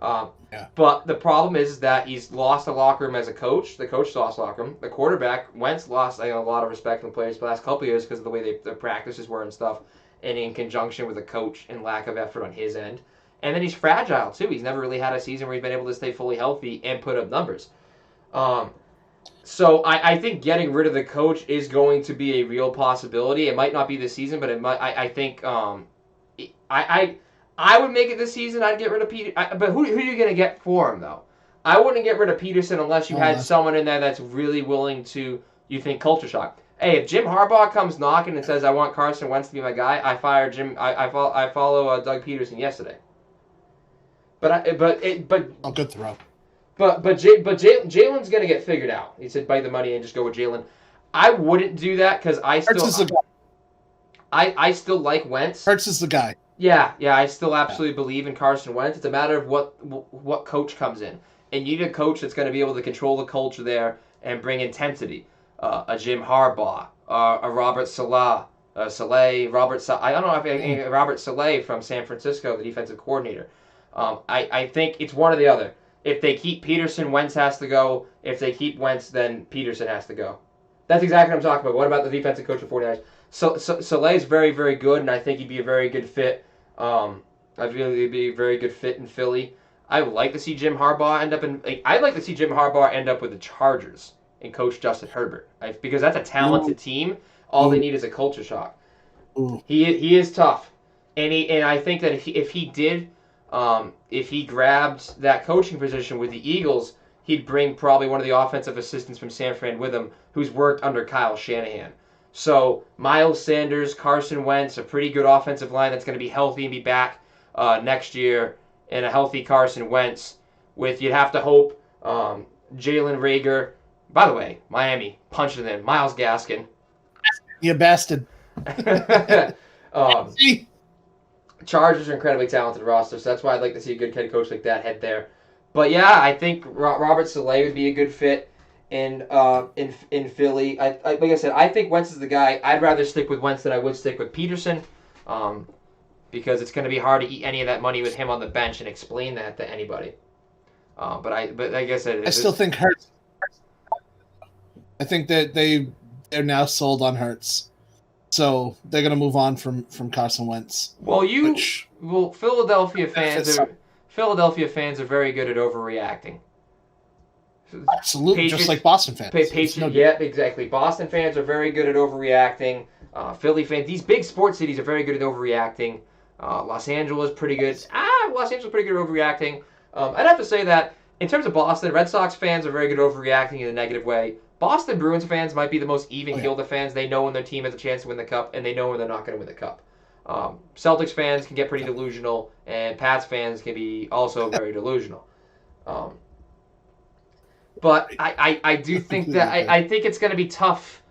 But the problem is that he's lost a locker room as a coach. The coach lost a locker room. The quarterback, Wentz, lost a lot of respect from players the last couple of years because of the way their practices were and stuff, and in conjunction with the coach and lack of effort on his end. And then he's fragile, too. He's never really had a season where he's been able to stay fully healthy and put up numbers. So I think getting rid of the coach is going to be a real possibility. It might not be this season, but it might. I think I would make it this season. I'd get rid of Peter. But who are you going to get for him, though? I wouldn't get rid of Peterson unless you had someone in there that's really willing to, you think, culture shock. Hey, if Jim Harbaugh comes knocking and says, I want Carson Wentz to be my guy, I fire Jim. I follow Doug Peterson yesterday. But good throw. But Jalen's going to get figured out. He said bite the money and just go with Jalen. I wouldn't do that because I still like Wentz. Hurts is the guy. Yeah, I still absolutely believe in Carson Wentz. It's a matter of what coach comes in. And you need a coach that's going to be able to control the culture there and bring intensity. A Jim Harbaugh, a Robert Saleh, Robert Saleh from San Francisco, the defensive coordinator. I think it's one or the other. If they keep Peterson, Wentz has to go. If they keep Wentz, then Peterson has to go. That's exactly what I'm talking about. What about the defensive coach of 49ers? Saleh's very, very good, and I think he'd be a very good fit. I feel he'd be a very good fit in Philly. I would like to see Jim Harbaugh end up with the Chargers and coach Justin Herbert, because that's a talented team. All they need is a culture shock. He is tough, and I think that if he grabbed that coaching position with the Eagles, he'd bring probably one of the offensive assistants from San Fran with him, who's worked under Kyle Shanahan. So Miles Sanders, Carson Wentz, a pretty good offensive line that's going to be healthy and be back next year, and a healthy Carson Wentz with, you'd have to hope, Jalen Reagor. By the way, Miami punched it in. Myles Gaskin. You bastard. Chargers are incredibly talented roster, so that's why I'd like to see a good head coach like that head there. But yeah, I think Robert Saleh would be a good fit in Philly. Like I said, I think Wentz is the guy. I'd rather stick with Wentz than I would stick with Peterson, because it's going to be hard to eat any of that money with him on the bench and explain that to anybody. But like I said, I still think Hurts. I think that they're now sold on Hurts, so they're going to move on from Carson Wentz. Well, Philadelphia fans are very good at overreacting. Absolutely, Patriots, just like Boston fans. Yeah, exactly. Boston fans are very good at overreacting. Philly fans, these big sports cities are very good at overreacting. Los Angeles pretty good. Los Angeles pretty good at overreacting. I'd have to say that in terms of Boston, Red Sox fans are very good at overreacting in a negative way. Boston Bruins fans might be the most even-keeled of fans. They know when their team has a chance to win the cup, and they know when they're not going to win the cup. Celtics fans can get pretty delusional, and Pats fans can be also very delusional. But I do think that I think it's going to be tough.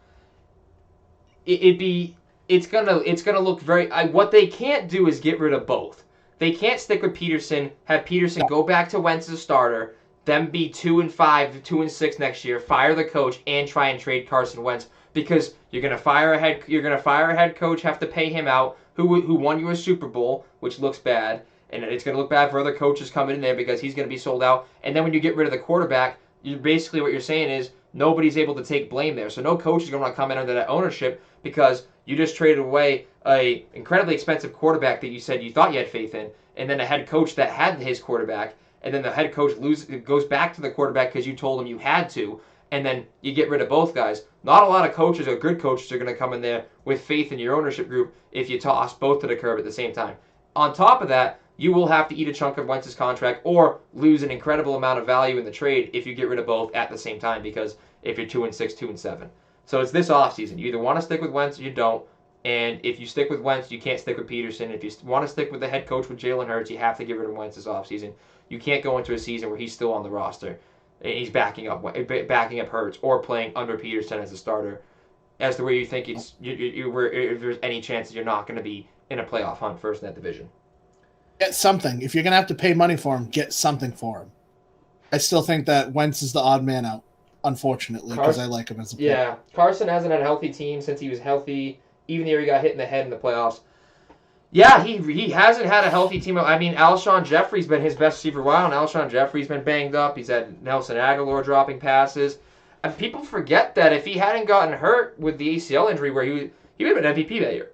It's gonna look very. What they can't do is get rid of both. They can't stick with Peterson, have Peterson go back to Wentz as a starter, then be 2-5, 2-6 next year, fire the coach, and try and trade Carson Wentz, because you're gonna fire a head coach, have to pay him out, who won you a Super Bowl, which looks bad, and it's gonna look bad for other coaches coming in there because he's gonna be sold out. And then when you get rid of the quarterback, basically what you're saying is nobody's able to take blame there. So no coach is going to come in under that ownership because you just traded away a incredibly expensive quarterback that you said you thought you had faith in, and then a head coach that had his quarterback, and then the head coach goes back to the quarterback because you told him you had to, and then you get rid of both guys. Not a lot of coaches or good coaches are going to come in there with faith in your ownership group if you toss both to the curb at the same time. On top of that, you will have to eat a chunk of Wentz's contract or lose an incredible amount of value in the trade if you get rid of both at the same time, because if you're 2-6, 2-7. So it's this offseason. You either want to stick with Wentz or you don't. And if you stick with Wentz, you can't stick with Peterson. If you want to stick with the head coach with Jalen Hurts, you have to get rid of Wentz this offseason. You can't go into a season where he's still on the roster and he's backing up Hurts or playing under Peterson as a starter, as the way you think if there's any chance that you're not going to be in a playoff hunt first in that division. Get something. If you're going to have to pay money for him, get something for him. I still think that Wentz is the odd man out, unfortunately, because I like him as a player. Yeah, Carson hasn't had a healthy team since he was healthy, even the year he got hit in the head in the playoffs. Yeah, he hasn't had a healthy team. I mean, Alshon Jeffrey's been his best receiver while, and Alshon Jeffrey's been banged up. He's had Nelson Aguilar dropping passes. And people forget that if he hadn't gotten hurt with the ACL injury, where he would have been MVP that year.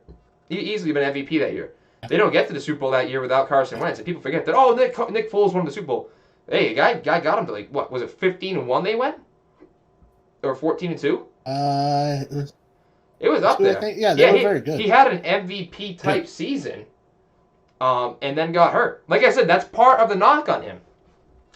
He easily been MVP that year. They don't get to the Super Bowl that year without Carson Wentz, and people forget that. Oh, Nick Foles won the Super Bowl. Hey, guy got him to, like, what was it, 15-1 they went, or 14-2? It was up there. They were very good. He had an MVP type season, and then got hurt. Like I said, that's part of the knock on him.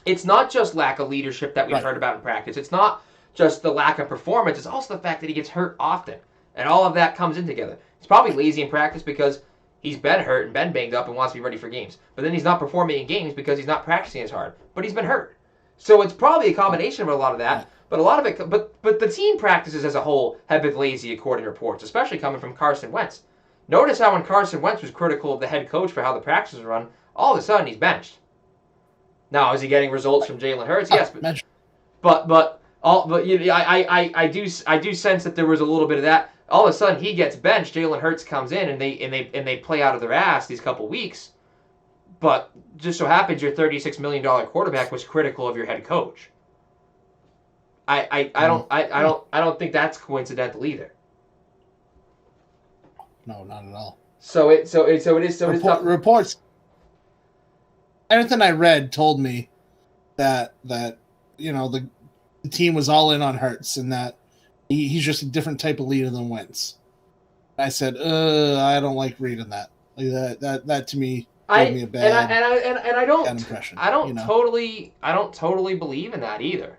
It's not just lack of leadership that we've heard about in practice. It's not just the lack of performance. It's also the fact that he gets hurt often, and all of that comes in together. He's probably lazy in practice because he's been hurt and been banged up and wants to be ready for games. But then he's not performing in games because he's not practicing as hard. But he's been hurt. So it's probably a combination of a lot of that. But a lot of it, but the team practices as a whole have been lazy, according to reports, especially coming from Carson Wentz. Notice how when Carson Wentz was critical of the head coach for how the practices run, all of a sudden he's benched. Now, is he getting results from Jalen Hurts? Yes, but I do sense that there was a little bit of that. All of a sudden he gets benched. Jalen Hurts comes in and they play out of their ass these couple weeks. But just so happens your $36 million quarterback was critical of your head coach. I don't think that's coincidental either. No, not at all. So it is tough. Reports. Everything I read told me that you know the team was all in on Hurts and that he's just a different type of leader than Wentz. I said, I don't like reading that. Like that to me gave me a bad and I don't impression. I don't totally believe in that either.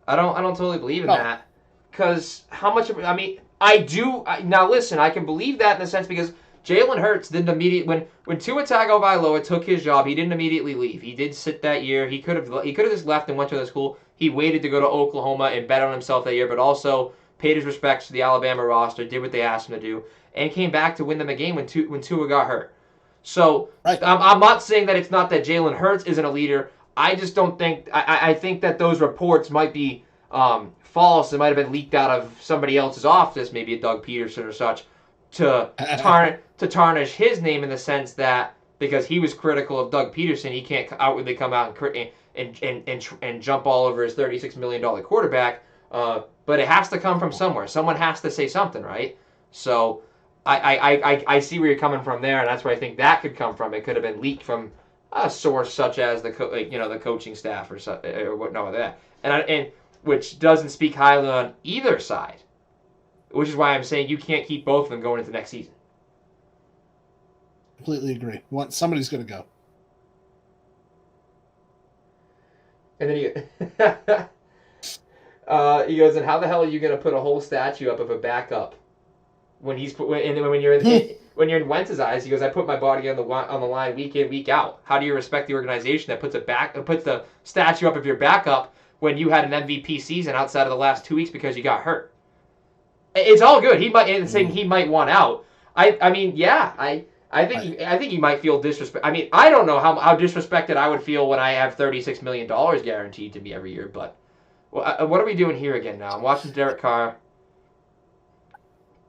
I don't totally believe in that, because how much of it, I mean, I do. Now listen, I can believe that in the sense because Jalen Hurts didn't immediately when Tua Tagovailoa took his job, he didn't immediately leave. He did sit that year. He could have just left and went to the school. He waited to go to Oklahoma and bet on himself that year, but also paid his respects to the Alabama roster, did what they asked him to do, and came back to win them a game when Tua got hurt. So I'm not saying that it's not that Jalen Hurts isn't a leader. I just don't think. I think that those reports might be false. It might have been leaked out of somebody else's office, maybe a Doug Peterson or such, to tarnish his name in the sense that because he was critical of Doug Peterson, he can't outwardly come out and jump all over his $36 million quarterback. But it has to come from somewhere. Someone has to say something, right? So I see where you're coming from there, and that's where I think that could come from. It could have been leaked from a source such as the coaching staff or whatnot that, and which doesn't speak highly on either side, which is why I'm saying you can't keep both of them going into next season. Completely agree. Somebody's going to go. And then he goes, and how the hell are you going to put a whole statue up of a backup when you're in Wentz's eyes? He goes, I put my body on the line week in, week out. How do you respect the organization that puts the statue up of your backup when you had an MVP season outside of the last 2 weeks because you got hurt? It's all good. He might want out. I think he might feel disrespect. I mean, I don't know how disrespected I would feel when I have $36 million guaranteed to me every year. But what are we doing here again now? I'm watching Derek Carr.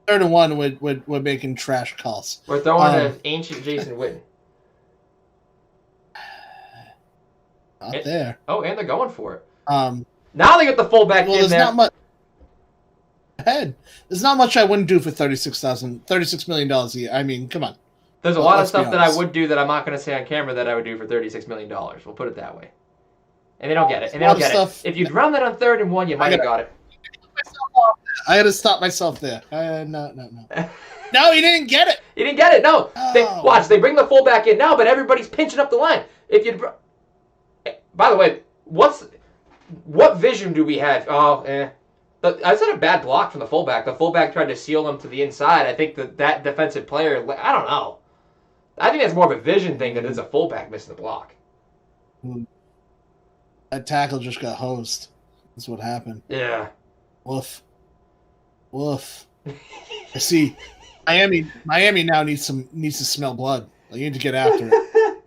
3rd and 1, we're making trash calls. We're throwing an ancient Jason Witten. Not there. Oh, and they're going for it. Now they get the fullback in there. Not much ahead. There's not much I wouldn't do for $36 million a year. I mean, come on. There's a lot of stuff that I would do that I'm not going to say on camera that I would do for $36 million. We'll put it that way. And they don't get it. If you ground that on 3rd and 1, you might have got it. I had to stop myself there. No. No, he didn't get it. He didn't get it. No. Oh. They bring the fullback in now, but everybody's pinching up the line. By the way, what vision do we have? That's not a bad block from the fullback. The fullback tried to seal him to the inside. I think that defensive player, I don't know. I think that's more of a vision thing than it's a fullback missing the block. That tackle just got hosed. That's what happened. Yeah. Woof. I see. Miami now needs to smell blood. They need to get after it.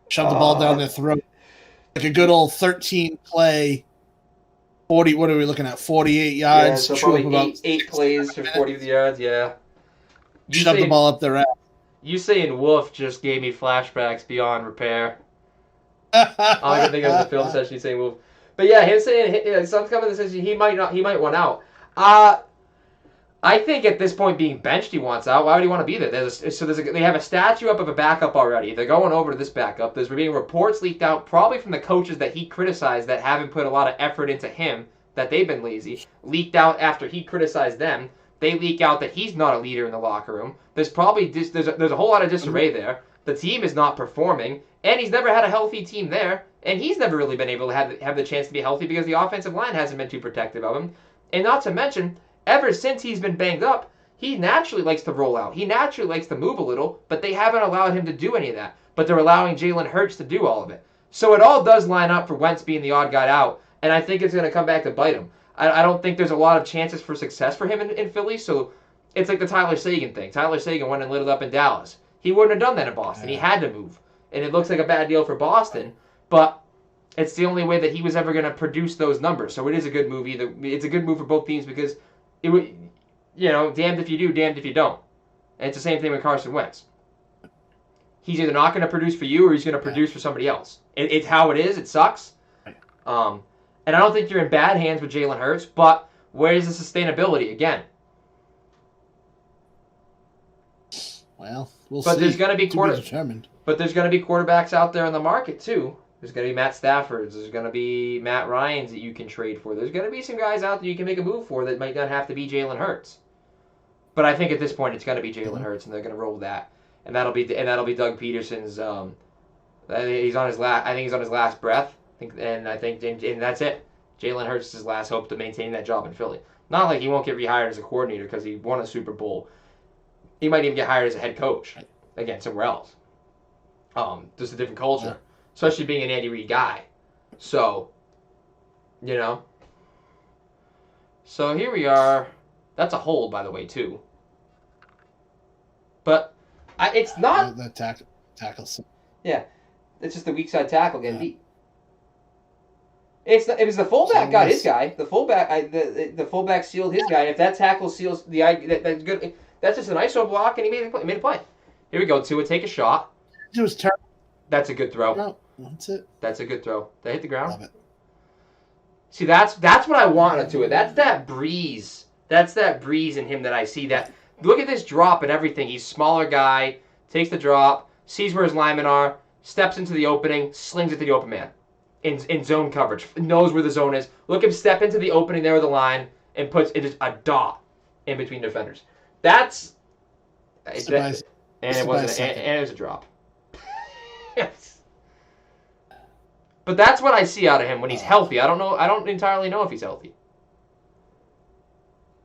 Shove the ball down their throat. Like a good old 13 play. 40. What are we looking at? 48 yards. Yeah, so probably eight plays for 40 yards. Yeah. Shove the ball up their ass. You saying "woof" just gave me flashbacks beyond repair. All I can think of is the film session saying "woof." But yeah, him saying something coming that says he might want out. I think at this point, being benched, he wants out. Why would he want to be there? They have a statue up of a backup already. They're going over to this backup. There's being reports leaked out, probably from the coaches that he criticized that haven't put a lot of effort into him, that they've been lazy. Leaked out after he criticized them. They leak out that he's not a leader in the locker room. There's probably there's a whole lot of disarray there. The team is not performing, and he's never had a healthy team there, and he's never really been able to have the chance to be healthy because the offensive line hasn't been too protective of him. And not to mention, ever since he's been banged up, he naturally likes to roll out. He naturally likes to move a little, but they haven't allowed him to do any of that. But they're allowing Jalen Hurts to do all of it. So it all does line up for Wentz being the odd guy out, and I think it's going to come back to bite him. I don't think there's a lot of chances for success for him in Philly, so it's like the Tyler Seguin thing. Tyler Seguin went and lit it up in Dallas. He wouldn't have done that in Boston. He had to move. And it looks like a bad deal for Boston, but it's the only way that he was ever going to produce those numbers. So it is a good move. It's a good move for both teams because it would, damned if you do, damned if you don't. And it's the same thing with Carson Wentz. He's either not going to produce for you or he's going to produce for somebody else. It's how it is. It sucks. And I don't think you're in bad hands with Jalen Hurts, but where's the sustainability again? Well, we'll see. There's going to be determined. But there's going to be quarterbacks out there in the market too. There's going to be Matt Staffords. There's going to be Matt Ryans that you can trade for. There's going to be some guys out there you can make a move for that might not have to be Jalen Hurts. But I think at this point it's going to be Jalen Hurts, and they're going to roll with that. And that'll be Doug Peterson's. I think he's on his last breath. And that's it. Jalen Hurts is his last hope to maintain that job in Philly. Not like he won't get rehired as a coordinator because he won a Super Bowl. He might even get hired as a head coach again somewhere else. Just a different culture, especially being an Andy Reid guy. So, So here we are. That's a hold, by the way, too. But it's not. That tackle. Yeah, it's just the weak side tackle getting beat. It was the fullback So got nice. his guy. The fullback sealed his guy. If that tackle seals that's good. That's just an ISO block, and he made a play. Here we go, Tua. Take a shot. It was terrible. That's a good throw. No, that's it. That's a good throw. They hit the ground. Love it. See, that's what I wanted to it. That's that breeze. That's that breeze in him that I see. That look at this drop and everything. He's a smaller guy, takes the drop, sees where his linemen are, steps into the opening, slings it to the open man in zone coverage. Knows where the zone is. Look him step into the opening there with the line and puts it just a dot in between defenders. That's and it wasn't and it was a drop. Yes. But that's what I see out of him when he's healthy. I don't know. I don't entirely know if he's healthy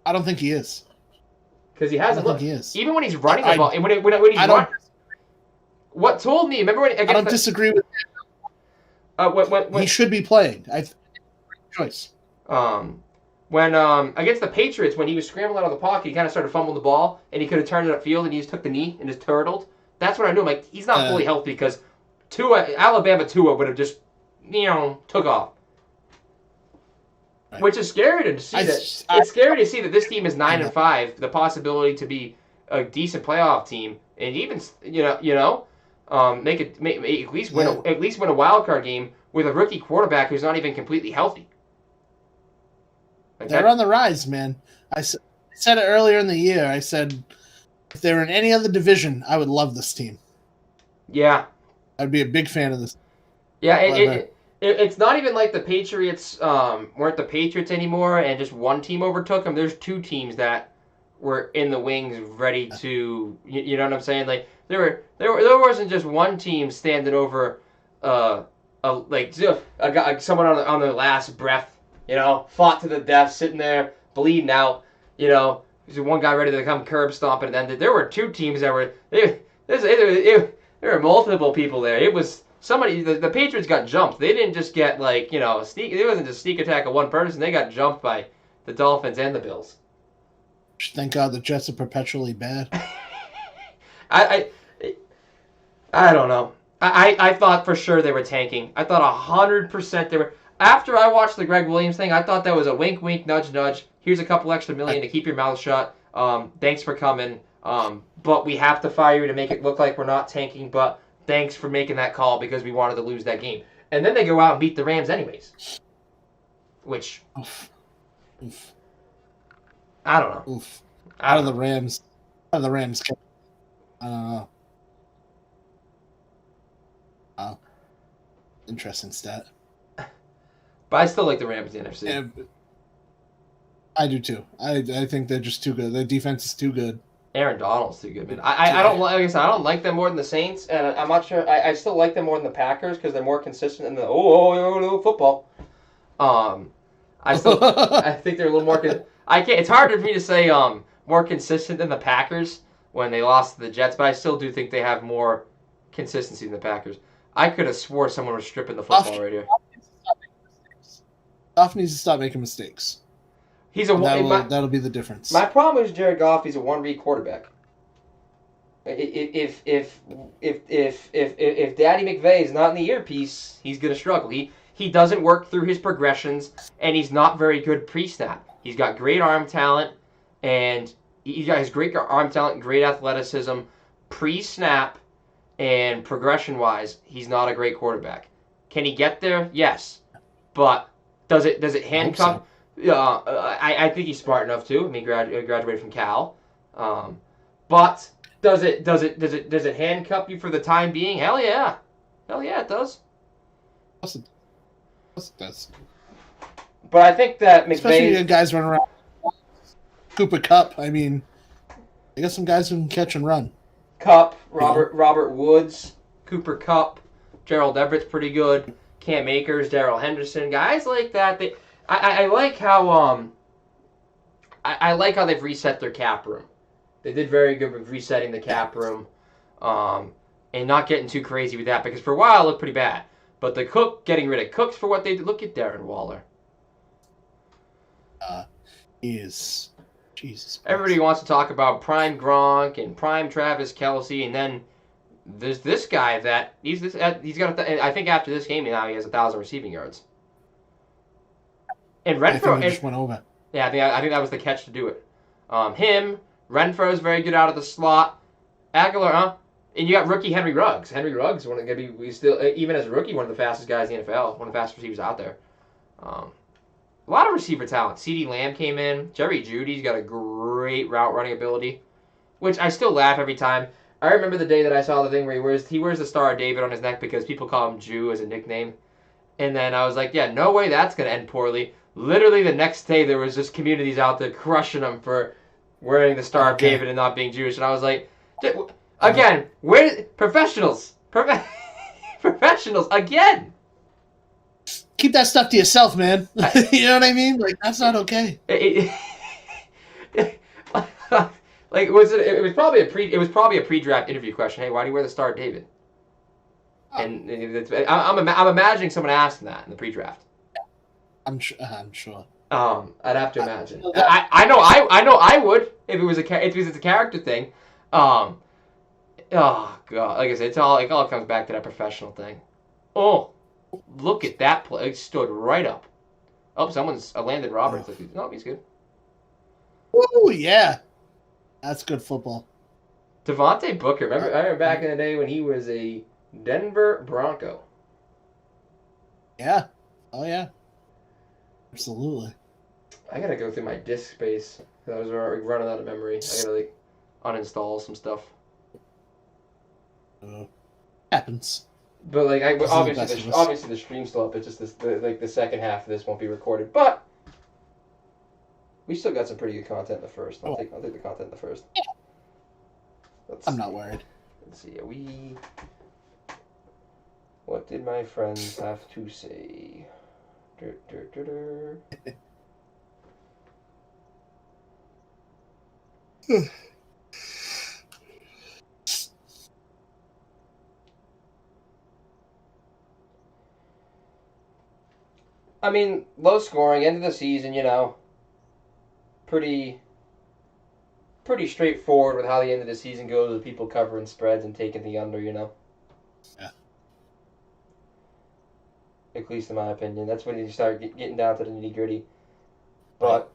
I don't think he is. because he hasn't I don't think looked. he is. Even when he's running the ball, and when he's running, what told me? Remember when I don't disagree with when he should be playing. Choice. when against the Patriots when he was scrambling out of the pocket, he kind of started fumbling the ball, and he could have turned it upfield, and he just took the knee and just turtled. That's what I knew. I'm like, he's not fully healthy because Alabama Tua would have just took off. Right. Which is scary to see it's scary to see that this team is 9-5, the possibility to be a decent playoff team, and even at least win a wild card game with a rookie quarterback who's not even completely healthy. They're on the rise, man. I said it earlier in the year. I said if they were in any other division, I would love this team. Yeah, I'd be a big fan of this. Yeah, it's not even like the Patriots weren't the Patriots anymore, and just one team overtook them. There's two teams that were in the wings, ready to. You know what I'm saying? Like there wasn't just one team standing over, someone on their last breath. Fought to the death, sitting there bleeding out. There's one guy ready to come curb stomping, and then there were two teams that were there were multiple people there. It was. Somebody, the Patriots got jumped. They didn't just get sneak. It wasn't just sneak attack of one person. They got jumped by the Dolphins and the Bills. Thank God the Jets are perpetually bad. I don't know. I thought for sure they were tanking. I thought 100% they were. After I watched the Greg Williams thing, I thought that was a wink, wink, nudge, nudge. Here's a couple extra million to keep your mouth shut. Thanks for coming. But we have to fire you to make it look like we're not tanking. But thanks for making that call because we wanted to lose that game. And then they go out and beat the Rams anyways. Which, Oof. I don't know. Oof. Out of the Rams. I don't know. Wow. Interesting stat. But I still like the Rams in the NFC. Yeah, I do too. I think they're just too good. Their defense is too good. Aaron Donald's too good, man. I don't like I said, I don't like them more than the Saints, and I'm not sure. I still like them more than the Packers because they're more consistent in the football. I think they're a little more. It's hard for me to say more consistent than the Packers when they lost to the Jets, but I still do think they have more consistency than the Packers. I could have swore someone was stripping the football right here. Goff needs to stop making mistakes. That'll be the difference. My problem is Jared Goff. He's a one-read quarterback. If Daddy McVay is not in the earpiece, he's gonna struggle. He doesn't work through his progressions, and he's not very good pre-snap. He's got great arm talent, and he's got his great arm talent, and great athleticism. Pre-snap and progression-wise, he's not a great quarterback. Can he get there? Yes, but does it handcuff? I think he's smart enough to. I mean, graduated from Cal, but does it handcuff you for the time being? Hell yeah, it does. Of course it does. But I think that McVay, especially the guys running around. Cooper Kupp. I mean, I got some guys who can catch and run. Kupp, Robert Woods, Cooper Kupp, Gerald Everett's pretty good. Cam Akers, Darrell Henderson, guys like that. I like how I like how they've reset their cap room. They did very good with resetting the cap room, and not getting too crazy with that because for a while it looked pretty bad. But getting rid of Cooks for what they did. Look at Darren Waller. He is Jesus Christ. Everybody wants to talk about prime Gronk and prime Travis Kelce, and then there's this guy that he's got. I think after this game now he has 1,000 receiving yards. And I think Renfro, they just went over. yeah, I think that was the catch to do it. Him, Renfro is very good out of the slot. Aguilar, huh? And you got rookie Henry Ruggs. Henry Ruggs, we still even as a rookie, one of the fastest guys in the NFL, one of the fastest receivers out there. A lot of receiver talent. CeeDee Lamb came in. Jerry Jeudy's got a great route running ability, which I still laugh every time. I remember the day that I saw the thing where he wears the Star of David on his neck because people call him Jew as a nickname. And then I was like, yeah, no way that's going to end poorly. Literally the next day there was just communities out there crushing him for wearing the Star of David and not being Jewish. And I was like, again, where professionals? Professionals again. Keep that stuff to yourself, man. You know what I mean? Like, that's not okay. Like it was probably a pre-draft interview question. Hey, why do you wear the Star of David? Oh. And I'm imagining someone asking that in the pre-draft. I'm sure. I'd have to imagine. I know I would if it was a character thing. Oh god, like I said, it all comes back to that professional thing. Oh, look at that play! It stood right up. Oh, someone's Landon Roberts. Oh. No, he's good. Oh yeah, that's good football. Devontae Booker. I remember back in the day when he was a Denver Bronco. Yeah. Oh yeah. Absolutely. I gotta go through my disk space. I was running out of memory. I gotta uninstall some stuff. Happens. But obviously the stream's still up. It's just the second half of this won't be recorded. But we still got some pretty good content in the first. I'll take the content in the first. Yeah. I'm not worried. Let's see. What did my friends have to say? I mean, low scoring, end of the season, pretty straightforward with how the end of the season goes with people covering spreads and taking the under, Yeah. At least in my opinion. That's when you start getting down to the nitty gritty. But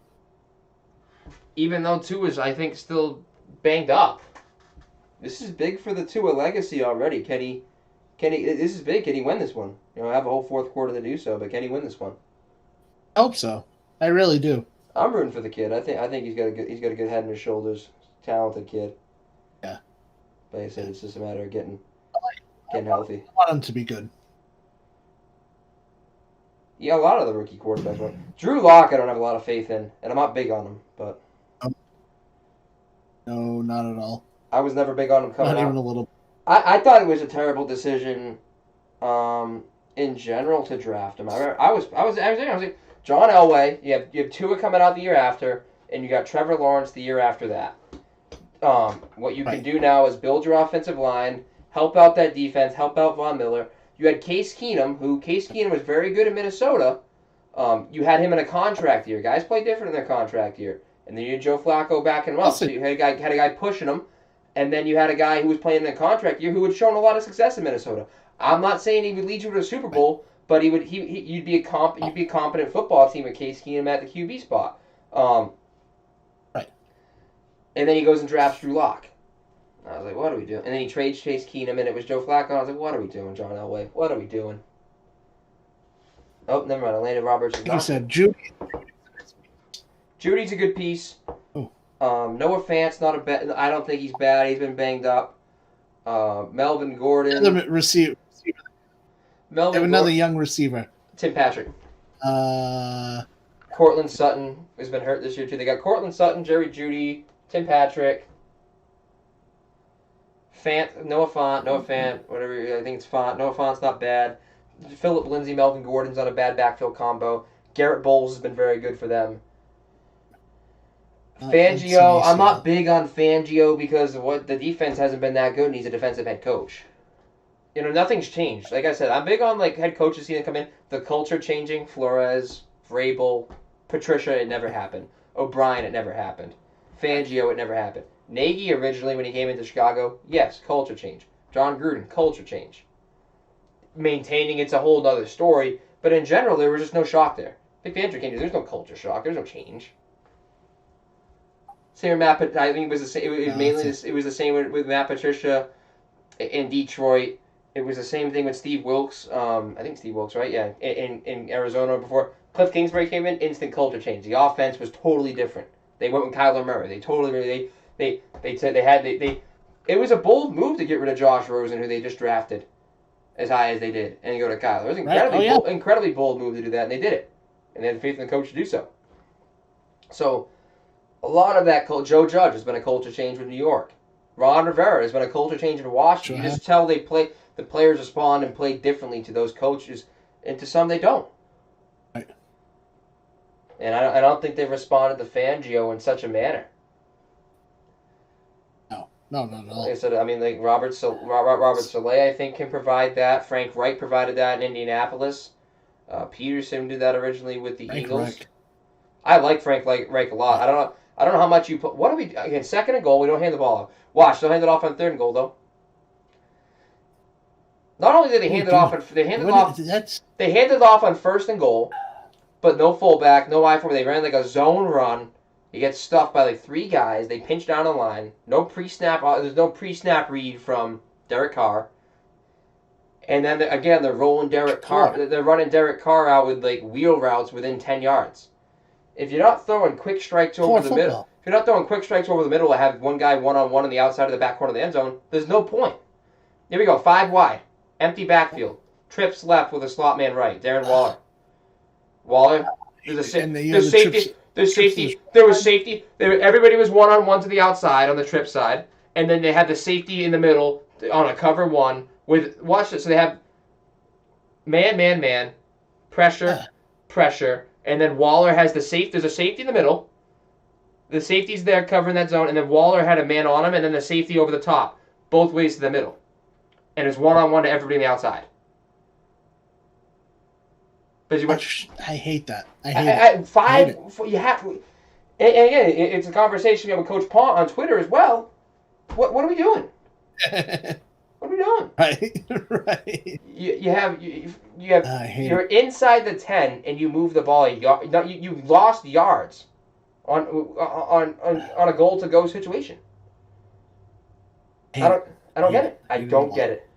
even though Tua is, I think, still banged up, this is big for the Tua legacy already. This is big. Can he win this one? I have a whole fourth quarter to do so, but can he win this one? I hope so. I really do. I'm rooting for the kid. I think he's got a good head on his shoulders. Talented kid. Yeah. But like I said, it's just a matter of getting healthy. I want him to be good. Yeah, a lot of the rookie quarterbacks went. Drew Lock, I don't have a lot of faith in, and I'm not big on him, but no, not at all. I was never big on him coming out. Not even a little. I thought it was a terrible decision, in general to draft him. I was like, John Elway. You have Tua coming out the year after, and you got Trevor Lawrence the year after that. What you can do now is build your offensive line, help out that defense, help out Von Miller. You had Case Keenum, was very good in Minnesota. You had him in a contract year. Guys play different in their contract year. And then you had Joe Flacco backing him up. So you had a guy pushing him. And then you had a guy who was playing in a contract year who had shown a lot of success in Minnesota. I'm not saying he would lead you to a Super Bowl, but you'd be a competent football team with Case Keenum at the QB spot. Right. And then he goes and drafts Drew Lock. I was like, what are we doing? And then he trades Chase Keenum, and it was Joe Flacco. I was like, what are we doing, John Elway? What are we doing? Oh, never mind. Landon Roberts. Like you said, Judy. Judy's a good piece. Oh. Noah Fant's not a bad. I don't think he's bad. He's been banged up. Melvin Gordon. Another receiver. Another young receiver. Tim Patrick. Cortland Sutton has been hurt this year too. They got Cortland Sutton, Jerry Jeudy, Tim Patrick. Noah Fant, whatever, I think it's Fant. Noah Fant's not bad. Phillip Lindsay, Melvin Gordon's on a bad backfield combo. Garrett Bowles has been very good for them. Fangio, I'm not big on Fangio because the defense hasn't been that good and he's a defensive head coach. Nothing's changed. Like I said, I'm big on head coaches seeing them come in. The culture changing. Flores, Vrabel, Patricia, it never happened. O'Brien, it never happened. Fangio, it never happened. Nagy originally when he came into Chicago, yes, culture change. John Gruden, culture change. Maintaining it's a whole other story, but in general there was just no shock there. Like Fangio came to, there's no culture shock. There's no change. Same with Matt. I think it was the same. It was mainly it was the same with Matt Patricia in Detroit. It was the same thing with Steve Wilkes. I think Steve Wilkes, right? Yeah, in Arizona before Cliff Kingsbury came in. Instant culture change. The offense was totally different. They went with Kyler Murray. They totally they said they. It was a bold move to get rid of Josh Rosen, who they just drafted as high as they did, and go to Kyler. It was incredibly bold move to do that, and they did it, and they had faith in the coach to do so. So. A lot of that, Joe Judge has been a culture change with New York. Ron Rivera has been a culture change in Washington. You just tell the players respond and play differently to those coaches, and to some they don't. Right. And I don't think they've responded to Fangio in such a manner. No. Like I said, I mean, like Robert Saleh, I think, can provide that. Frank Reich provided that in Indianapolis. Peterson did that originally with the Eagles. Reich. I like Frank Reich a lot. I don't know how much you put. What do we again? Second and goal. We don't hand the ball off. Watch, they'll hand it off on third and goal though. Not only did they hand it off, they handed it off on first and goal, but no fullback, no I-form. They ran like a zone run. You get stuffed by like 3 guys. They pinch down the line. No pre-snap. There's no pre-snap read from Derek Carr. And then again, they're rolling Derek Carr. They're running Derek Carr out with like wheel routes within 10 yards. If you're not throwing quick strikes over the middle, to have one guy one-on-one on the outside of the back corner of the end zone, there's no point. Here we go, 5 wide, empty backfield, trips left with a slot man right, Darren Waller. There's safety. There was safety. Everybody was one-on-one to the outside on the trip side, and then they had the safety in the middle on a cover 1 with, watch this, so they have man, pressure, and then Waller has the safe. There's a safety in the middle. The safety's there covering that zone, and then Waller had a man on him, and then the safety over the top, both ways to the middle. And it's one-on-one to everybody on the outside. I hate that. I hate it. You have, and again, it's a conversation we have with Coach Pont on Twitter as well. What are we doing? What are we doing? Right. You're inside the 10 and you move the ball. You lost yards on a goal to go situation. I don't get it. I don't get it.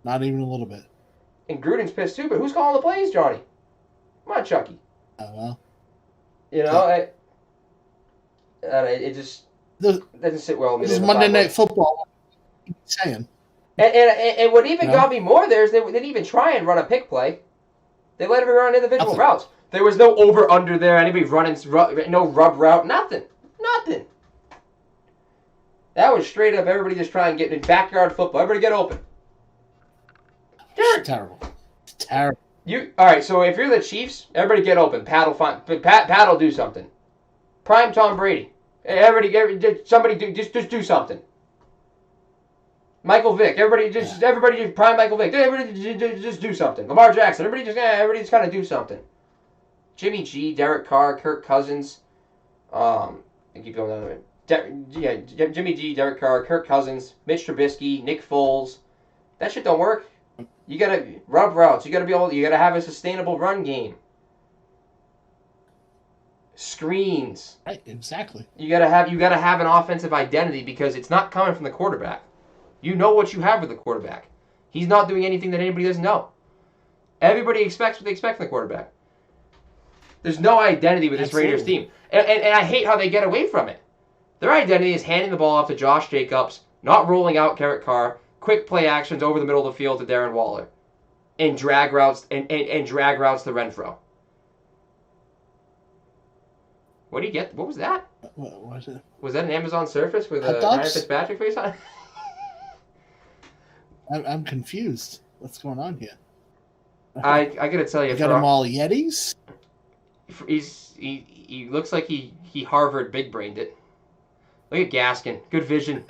Not even a little bit. And Gruden's pissed too. But who's calling the plays, Johnny? Come on, Chucky. Oh well. You know, it just doesn't sit well with me. This is Monday Night Football. I'm saying. And what even got me more there is they didn't even try and run a pick play. They let everyone run individual routes. There was no over-under there. Anybody running, no rub route, nothing. That was straight up everybody just trying to get in backyard football. Everybody get open. It's terrible. All right, so if you're the Chiefs, everybody get open. Pat'll do something. Prime Tom Brady. Somebody just do something. Michael Vick. Everybody just prime Michael Vick. Everybody just do something. Lamar Jackson. Everybody just kind of do something. Jimmy G, Derek Carr, Kirk Cousins. I keep going down the way. Jimmy G, Derek Carr, Kirk Cousins, Mitch Trubisky, Nick Foles. That shit don't work. You gotta rub routes. You gotta have a sustainable run game. Screens. Right, exactly. You gotta have an offensive identity because it's not coming from the quarterback. You know what you have with the quarterback. He's not doing anything that anybody doesn't know. Everybody expects what they expect from the quarterback. There's no identity with this Raiders team. And I hate how they get away from it. Their identity is handing the ball off to Josh Jacobs, not rolling out Derek Carr, quick play actions over the middle of the field to Darren Waller, and drag routes and drag routes to Renfro. What do you get? What was that? What was it? Was that an Amazon Surface with a Ryan Fitzpatrick face on it? I'm confused. What's going on here? I gotta tell you, got them all Yetis. He looks like he Harvard big brained it. Look at Gaskin, good vision.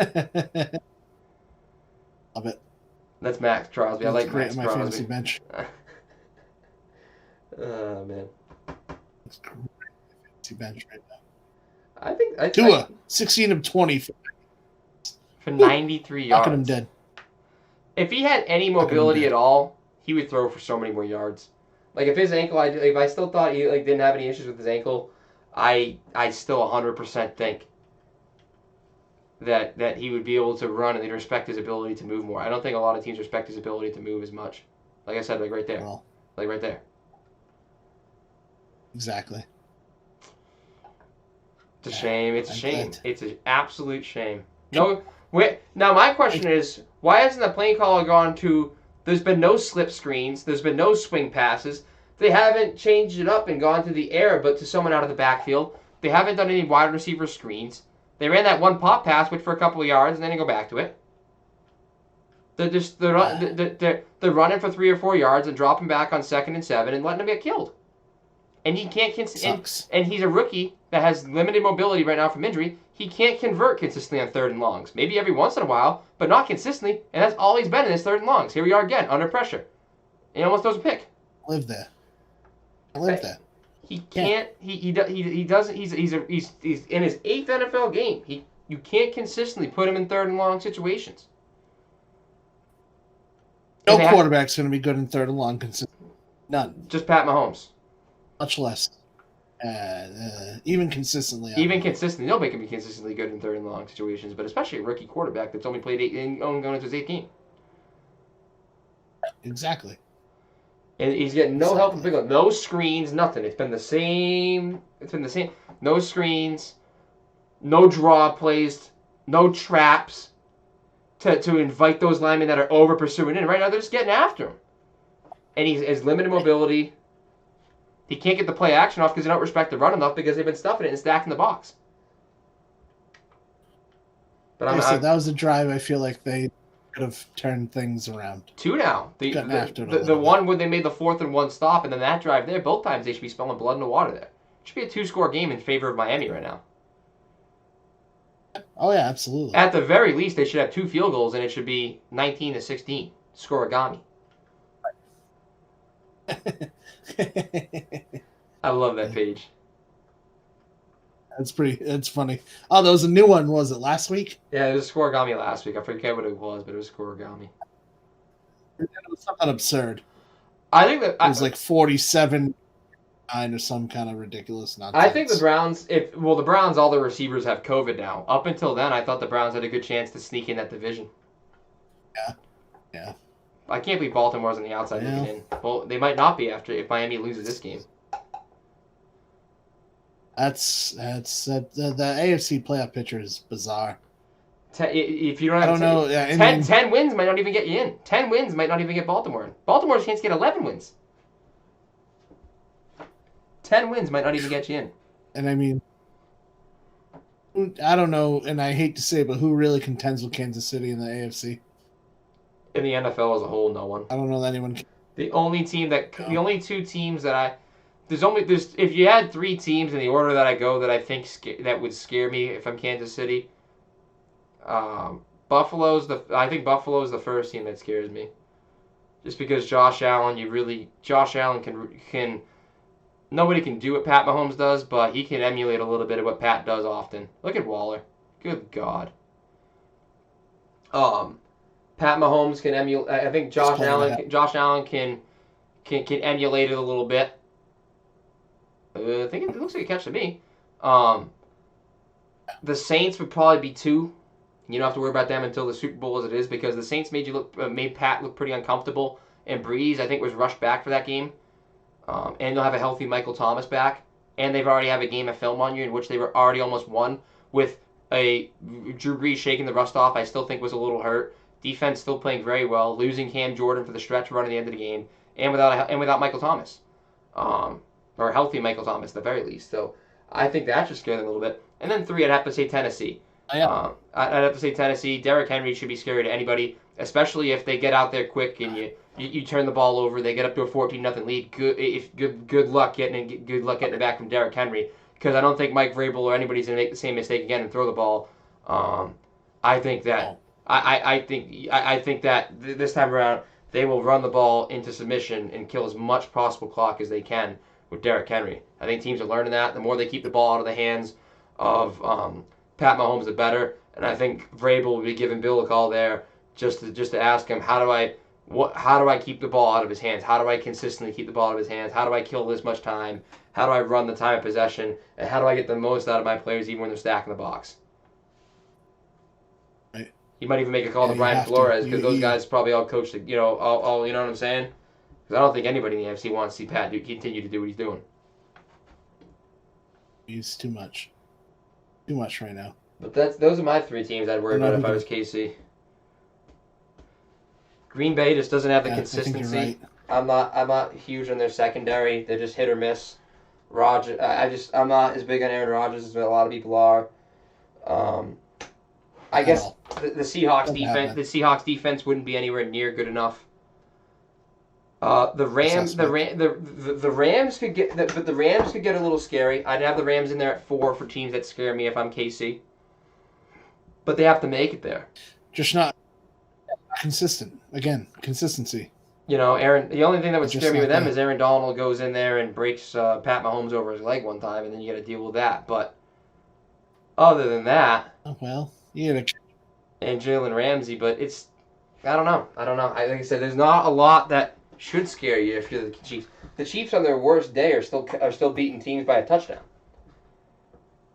Love it. That's Max Crosby. I like Max my Crosby. fantasy bench. Oh man, That's great. Fantasy bench right now. I think Tua, 16 of 20 for 93 yards. Knocking him dead. If he had any mobility at all, he would throw for so many more yards. Like if his ankle, if I still thought he like didn't have any issues with his ankle, I still 100% think that he would be able to run and they'd respect his ability to move more. I don't think a lot of teams respect his ability to move as much. Like I said, like right there, Well, like right there. exactly. It's a shame. It's a shame. Glad. It's an absolute shame. No, wait. Now my question is, why hasn't the playing caller gone to? There's been no slip screens. There's been no swing passes. They haven't changed it up and gone to the air, but to someone out of the backfield. They haven't done any wide receiver screens. They ran that one pop pass, which for a couple of yards, and then they go back to it. They're running for 3 or 4 yards and dropping back on 2nd and 7 and letting them get killed. And he can't and he's a rookie that has limited mobility right now from injury. He can't convert consistently on 3rd and longs. Maybe every once in a while, but not consistently. And that's all he's been in his 3rd and longs. Here we are again, under pressure. And he almost throws a pick. I live there. He can't. He doesn't. He's in his 8th NFL game. You can't consistently put him in 3rd and long situations. No quarterback's going to be good in 3rd and long consistently. None. Just Pat Mahomes. Much less. Even consistently. Nobody can be consistently good in 3rd and long situations, but especially a rookie quarterback that's only played going into his 8th game. Exactly. And he's getting no help from Big, no screens, nothing. It's been the same. No screens, no draw plays, no traps to invite those linemen that are over pursuing in. Right now, they're just getting after him. And he has limited mobility. He can't get the play action off because they don't respect the run enough because they've been stuffing it and stacking the box. But that was a drive I feel like they could have turned things around. 2 now. The one where they made the 4th and 1 stop, and then that drive there, both times they should be spilling blood in the water there. It should be a 2-score game in favor of Miami right now. Oh, yeah, absolutely. At the very least, they should have 2 field goals, and it should be 19-16. Scoregami. I love that page. That's funny. Oh, there was a new one. Was it last week? Yeah, it was Scoregami last week. I forget what it was, but it was Scoregami. It was something absurd. I think that it was like 47-9 or some kind of ridiculous nonsense. I think the Browns, the Browns, all the receivers have COVID now. Up until then, I thought the Browns had a good chance to sneak in that division. Yeah. I can't believe Baltimore's on the outside looking in. Well, they might not be if Miami loses this game. That's the AFC playoff picture is bizarre. If you don't have 10 wins might not even get you in. 10 wins might not even get Baltimore in. Baltimore's chance to get 11 wins. 10 wins might not even get you in. And I mean, I don't know, and I hate to say it, but who really contends with Kansas City in the AFC? In the NFL as a whole, no one. I don't know that anyone can. The only 2 teams that if you had 3 teams in the order that I go that I think that would scare me if I'm Kansas City. I think Buffalo's the first team that scares me. Just because Josh Allen can nobody can do what Pat Mahomes does, but he can emulate a little bit of what Pat does often. Look at Waller. Good God. Pat Mahomes can emulate. I think Josh Allen can emulate it a little bit. I think it looks like a catch to me. The Saints would probably be 2. You don't have to worry about them until the Super Bowl as it is because the Saints made Pat look pretty uncomfortable, and Breeze I think was rushed back for that game. And they'll have a healthy Michael Thomas back, and they've already have a game of film on you in which they were already almost won with a Drew Brees shaking the rust off. I still think was a little hurt. Defense still playing very well, losing Cam Jordan for the stretch run at the end of the game, and without Michael Thomas, or a healthy Michael Thomas at the very least. So I think that should scare them a little bit. And then 3, I'd have to say Tennessee. I'd have to say Tennessee. Derrick Henry should be scary to anybody, especially if they get out there quick and you turn the ball over. They get up to a 14-0 lead. Good luck getting it back from Derrick Henry because I don't think Mike Vrabel or anybody's gonna make the same mistake again and throw the ball. I think that this time around they will run the ball into submission and kill as much possible clock as they can with Derrick Henry. I think teams are learning that. The more they keep the ball out of the hands of Pat Mahomes, the better. And I think Vrabel will be giving Bill a call there just to ask him, How do I keep the ball out of his hands? How do I consistently keep the ball out of his hands? How do I kill this much time? How do I run the time of possession? And how do I get the most out of my players even when they're stacking the box? Right. He might even make a call to Brian Flores because those guys probably all coached, all you know what I'm saying? Because I don't think anybody in the AFC wants to see Pat continue to do what he's doing. He's too much. Too much right now. But those are my 3 teams I'd worry about if I was KC. Green Bay just doesn't have the consistency. I think you're right. I'm not huge on their secondary. They're just hit or miss. I'm not as big on Aaron Rodgers as a lot of people are. I guess the Seahawks defense wouldn't be anywhere near good enough. The Rams could get a little scary. I'd have the Rams in there at 4 for teams that scare me if I'm KC. But they have to make it there. Just not consistent. Again, consistency. The only thing that would scare me with them is Aaron Donald goes in there and breaks Pat Mahomes over his leg one time, and then you got to deal with that. But other than that, and Jalen Ramsey, but I don't know. Like I said, there's not a lot that should scare you if you're the Chiefs. The Chiefs on their worst day are still beating teams by a touchdown.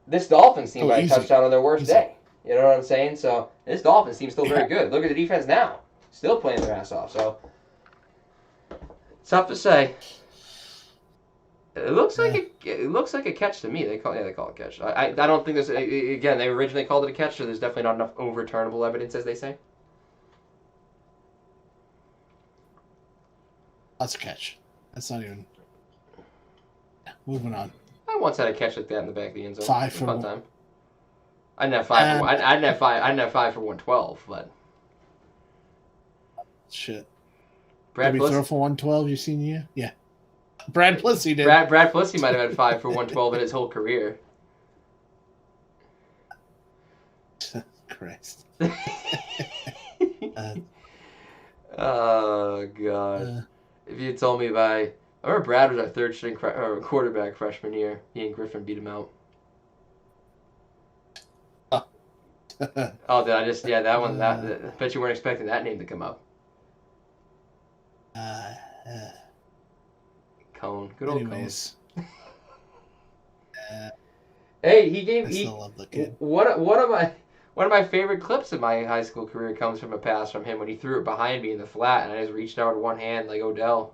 This Dolphins team by a touchdown on their worst day. You know what I'm saying? So this Dolphins team's still very good. Look at the defense now, still playing their ass off. So it's tough to say. It looks like a catch to me. They call it a catch. I don't think there's again. They originally called it a catch, so there's definitely not enough overturnable evidence, as they say. That's a catch. That's not even. Moving on. I once had a catch like that in the back of the end zone. 5 for fun time. I didn't have 5 for. I didn't have 5 for 112, but shit. Brad Did he throw for 112? You seen you? Yeah. Brad Plissy did. Brad Plissy might have had 5 for 112 in his whole career. Christ. Oh God! If you had told me I remember Brad was our third string quarterback freshman year. He and Griffin beat him out. Oh, did I just that one? I bet you weren't expecting that name to come up. Cone, good old anyways. Cone. Hey, I still love the kid. One of my favorite clips of my high school career comes from a pass from him when he threw it behind me in the flat, and I just reached out with one hand like Odell.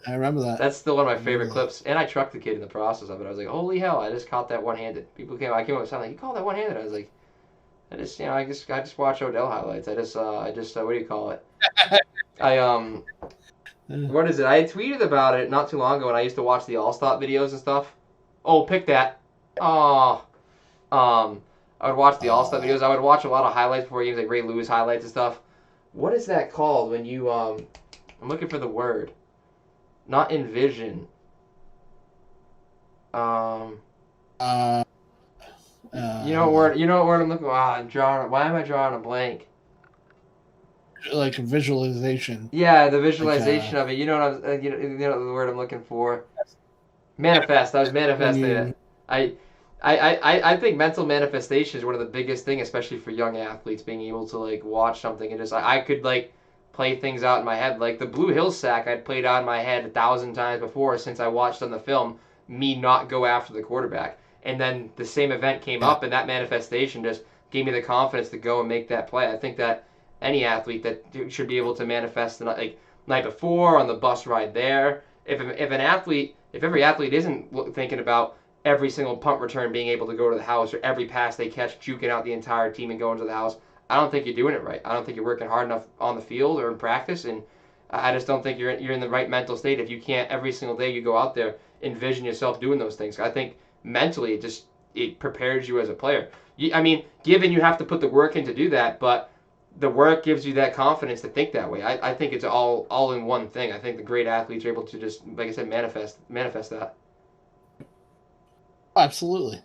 I remember that. That's still one of my favorite clips, and I trucked the kid in the process of it. I was like, "Holy hell! I just caught that one-handed." I came up with something like, "You called that one-handed?" I was like, "I just watch Odell highlights. I just what do you call it? What is it? I had tweeted about it not too long ago when I used to watch the All-Stop videos and stuff. Oh, pick that. Oh, I would watch the All-Star videos. I would watch a lot of highlights before games, like Ray Lewis highlights and stuff. What is that called when you I'm looking for the word. Not envision. You know what word I'm looking for? I'm drawing. Why am I drawing a blank? Like a visualization. Yeah, the visualization of it. You know what you know the word I'm looking for. Manifest. I was manifesting it. I think mental manifestation is one of the biggest things, especially for young athletes, being able to like watch something and just I could like play things out in my head. Like the Blue Hills sack I'd played out in my head 1,000 times before since I watched on the film me not go after the quarterback. And then the same event came up and that manifestation just gave me the confidence to go and make that play. I think that any athlete that should be able to manifest the night before on the bus ride there. If every athlete isn't thinking about every single punt return being able to go to the house or every pass they catch juking out the entire team and going to the house, I don't think you're doing it right. I don't think you're working hard enough on the field or in practice, and I just don't think you're in the right mental state if you can't every single day you go out there envision yourself doing those things. I think mentally it prepares you as a player. Given you have to put the work in to do that, but the work gives you that confidence to think that way. I think it's all in one thing. I think the great athletes are able to just, like I said, manifest that. Absolutely.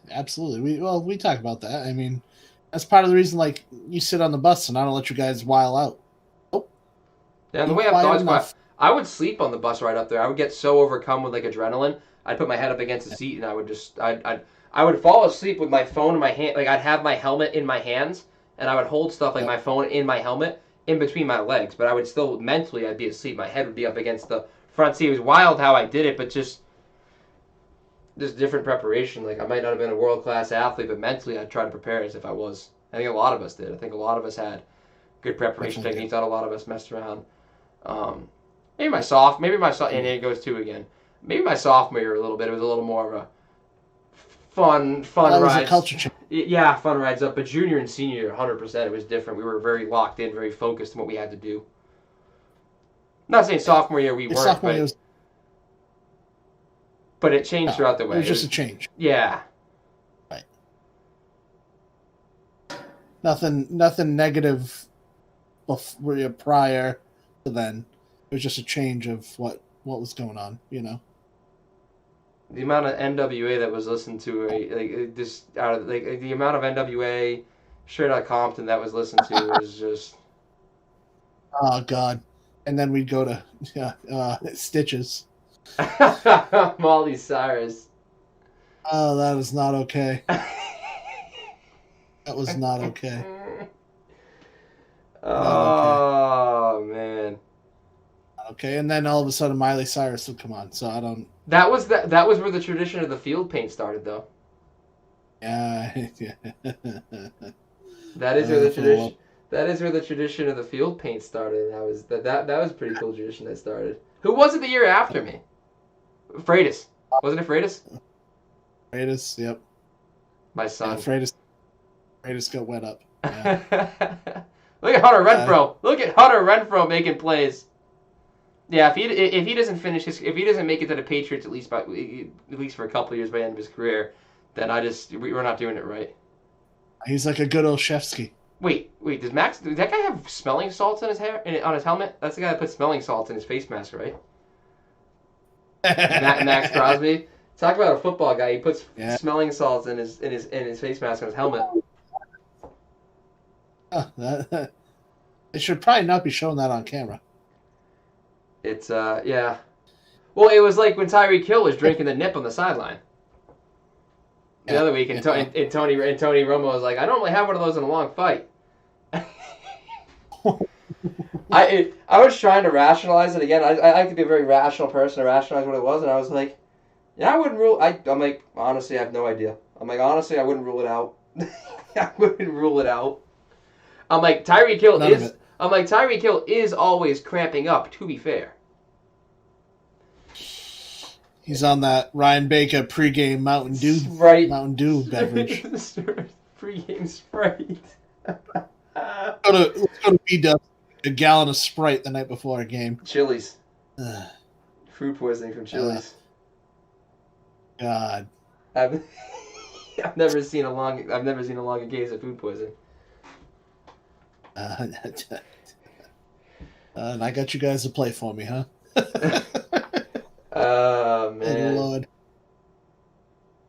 We talk about that. I mean, that's part of the reason, like, you sit on the bus and I don't let you guys while out. Oh. Yeah, the way I've always quiet. I would sleep on the bus right up there. I would get so overcome with like adrenaline. I'd put my head up against the seat and I would just I would fall asleep with my phone in my hand. Like I'd have my helmet in my hands and I would hold stuff like my phone in my helmet in between my legs, but I would still mentally I'd be asleep. My head would be up against the front seat. It was wild how I did it, but just different preparation. Like I might not have been a world class athlete, but mentally I'd try to prepare as if I was. I think a lot of us did. I think a lot of us had good preparation techniques. Not a lot of us messed around. Maybe my and it goes two again. Maybe my sophomore year a little bit. It was a little more of a fun rides. Was a culture change. Yeah, fun rides up. But junior and senior year, 100%, it was different. We were very locked in, very focused on what we had to do. Not saying sophomore year we weren't, but it changed throughout the way. It was just a change. Yeah. Right. Nothing negative prior to then. It was just a change of what was going on, you know. The amount of NWA that was listened to, the amount of NWA straight out of Compton that was listened to was just. Oh God! And then we'd go to Stitches. Molly Cyrus. Oh, that is not okay. That was not okay. Oh man. Okay, and then all of a sudden Miley Cyrus would come on. So I don't. That was where the tradition of the field paint started, though. Yeah. That is where the tradition. That is where the tradition of the field paint started. That was a pretty cool tradition that started. Who was it the year after me? Freitas. Wasn't it Freitas? Freitas, yep. My son. Yeah, Freitas got wet up. Yeah. Look at Hunter Renfrow. Look at Hunter Renfrow making plays. Yeah, if he doesn't make it to the Patriots at least for a couple of years by the end of his career, then we're not doing it right. He's like a good old Shefsky. Wait, does that guy have smelling salts in his hair on his helmet? That's the guy that put smelling salts in his face mask, right? Max Crosby. Talk about a football guy. He puts smelling salts in his face mask on his helmet. They should probably not be showing that on camera. It's yeah. Well, it was like when Tyreek Hill was drinking the nip on the sideline the other week, and Tony Romo was like, "I normally have one of those in a long fight." I was trying to rationalize it again. I like to be a very rational person to rationalize what it was, and I was like, "Yeah, I wouldn't rule." I'm like, honestly, I have no idea. I'm like, honestly, I wouldn't rule it out. I wouldn't rule it out. I'm like, Tyreek Hill is always cramping up, to be fair. He's on that Ryan Baker pregame Mountain Dew beverage. Pregame Sprite. Let's go to B-Dubs. A gallon of Sprite the night before a game. Chili's. Food poisoning from Chili's. God. I've never seen a longer case of food poisoning. And I got you guys to play for me, huh? Oh, man. Oh, Lord.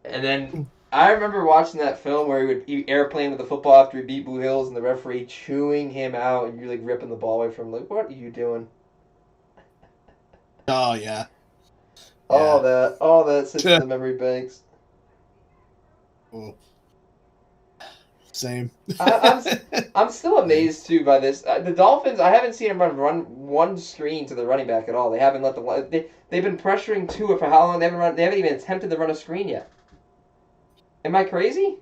And then I remember watching that film where he would airplane with the football after he beat Blue Hills and the referee chewing him out and you're like ripping the ball away from him. Like, what are you doing? Oh, yeah. All that sits in the memory banks. Oh. Same. I'm still amazed too by this. The Dolphins. I haven't seen them run one screen to the running back at all. They haven't let they've been pressuring Tua for how long? They haven't even attempted to run a screen yet. Am I crazy?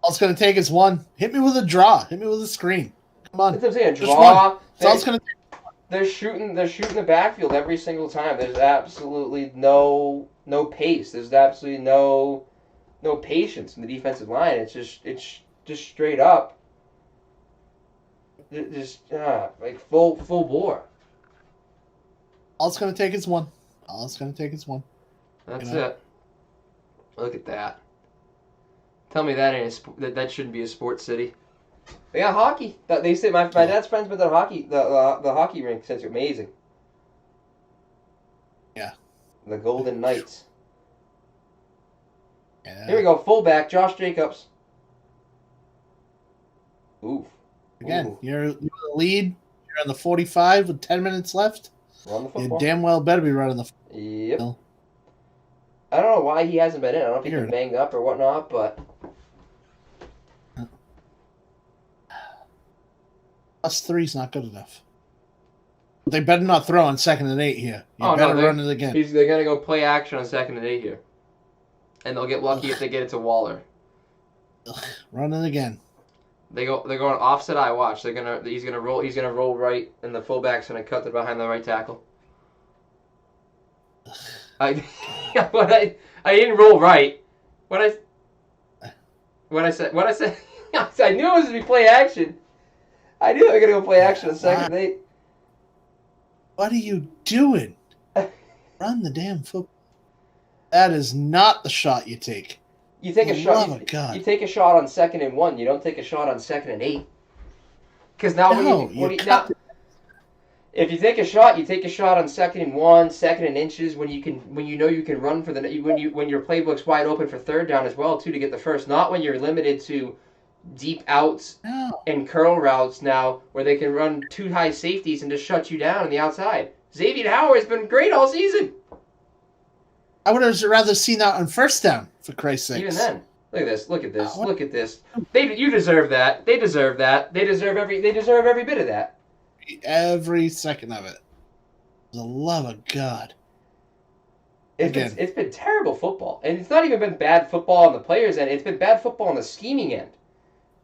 All it's gonna take is one. Hit me with a draw. Hit me with a screen. Come on. That's what I'm saying. A draw. That's all it's gonna take. They're shooting the backfield every single time. There's absolutely no pace. There's absolutely no patience in the defensive line. It's just straight up, like full bore. All it's gonna take is one. That's it. Look at that. Tell me that shouldn't be a sports city. They got hockey. They say my dad's friends with the hockey rink. Says it's amazing. Yeah. The Golden Knights. Yeah. Here we go. Fullback Josh Jacobs. Oof. Again, you're in the lead. You're on the 45 with 10 minutes left. Run the football. You damn well better be running the. Yep. I don't know why he hasn't been in. I don't know if he's been banged up or whatnot, but. +3 is not good enough. They better not throw on 2nd and 8 here. You Oh, better no, run it again. They're going to go play action on 2nd and 8 here. And they'll get lucky if they get it to Waller. Run it again. They're going offset eye watch. He's gonna roll right, and the fullback's gonna cut it behind the right tackle. I didn't roll right. What I said I knew it was to be play action. I knew they were gonna go play action on 2nd and 8. What are you doing? Run the damn football. That is not the shot you take. You take a shot. Love of God. You take a shot on 2nd and 1. You don't take a shot on 2nd and 8. Because now, if you take a shot, you take a shot on 2nd and 1, 2nd and inches when you know you can run for when your playbook's wide open for 3rd down as well too to get the first. Not when you're limited to deep outs and curl routes now where they can run 2 high safeties and just shut you down on the outside. Xavier Howard's been great all season. I would have rather seen that on 1st down, for Christ's sake. Even then. Look at this. Look at this. Look at this. You deserve that. They deserve that. They deserve every bit of that. Every second of it. For the love of God. It's been terrible football. And it's not even been bad football on the players' end. It's been bad football on the scheming end.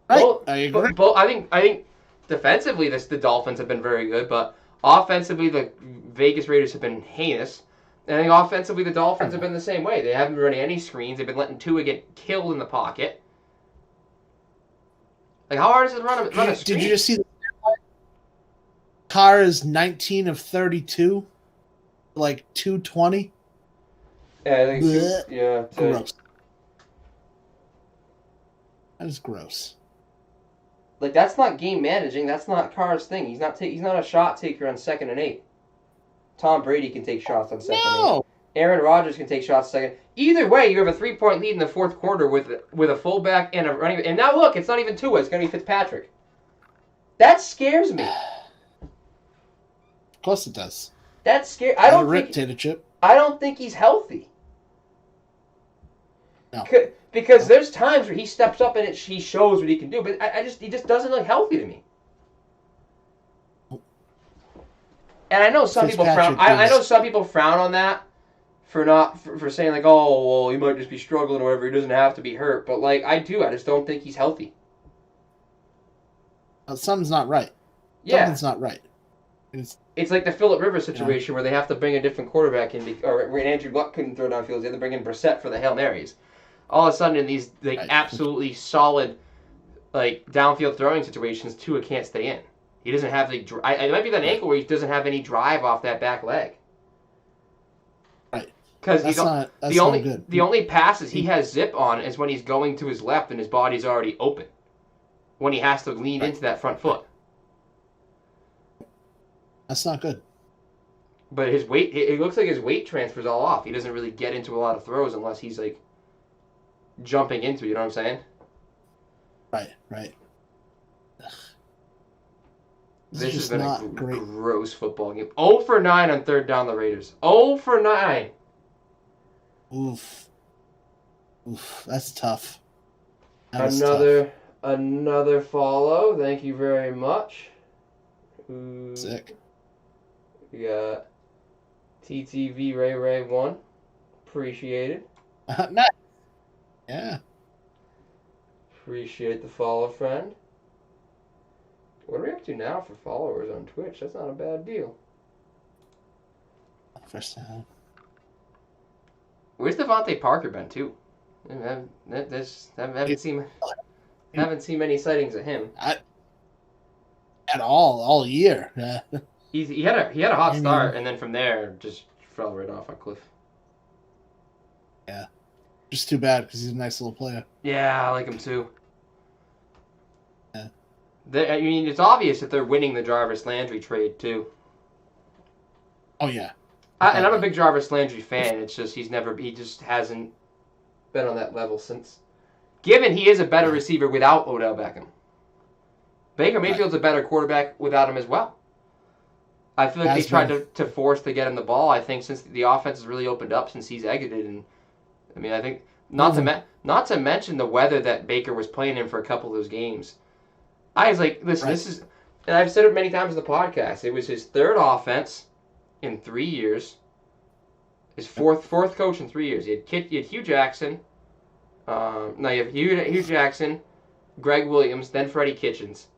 Right. I agree. I think defensively the Dolphins have been very good, but offensively the Vegas Raiders have been heinous. And I think offensively, the Dolphins have been the same way. They haven't been running any screens. They've been letting Tua get killed in the pocket. Like, how hard is it to run a screen? Did you just see the Carr is 19 of 32, like 220? Yeah, I think gross. That is gross. Like, that's not game managing. That's not Carr's thing. He's not a shot taker on 2nd and 8. Tom Brady can take shots on 2nd and 8. Aaron Rodgers can take shots 2nd. Either way, you have a 3-point lead in the 4th quarter with a fullback and a running. And now look, it's not even Tua. It's going to be Fitzpatrick. That scares me. Of course it does. That scares. I don't think he's healthy. No. Because there's times where he steps up and he shows what he can do, but he just doesn't look healthy to me. And I know some people frown. I know some people frown on that for saying like, oh well, he might just be struggling or whatever. He doesn't have to be hurt. But like I just don't think he's healthy. Something's not right. Yeah, something's not right. It's like the Phillip Rivers situation where they have to bring a different quarterback in, or when Andrew Luck couldn't throw downfield, they had to bring in Brissett for the Hail Marys. All of a sudden, in these absolutely solid like downfield throwing situations, Tua can't stay in. He doesn't have the. It might be that ankle where he doesn't have any drive off that back leg. Right. Because the only passes he has zip on is when he's going to his left and his body's already open. When he has to lean into that front foot. That's not good. But his weight, it looks like his weight transfer's all off. He doesn't really get into a lot of throws unless he's like jumping into it. You know what I'm saying? Right. This has been a gross football game. 0 for 9 on 3rd down the Raiders. 0 for 9. Oof, that's tough. Another follow. Thank you very much. Sick. We got TTV Ray 1. Appreciate it. Nice. Yeah. Appreciate the follow, friend. What are we up to now for followers on Twitch? That's not a bad deal. First time. Where's Devontae Parker been too? I haven't seen many sightings of him at all year. He had a hot start, and then from there just fell right off a cliff. Yeah, just too bad because he's a nice little player. Yeah, I like him too. Yeah. I mean, it's obvious that they're winning the Jarvis Landry trade too. Oh yeah. And I'm a big Jarvis Landry fan. It's just he just hasn't been on that level since. Given he is a better receiver without Odell Beckham. Baker Mayfield's a better quarterback without him as well. I feel like they tried to force to get him the ball. I think since the offense has really opened up since he's exited, and I mean I think not to mention the weather that Baker was playing in for a couple of those games. I was like, listen, this is and I've said it many times in the podcast, it was his third offense in 3 years. His fourth coach in 3 years. You had Hugh Jackson. No, you have Hugh Jackson, Greg Williams, then Freddie Kitchens.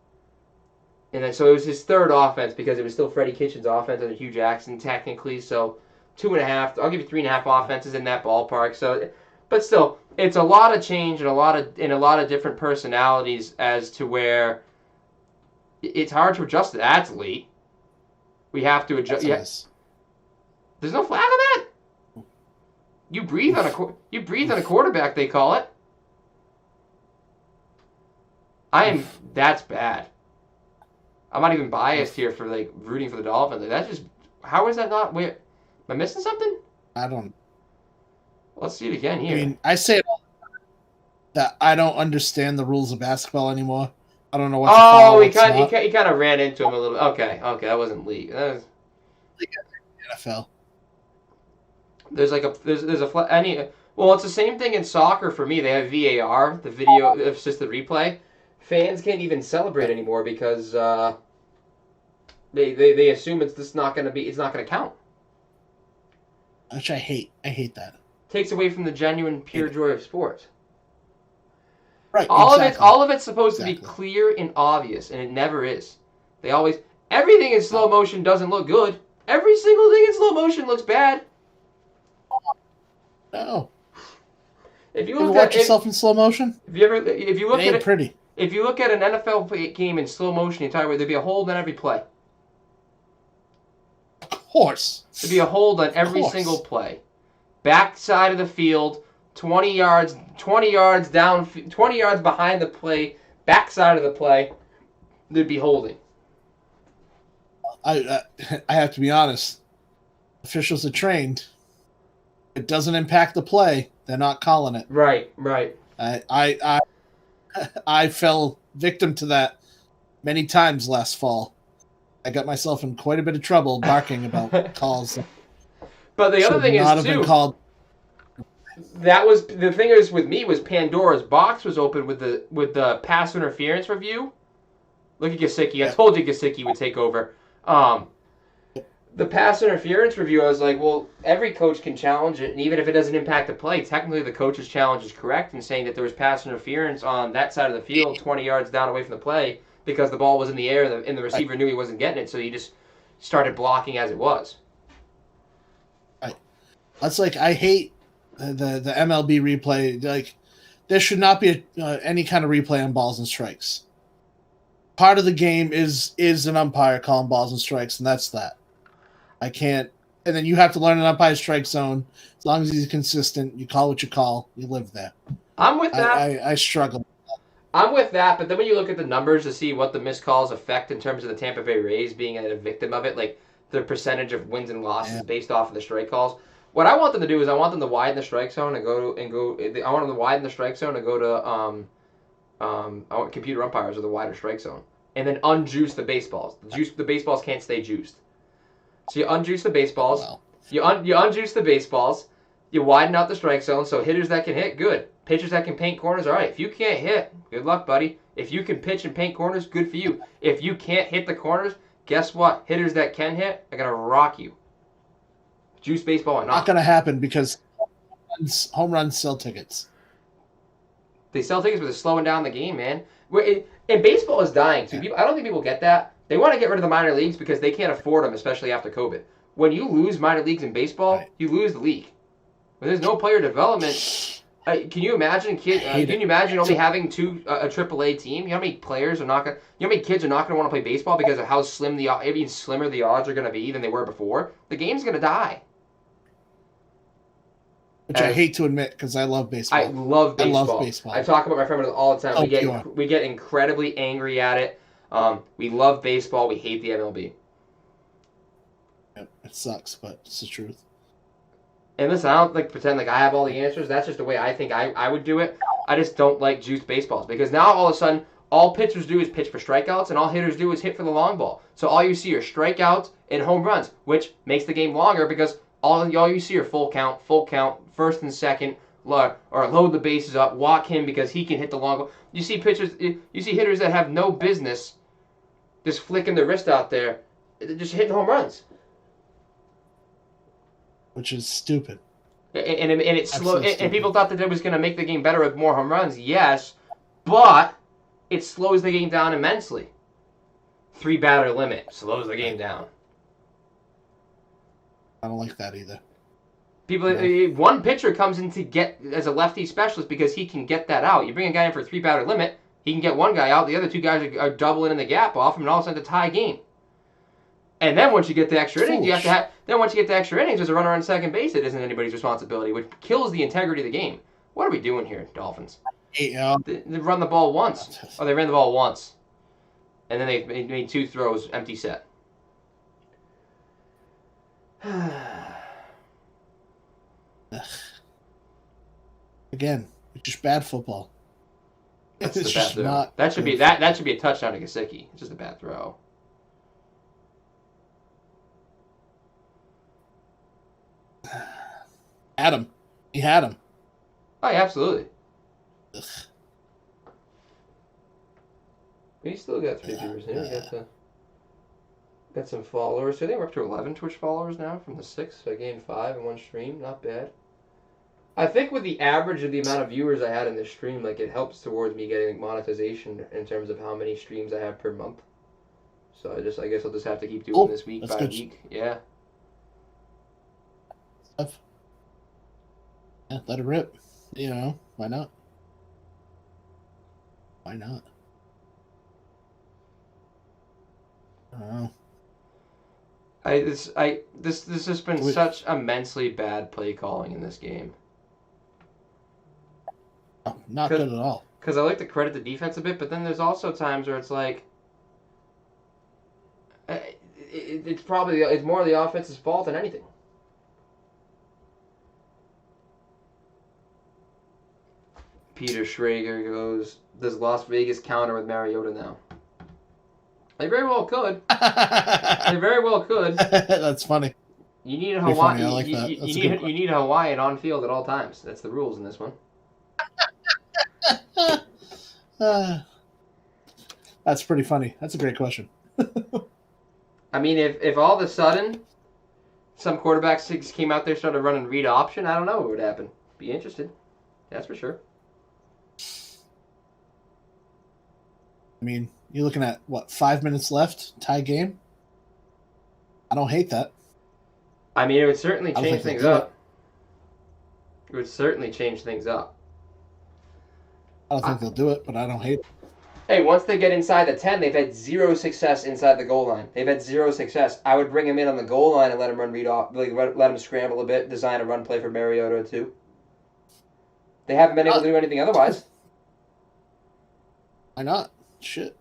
And then so it was his third offense because it was still Freddie Kitchens' offense under Hugh Jackson technically. So 2.5. I'll give you 3.5 offenses in that ballpark. So, but still, it's a lot of change and a lot of different personalities as to where it's hard to adjust to. That's Lee. We have to adjust. Yes. There's no flag on that. You breathe on a quarterback. They call it. That's bad. I'm not even biased here for like rooting for the Dolphins. That's just, how is that not? Wait, am I missing something? I don't. Let's see it again here. I mean, I say it all the time that I don't understand the rules of basketball anymore. I don't know what. Oh, he kind of ran into him a little. Okay, that wasn't league. That was NFL. There's well, it's the same thing in soccer for me. They have VAR, the video assisted replay. Fans can't even celebrate anymore because they assume it's not going to count. Which I hate. I hate that. Takes away from the genuine, pure joy of sports. Right. All of it's supposed to be clear and obvious, and it never is. Everything in slow motion doesn't look good. Every single thing in slow motion looks bad. No. If you watch yourself in slow motion, if you look at it, pretty. If you look at an NFL game in slow motion, you tell me there'd be a hold on every play. Of course. There'd be a hold on every single play. Back side of the field, 20 yards down, 20 yards behind the play, back side of the play, there'd be holding. I have to be honest. Officials are trained. It doesn't impact the play. They're not calling it. Right. I fell victim to that many times last fall. I got myself in quite a bit of trouble barking about calls. But the other thing is too. That was the thing is with me was Pandora's box was open with the pass interference review. Look at Gesicki. I told you Gesicki would take over. The pass interference review, I was like, well, every coach can challenge it, and even if it doesn't impact the play, technically the coach's challenge is correct in saying that there was pass interference on that side of the field, 20 yards down away from the play, because the ball was in the air and the receiver knew he wasn't getting it, so he just started blocking as it was. That's like, I hate the MLB replay. Like, there should not be any kind of replay on balls and strikes. Part of the game is an umpire calling balls and strikes, and that's that. I can't. And then you have to learn an umpire strike zone. As long as he's consistent, you call what you call. You live there. I'm with that. I struggle. I'm with that, but then when you look at the numbers to see what the missed calls affect in terms of the Tampa Bay Rays being a victim of it, like the percentage of wins and losses based off of the strike calls, what I want them to do is I want them to widen the strike zone and go. I want them to widen the strike zone and go to I want computer umpires with a wider strike zone, and then unjuice the baseballs. The baseballs can't stay juiced. So you unjuice the baseballs. Wow. You unjuice the baseballs. You widen out the strike zone so hitters that can hit, good. Pitchers that can paint corners, all right. If you can't hit, good luck, buddy. If you can pitch and paint corners, good for you. If you can't hit the corners, guess what? Hitters that can hit are going to rock you. Juice baseball or not. Not going to happen because home runs sell tickets. They sell tickets, but they're slowing down the game, man. And baseball is dying, too. I don't think people get that. They want to get rid of the minor leagues because they can't afford them, especially after COVID. When you lose minor leagues in baseball, you lose the league. When there's no player development, can you imagine only having a AAA team? You know how many players are not going? You know how many kids are not going to want to play baseball because of how slim even slimmer the odds are going to be than they were before? The game's going to die. Which I hate to admit because I love baseball. I love baseball. I talk about my friend all the time. We get incredibly angry at it. We love baseball. We hate the MLB. Yep, it sucks, but it's the truth. And listen, I don't pretend like I have all the answers. That's just the way I think I would do it. I just don't like juiced baseballs because now all of a sudden all pitchers do is pitch for strikeouts and all hitters do is hit for the long ball. So all you see are strikeouts and home runs, which makes the game longer because all you see are full count, first and second, or load the bases up, walk him because he can hit the long ball. You see hitters that have no business just flicking the wrist out there, just hitting home runs. Which is stupid. And it's slow. Absolutely And stupid. people thought that it was going to make the game better with more home runs. Yes, but it slows the game down immensely. 3-batter limit slows the game down. I don't like that either. People, one pitcher comes in to get as a lefty specialist because he can get that out. You bring a guy in for a 3-batter limit, he can get one guy out. The other two guys are doubling in the gap off him, and all of a sudden to tie a game. And then once you get the extra innings, you have to have. Then once you get the extra innings, there's a runner on second base. It isn't anybody's responsibility, which kills the integrity of the game. What are we doing here, Dolphins? They run the ball once. Oh, they ran the ball once, and then they made 2 throws, empty set. Again, it's just bad football. That's It's the bad just throw. not That should be good. that should be a touchdown to Gesicki. It's just a bad throw. Had him. He had him. Oh, yeah, absolutely. Ugh. We still got 3 viewers here. Got some followers. So I think we're up to 11 Twitch followers now from the 6. So I gained 5 in one stream. Not bad. I think with the average of the amount of viewers I had in this stream, like it helps towards me getting monetization in terms of how many streams I have per month. So I guess I'll just have to keep doing this week by week. Yeah. Stuff. Yeah, let it rip. You know, why not? Why not? I don't know. This has been such immensely bad play calling in this game. Oh, not good at all. Because I like to credit the defense a bit, but then there's also times where it's like it's more the offense's fault than anything. Peter Schrager goes, does Las Vegas counter with Mariota now? They very well could. They very well could. That's funny. You need a Hawaiian. I like that. You need a Hawaiian on field at all times. That's the rules in this one. That's pretty funny. That's a great question. I mean, if all of a sudden some quarterbacks came out there started running read option, I don't know what would happen. Be interested. That's for sure. I mean, you're looking at, what, 5 minutes left? Tie game? I don't hate that. I mean, it would certainly change things up. It would certainly change things up. I don't think they'll do it, but I don't hate it. Hey, once they get inside the 10, they've had 0 success inside the goal line. They've had 0 success. I would bring him in on the goal line and let him run read off, like let him scramble a bit, design a run play for Mariota too. They haven't been able to do anything otherwise. Why not? Shit.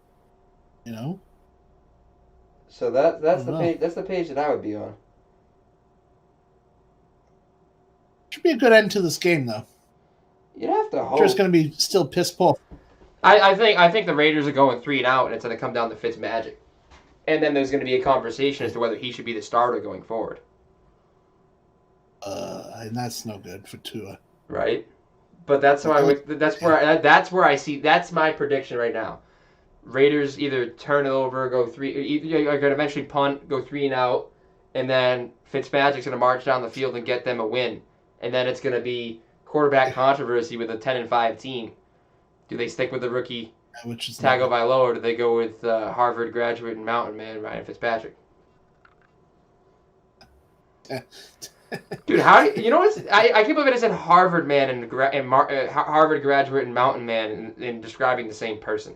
You know? So that's the page. That's the page that I would be on. Should be a good end to this game, though. You'd have to hope. Sure, it's going to be still piss poor. I think the Raiders are going 3 and out, and it's going to come down to Fitzmagic, and then there's going to be a conversation as to whether he should be the starter going forward. And that's no good for Tua. Right, but that's where I see that's my prediction right now. Raiders either turn it over, go 3, are going to eventually punt, go 3 and out, and then Fitzmagic's going to march down the field and get them a win, and then it's going to be quarterback controversy with a 10-5 team. Do they stick with the rookie Tagovailoa, or do they go with Harvard graduate and mountain man Ryan Fitzpatrick? Dude, you know what? I can't believe it isn't Harvard man and Harvard graduate and mountain man in describing the same person.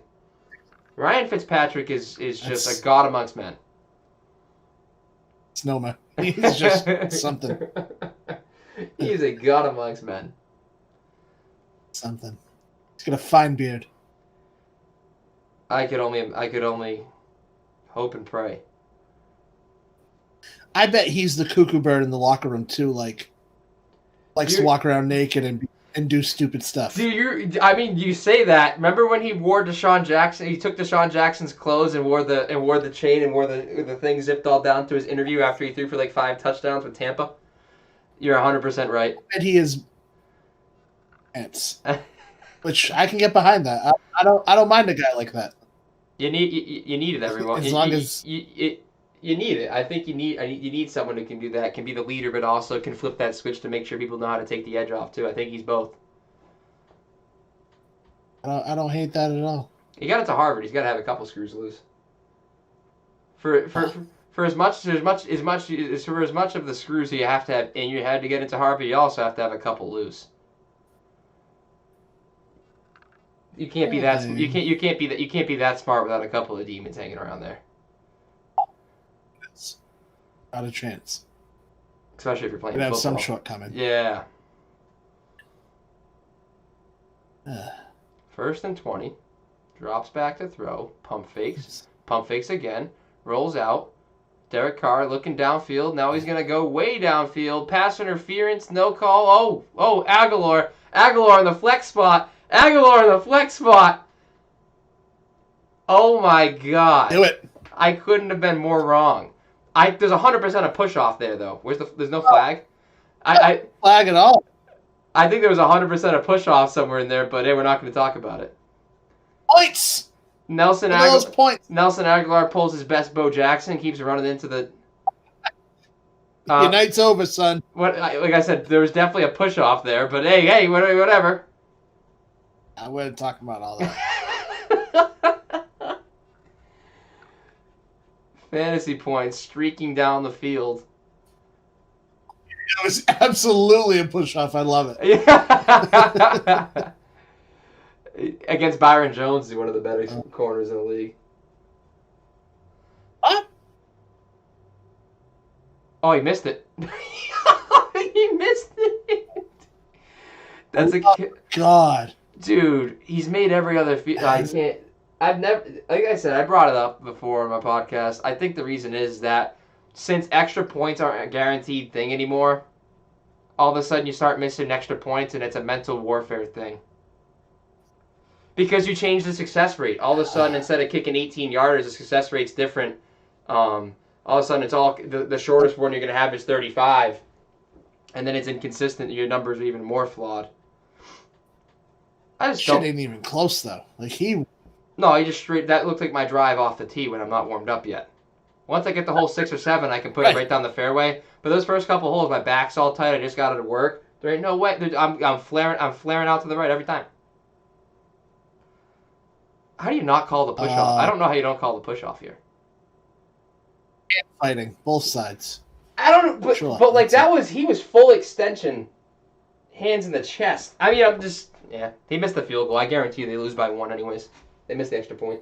Ryan Fitzpatrick is just a god amongst men. It's no man. He's just something. He is a god amongst men. Something. He's got a fine beard. I could only hope and pray. I bet he's the cuckoo bird in the locker room too. Likes to walk around naked and do stupid stuff. Dude, you say that. Remember when he wore Deshaun Jackson? He took Deshaun Jackson's clothes and wore the chain and wore the thing zipped all down to his interview after he threw for like 5 touchdowns with Tampa. You're 100% right. And he is ants. Which I can get behind that. I don't mind a guy like that. You need it, everyone. As long as You need it. I think you need someone who can do that, can be the leader, but also can flip that switch to make sure people know how to take the edge off too. I think he's both. I don't hate that at all. He got into Harvard. He's got to have a couple screws loose. For as much of the screws you have to have in your head to get into Harvard, you also have to have a couple loose. You can't be that smart without a couple of demons hanging around there. Not a chance. Especially if you're playing You'd football. have some shortcoming. Yeah. First and 20. Drops back to throw. Pump fakes. Pump fakes again. Rolls out. Derek Carr looking downfield. Now he's going to go way downfield. Pass interference. No call. Oh, Aguilar. Aguilar in the flex spot. Aguilar in the flex spot. Oh, my God. Do it. I couldn't have been more wrong. There's 100% a push off there, though. There's no flag? Flag at all. I think there was 100% a push off somewhere in there, but hey, we're not going to talk about it. Points. Nelson Aguilar pulls his best Bo Jackson, keeps running into the. Your night's over, son. Like I said, there was definitely a push off there, but hey, whatever. I wasn't talking about all that. Fantasy points streaking down the field. It was absolutely a push-off. I love it. Yeah. Against Byron Jones, he's one of the better corners in the league. Oh, he missed it. He missed it. That's God. Dude, he's made every other I've never, like I said, I brought it up before in my podcast. I think the reason is that since extra points aren't a guaranteed thing anymore, all of a sudden you start missing extra points and it's a mental warfare thing. Because you change the success rate. All of a sudden, instead of kicking 18 yarders, the success rate's different. All of a sudden, it's all the shortest one you're going to have is 35. And then it's inconsistent. Your numbers are even more flawed. Shit ain't even close, though. No, he just straight. That looked like my drive off the tee when I'm not warmed up yet. Once I get the hole 6 or 7, I can put it right down the fairway. But those first couple holes, my back's all tight. I just got it to work. There ain't no way. I'm flaring out to the right every time. How do you not call the push off? I don't know how you don't call the push off here. Fighting both sides. I don't know, but like he was full extension, hands in the chest. I mean, he missed the field goal. I guarantee you they lose by 1 anyways. They missed the extra point.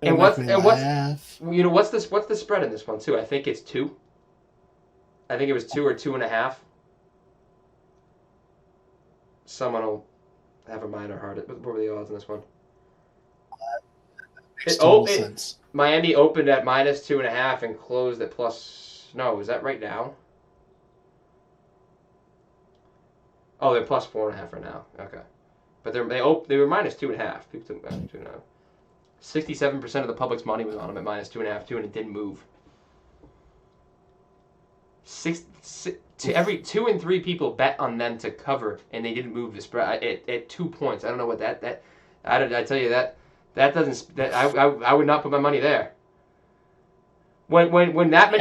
And what's the spread in this one too? I think it's 2. I think it was 2 or 2.5. Someone will have a minor heart. What were the odds on this one? Miami opened at -2.5 and closed at plus. No, is that right now? Oh, they're plus 4.5 right now. Okay, but they were -2.5. People took -2.5. 67% of the public's money was on them at -2.5 too, and it didn't move. Every 2 and 3 people bet on them to cover, and they didn't move the spread at 2 points. I don't know what that. I tell you that doesn't. I would not put my money there. When that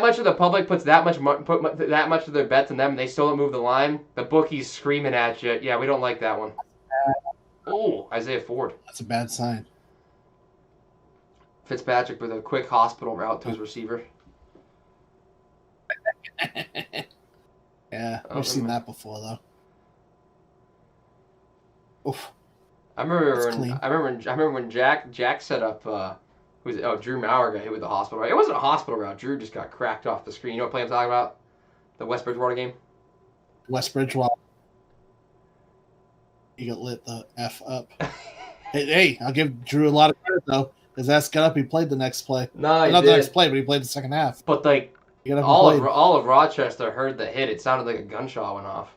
much of the public puts that much of their bets on them, and they still don't move the line, the bookie's screaming at you. Yeah, we don't like that one. Oh, Isaiah Ford. That's a bad sign. Fitzpatrick with a quick hospital route to his receiver. Yeah, we've seen that before though. Oof. I remember when Jack set up. Drew Maurer got hit with the hospital route. It wasn't a hospital route. Drew just got cracked off the screen. You know what play I'm talking about? The West Bridgewater game. West Bridgewater. He got lit the F up. Hey, I'll give Drew a lot of credit though, because that's got up. He played the next play. No, not the next play, but he played the second half. But like. All of Rochester heard the hit. It sounded like a gunshot went off.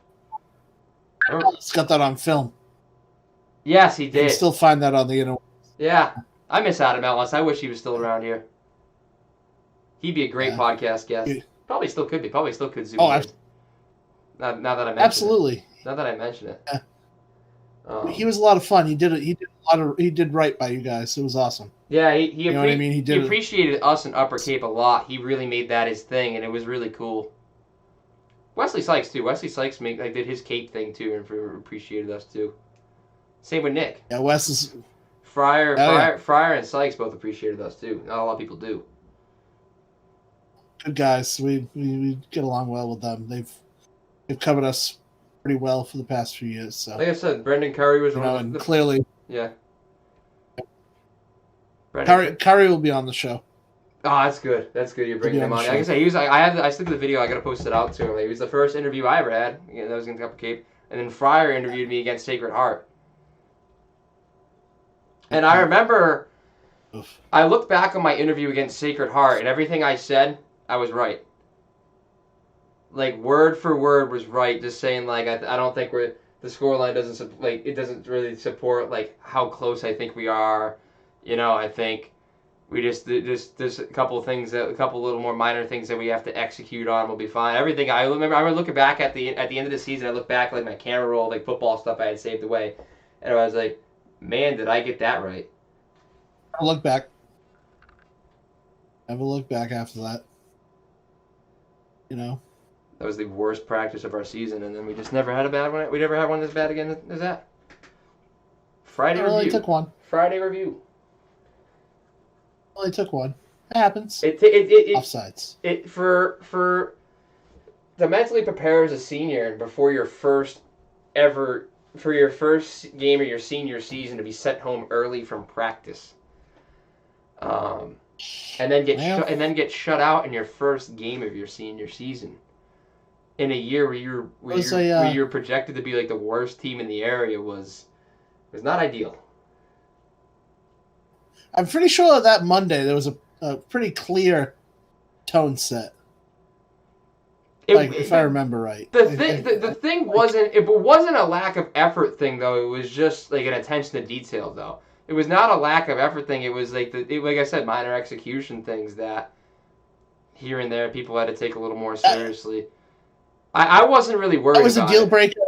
He's got that on film. Yes, he did. You can still find that on the internet. Yeah. I miss Adam Ellis. I wish he was still around here. He'd be a great podcast guest. Probably still could be. Probably still could zoom in. Now that I mention absolutely. Now that I mention it. He was a lot of fun. He did right by you guys. It was awesome. Yeah, You know what I mean? He appreciated us in Upper Cape a lot. He really made that his thing, and it was really cool. Wesley Sykes too. Wesley Sykes did his Cape thing too, and appreciated us too. Same with Nick. Yeah, Wes is Fryer and Sykes both appreciated us too. Not a lot of people do. Good guys. We get along well with them. They've covered us pretty well for the past few years. So, like I said, Brendan Curry was clearly, yeah. Curry will be on the show. Oh, that's good. That's good. You're bringing him on. Like I said, I still the video. I gotta post it out to him. He was the first interview I ever had. That was in Cup of Cape, and then Fryer interviewed me against Sacred Heart. And I remember, I looked back on my interview against Sacred Heart, and everything I said, I was right. Like word for word was right. Just saying, like I don't think the scoreline doesn't really support like how close I think we are. I think we there's a couple of things a couple little more minor things that we have to execute on. We'll be fine. Everything I remember looking back at the end of the season. I look back like my camera roll, like football stuff I had saved away, and I was like, man, did I get that right? I'll look back. Have a look back after that. That was the worst practice of our season, and then we just never had a bad one. We never had one as bad again as that. Friday review. Only took one. Friday review. Only took one. It happens. Offsides. For to mentally prepare as a senior and before your first game of your senior season to be sent home early from practice, and then get shut out in your first game of your senior season. In a year where you're projected to be like the worst team in the area was not ideal. I'm pretty sure that Monday there was a pretty clear tone set. If I remember right. The thing wasn't a lack of effort thing though. It was just like an attention to detail though. It was not a lack of effort thing. It was like like I said, minor execution things that here and there people had to take a little more seriously. I wasn't really worried. That was a deal breaker.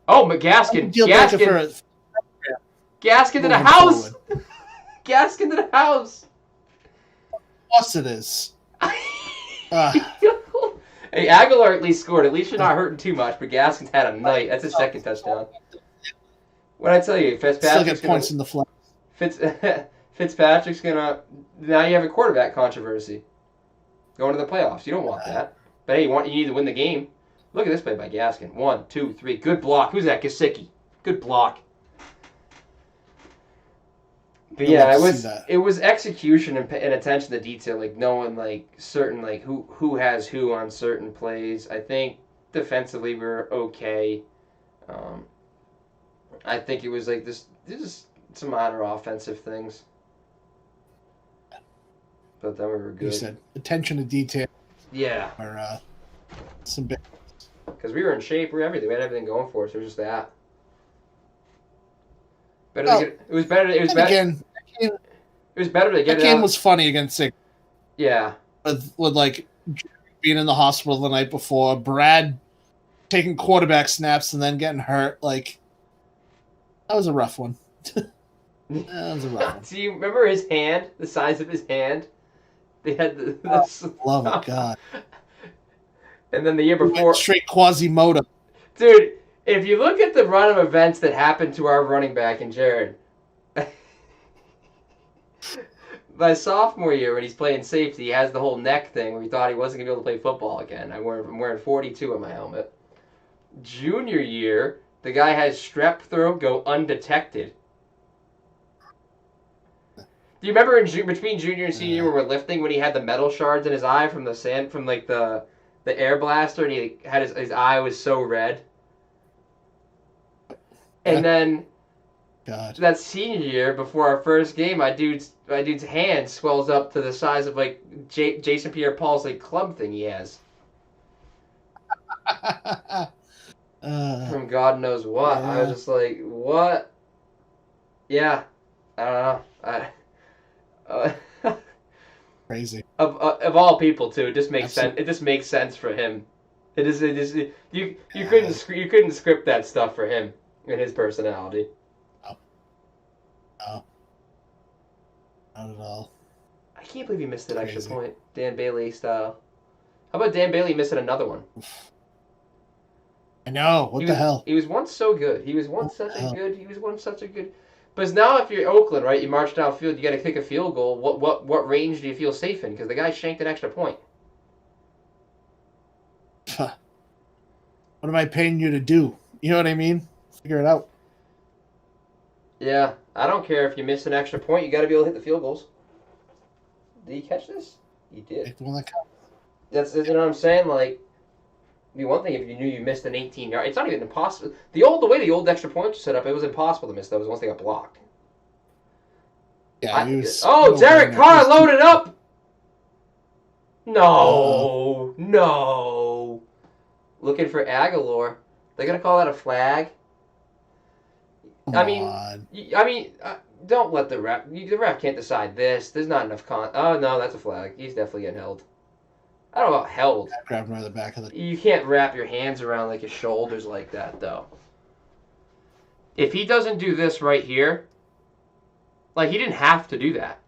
Oh, McGaskin. Gaskin to the house. Gaskin to the house. Of course it is. Hey, Aguilar at least scored. At least you're not hurting too much, but Gaskin's had a night. That's his second touchdown. What I tell you, Fitzpatrick's still get points in the flex. Fitzpatrick's gonna. Now you have a quarterback controversy. Going to the playoffs. You don't want that. But hey, you need to win the game. Look at this play by Gaskin. 1, 2, 3. Good block. Who's that? Gesicki. Good block. But yeah, it was execution and attention to detail, like knowing like certain like who has who on certain plays. I think defensively we're okay. I think it was like this just some minor offensive things. But then we were good. You said attention to detail. Yeah. Or some big. Because we were in shape, we had everything going for us. It was just that. It was better to get that game was funny against Sig. Yeah. With like being in the hospital the night before, Brad taking quarterback snaps and then getting hurt. Like that was a rough one. Do you remember his hand? The size of his hand? They had love it, God. And then the year before, straight Quasimodo. Dude, if you look at the run of events that happened to our running back in Jared, my sophomore year when he's playing safety, he has the whole neck thing where he thought he wasn't going to be able to play football again. I'm wearing 42 on my helmet. Junior year, the guy has strep throat go undetected. Do you remember between junior and senior year when we're lifting when he had the metal shards in his eye from the sand from like the air blaster and he had his eye was so red? And then that senior year before our first game, my dude's hand swells up to the size of like Jason Pierre-Paul's like club thing he has. From God knows what. Yeah. I was just like, what? Yeah. I don't know. Crazy. Of all people too, it just makes sense. It just makes sense for him. You couldn't script that stuff for him and his personality. No, not at all. I can't believe he missed that extra Crazy. point. Dan Bailey style. How about Dan Bailey missing another one? I know. What the hell? He was once so good. He was once such a good. But now, if you're Oakland, right, you march downfield, you got to kick a field goal. What range do you feel safe in? Because the guy shanked an extra point. What am I paying you to do? You know what I mean? Figure it out. Yeah, I don't care if you miss an extra point. You got to be able to hit the field goals. Did he catch this? He did. Make the one that counts. That's, you know what I'm saying? Like, it'd be one thing if you knew you missed an 18-yard. It's not even impossible. The way the old extra points were set up, it was impossible to miss those once they got blocked. Yeah, Derek Carr loaded up. No. Looking for Aguilar. They're gonna call that a flag. Don't let the ref. The ref can't decide this. There's not enough Oh no, that's a flag. He's definitely getting held. I don't know about held. Grab him by the back of the. You can't wrap your hands around like his shoulders like that, though. If he doesn't do this right here, like he didn't have to do that.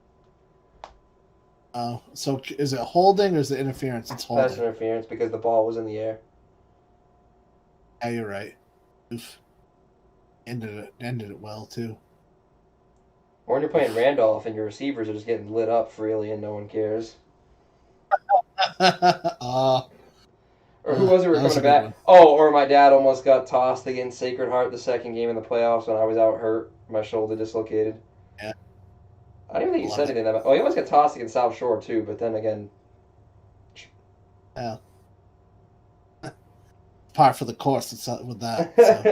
Oh, so is it holding or is it interference? It's holding. That's interference because the ball was in the air. Yeah, you're right. Oof. Ended it well too. Or when you're playing Randolph and your receivers are just getting lit up freely and no one cares. Or who was it? We're coming back. Or my dad almost got tossed against Sacred Heart the second game in the playoffs when I was out hurt, my shoulder dislocated. Yeah. I don't even think he said anything about. Oh, he almost got tossed against South Shore too, but then again. Yeah. Par for the course with that. So.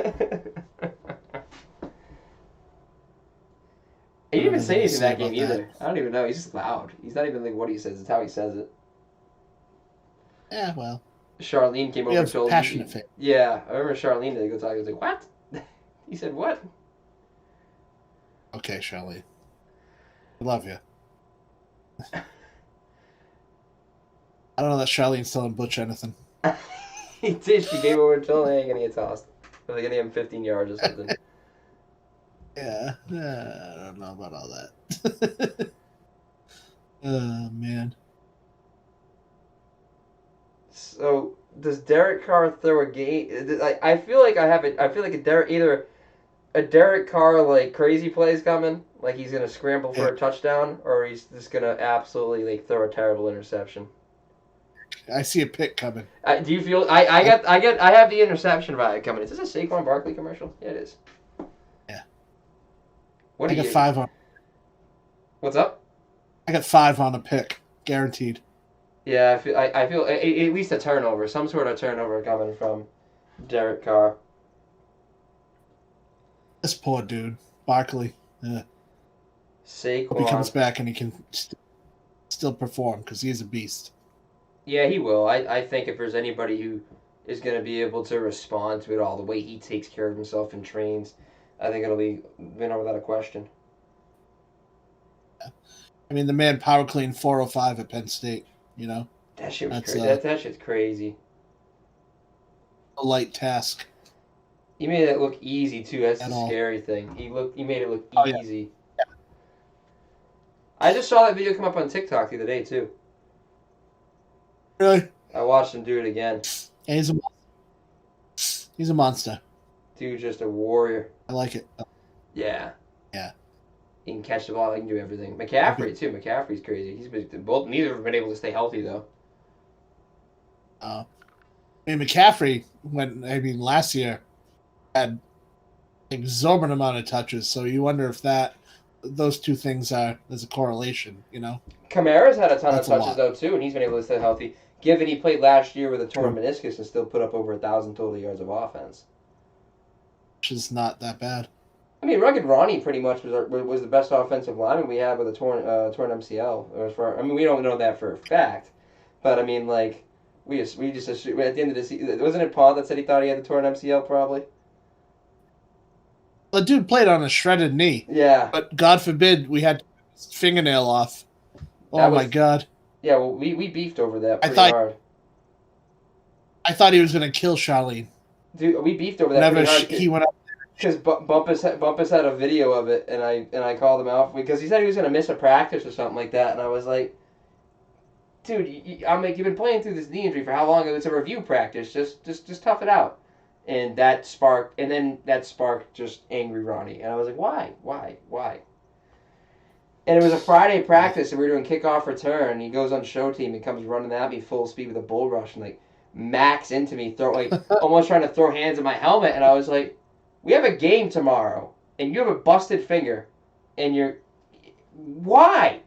He didn't even say anything in that game either. I don't even know. He's just loud. He's not even like what he says. It's how he says it. Yeah, well. Charlene came over and told passionate fan. Yeah, I remember Charlene. They go talk. He was like, "What?" He said, "What?" Okay, Charlene. I love you. I don't know that Charlene's telling Butch anything. He did. She gave over until they ain't gonna get tossed. Or they're gonna give him 15 yards or something. Yeah, I don't know about all that. Oh man. So does Derek Carr throw a game? I feel like either a Derek Carr like crazy plays coming, like he's gonna scramble for a touchdown, or he's just gonna absolutely like throw a terrible interception. I see a pick coming. Do you feel? I have the interception vibe coming. Is this a Saquon Barkley commercial? Yeah, it is. Yeah. I got 5 on. What's up? I got 5 on a pick, guaranteed. Yeah, I feel at least a turnover, some sort of turnover coming from Derek Carr. This poor dude, Barkley. Saquon. Hope he comes back and he can still perform because he's a beast. Yeah, he will. I think if there's anybody who is going to be able to respond to it all, the way he takes care of himself and trains, I think it'll be Vinno without a question. Yeah. I mean, the man power cleaned 405 at Penn State, you know? That shit was crazy. That shit's crazy. A light task. He made it look easy, too. That's the scary thing. He made it look easy. Yeah. I just saw that video come up on TikTok the other day, too. Really? I watched him do it again. Yeah, he's a monster. Dude, just a warrior. I like it. Yeah. Yeah. He can catch the ball. He can do everything. McCaffrey, too. McCaffrey's crazy. Neither have been able to stay healthy, though. McCaffrey, last year, had exorbitant amount of touches, so you wonder if those two things there's a correlation, you know? Kamara's had a ton of touches, though, too, and he's been able to stay healthy. Given he played last year with a torn meniscus and still put up over 1,000 total yards of offense. Which is not that bad. I mean, Rugged Ronnie pretty much was the best offensive lineman we had with a torn MCL. We don't know that for a fact, but I mean, like, we just assumed, at the end of the season, wasn't it Paul that said he thought he had the torn MCL probably? The dude played on a shredded knee. Yeah. But God forbid we had his fingernail off. Oh my God. Yeah, well, we beefed over that pretty hard. I thought he was going to kill Charlene. Dude, we beefed over that pretty hard. He went up there. Because Bumpus had a video of it, and I called him out because he said he was going to miss a practice or something like that, and I was like, dude, I'm like, you've been playing through this knee injury for how long? It's a review practice. Just tough it out. And that sparked just angry Ronnie, and I was like, why? And it was a Friday practice, and we were doing kickoff return. And he goes on show team and comes running at me full speed with a bull rush and like macks into me, almost trying to throw hands at my helmet. And I was like, we have a game tomorrow, and you have a busted finger, and you're why?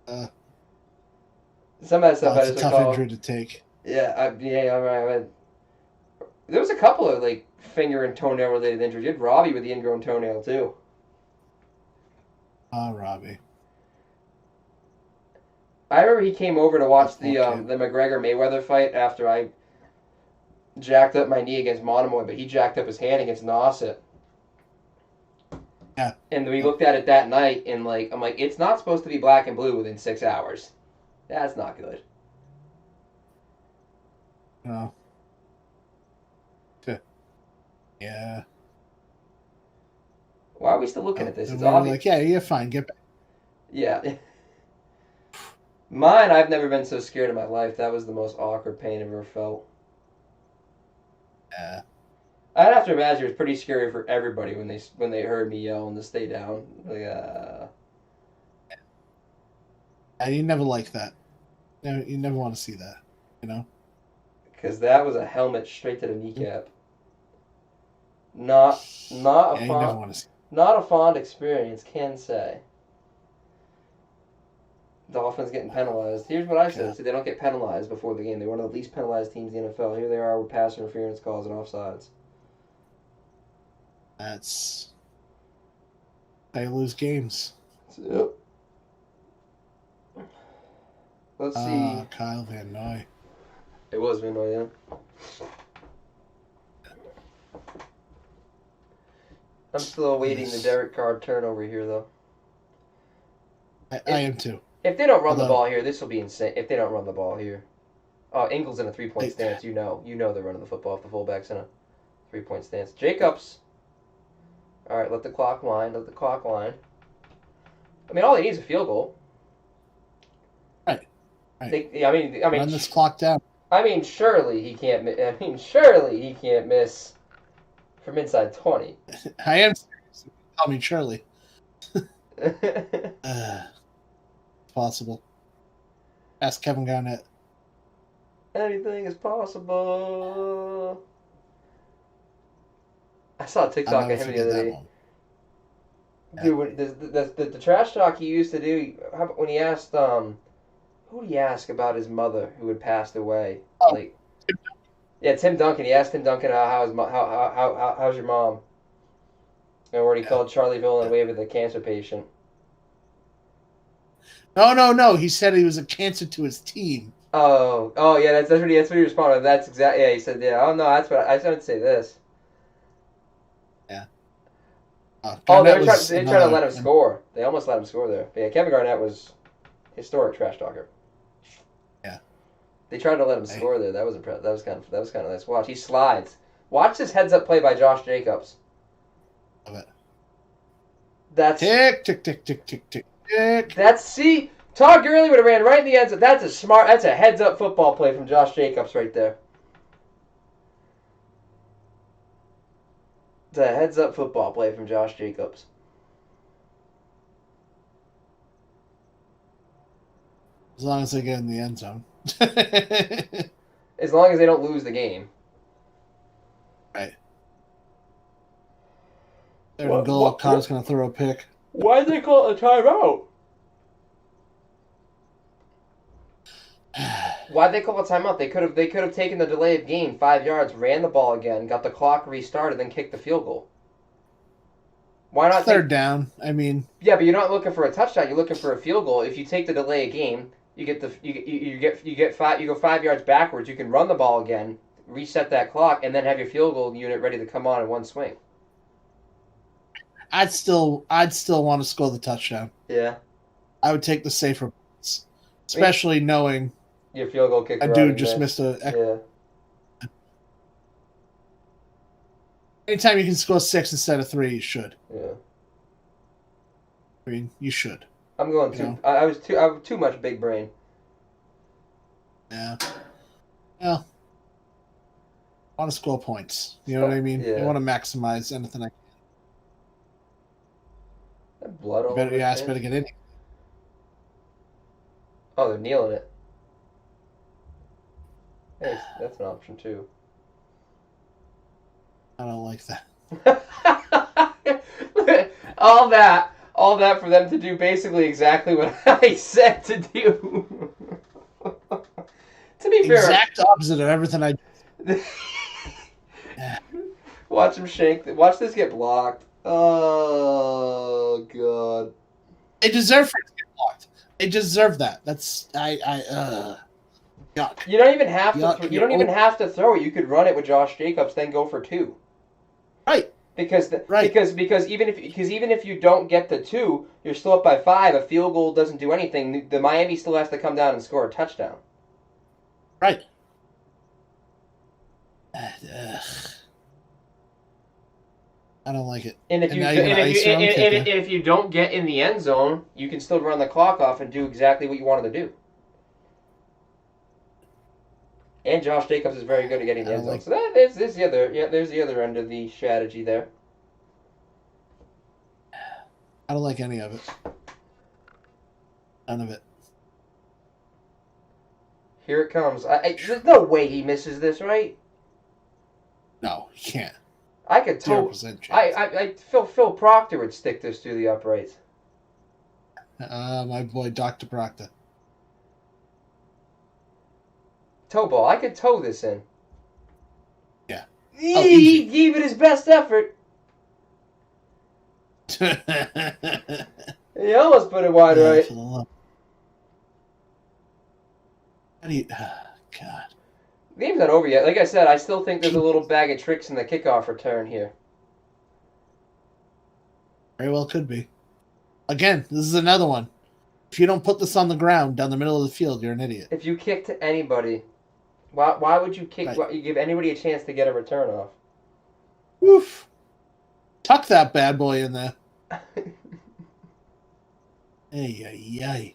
Some of that stuff it's a tough injury to take. Yeah, all right. There was a couple of like finger and toenail related injuries. You had Robbie with the ingrown toenail too. Robbie. I remember he came over to watch the McGregor Mayweather fight after I jacked up my knee against Monomoy, but he jacked up his hand against Nauset. Yeah. And we looked at it that night, and I'm like, it's not supposed to be black and blue within 6 hours. That's not good. No. Yeah. Why are we still looking at this? It's obvious. Like, yeah, you're fine. Get back. Yeah. Mine, I've never been so scared in my life. That was the most awkward pain I've ever felt. Yeah. I'd have to imagine it was pretty scary for everybody when they heard me yelling to stay down. Like, And you never like that. You never want to see that, you know? Because that was a helmet straight to the kneecap. Not a fond experience, can say. Dolphins getting penalized. Here's what I said. I said they don't get penalized before the game. They're one of the least penalized teams in the NFL. Here they are with pass interference calls and offsides. That's how you lose games. Yep. Let's see. Kyle Van Noy. It was Van Noy, yeah. I'm still awaiting the Derek Carr turnover here, though. I am too. If they don't run the ball here, this will be insane. If they don't run the ball here. Oh, Ingles in a 3-point stance. You know they're running the football if the fullback's in a 3-point stance. Jacobs. All right, let the clock wind. I mean, all they need is a field goal. Right. I mean, run this clock down. I mean, surely he can't miss from inside 20. I am serious. I mean, surely. Possible. Ask Kevin Garnett. Anything is possible. I saw a TikTok of him the other day. Dude, the trash talk he used to do when he asked who did he ask about his mother who had passed away? Tim Duncan. He asked Tim Duncan how's your mom? And where he called Charlie Villanueva the cancer patient. No. He said he was a cancer to his team. Oh yeah. That's what he responded. That's exactly. Yeah, he said yeah. Oh no, that's what I started to say this. Yeah. They tried to let him score. They almost let him score there. But yeah, Kevin Garnett was historic trash talker. Yeah. They tried to let him score there. That was impressive. That was kind of nice. Watch, he slides. Watch this heads up play by Josh Jacobs. Love it. That's tick. See, Todd Gurley would have ran right in the end zone. That's a heads up football play from Josh Jacobs right there. It's a heads up football play from Josh Jacobs. As long as they get in the end zone. As long as they don't lose the game. Right. They're going to go. Connor's going to throw a pick. Why did they call it a timeout? Why'd they call a timeout? They could have taken the delay of game 5 yards, ran the ball again, got the clock restarted, then kicked the field goal. Why not third down? I mean, yeah, but you're not looking for a touchdown. You're looking for a field goal. If you take the delay of game, you go 5 yards backwards. You can run the ball again, reset that clock, and then have your field goal unit ready to come on in one swing. I'd still want to score the touchdown. Yeah, I would take the safer points, especially knowing your field goal kicker. A dude just missed a. Yeah. Anytime you can score 6 instead of 3, you should. Yeah. I mean, you should. I'm going too. I was too much big brain. Yeah. Well, I want to score points. You know what I mean? Yeah. I want to maximize anything I can. That blood all Better, over yeah, his better hand. get in. Oh, they're kneeling it. Hey, that's an option too. I don't like that. all that for them to do basically exactly what I said to do. To be fair, Exact opposite of everything I. Watch him shank. Watch this get blocked. Oh god. They deserve for it to get blocked. They deserve that. That's yuck. You don't even have to. Yuck. You don't even have to throw it. You could run it with Josh Jacobs, then go for 2. Right. Because even if you don't get the 2, you're still up by 5. A field goal doesn't do anything. The Miami still has to come down and score a touchdown. Right. I don't like it. And if you don't get in the end zone, you can still run the clock off and do exactly what you wanted to do. And Josh Jacobs is very good at getting the end zone. So there's the other end of the strategy there. I don't like any of it. None of it. Here it comes. There's no way he misses this, right? No, he can't. I could totally. Phil Proctor would stick this through the uprights. My boy, Dr. Proctor. Toe ball. I could toe this in. Yeah. He gave it his best effort. He almost put it wide right. How do you... God. The game's not over yet. Like I said, I still think there's a little bag of tricks in the kickoff return here. Very well could be. Again, this is another one. If you don't put this on the ground down the middle of the field, you're an idiot. If you kick to anybody, why would you kick? Right. You give anybody a chance to get a return off? Woof. Tuck that bad boy in there. Ay.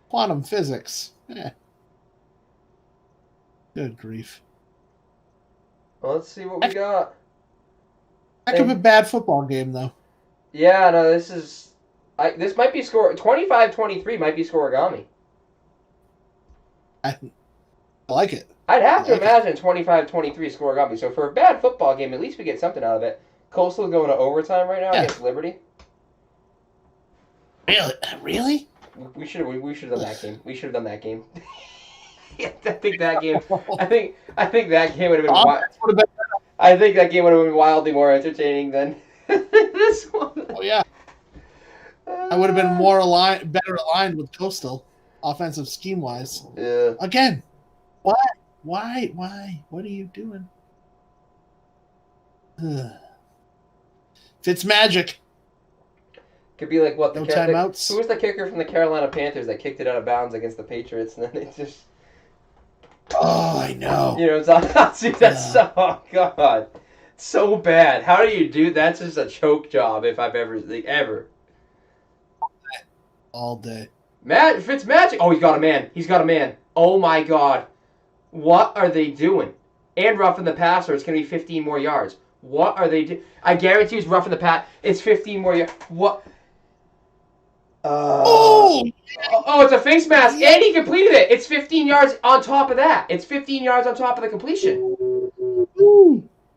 Quantum physics. Good grief. Well, let's see what we got. Heck of a bad football game, though. Yeah, no, this might be score 25-23 might be scoregami. I like it. I'd have to imagine 25-23 scoregami. So for a bad football game, at least we get something out of it. Coastal going to overtime right now against Liberty. Really? We should have done that game. We should have done that game. I think that game would have been. I think that game would have been wildly more entertaining than this one. Oh yeah. I would have been better aligned with Coastal, offensive scheme wise. Yeah. Again, why? What are you doing? Fitz magic. Could be like what no timeouts. Who was the kicker from the Carolina Panthers that kicked it out of bounds against the Patriots, and then they just. Oh, I know. You know, that's oh god, so bad. How do you do? That's just a choke job if I've ever. All day. Fitz magic. Oh, he's got a man. Oh my god, what are they doing? And roughing the passer. It's gonna be 15 more yards. What are they doing? I guarantee he's roughing the pass. It's 15 more yards. What? Oh, it's a face mask, and he completed it. It's 15 yards on top of that. It's 15 yards on top of the completion.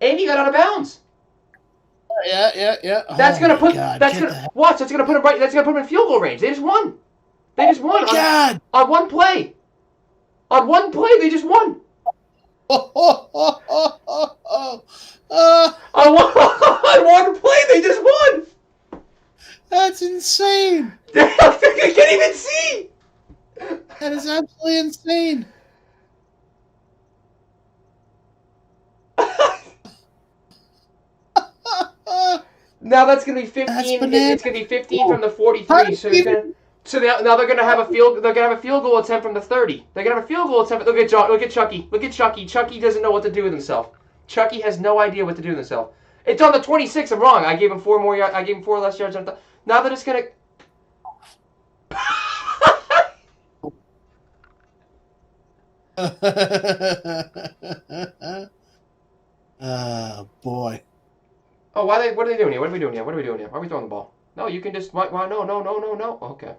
And he got out of bounds. Yeah. That's gonna put. That's gonna put him right. That's gonna put him in field goal range. They just won. On one play. On one play, they just won. On one play, they just won. That's insane. I can't even see. That is absolutely insane. Now that's gonna be 15. It's gonna be 15 from the 43. So it's gonna So now they're gonna have a field. They're gonna have a field goal attempt from the 30. They're gonna have a field goal attempt. Look at Chucky. Look at Chucky. Chucky doesn't know what to do with himself. Chucky has no idea what to do with himself. It's on the 26. I'm wrong. I gave him 4 more yards. I gave him 4 less yards. Now that it's gonna. Oh boy. Oh, what are they doing here? What are we doing here? Why are we throwing the ball? No, you can just. Why? No. Okay.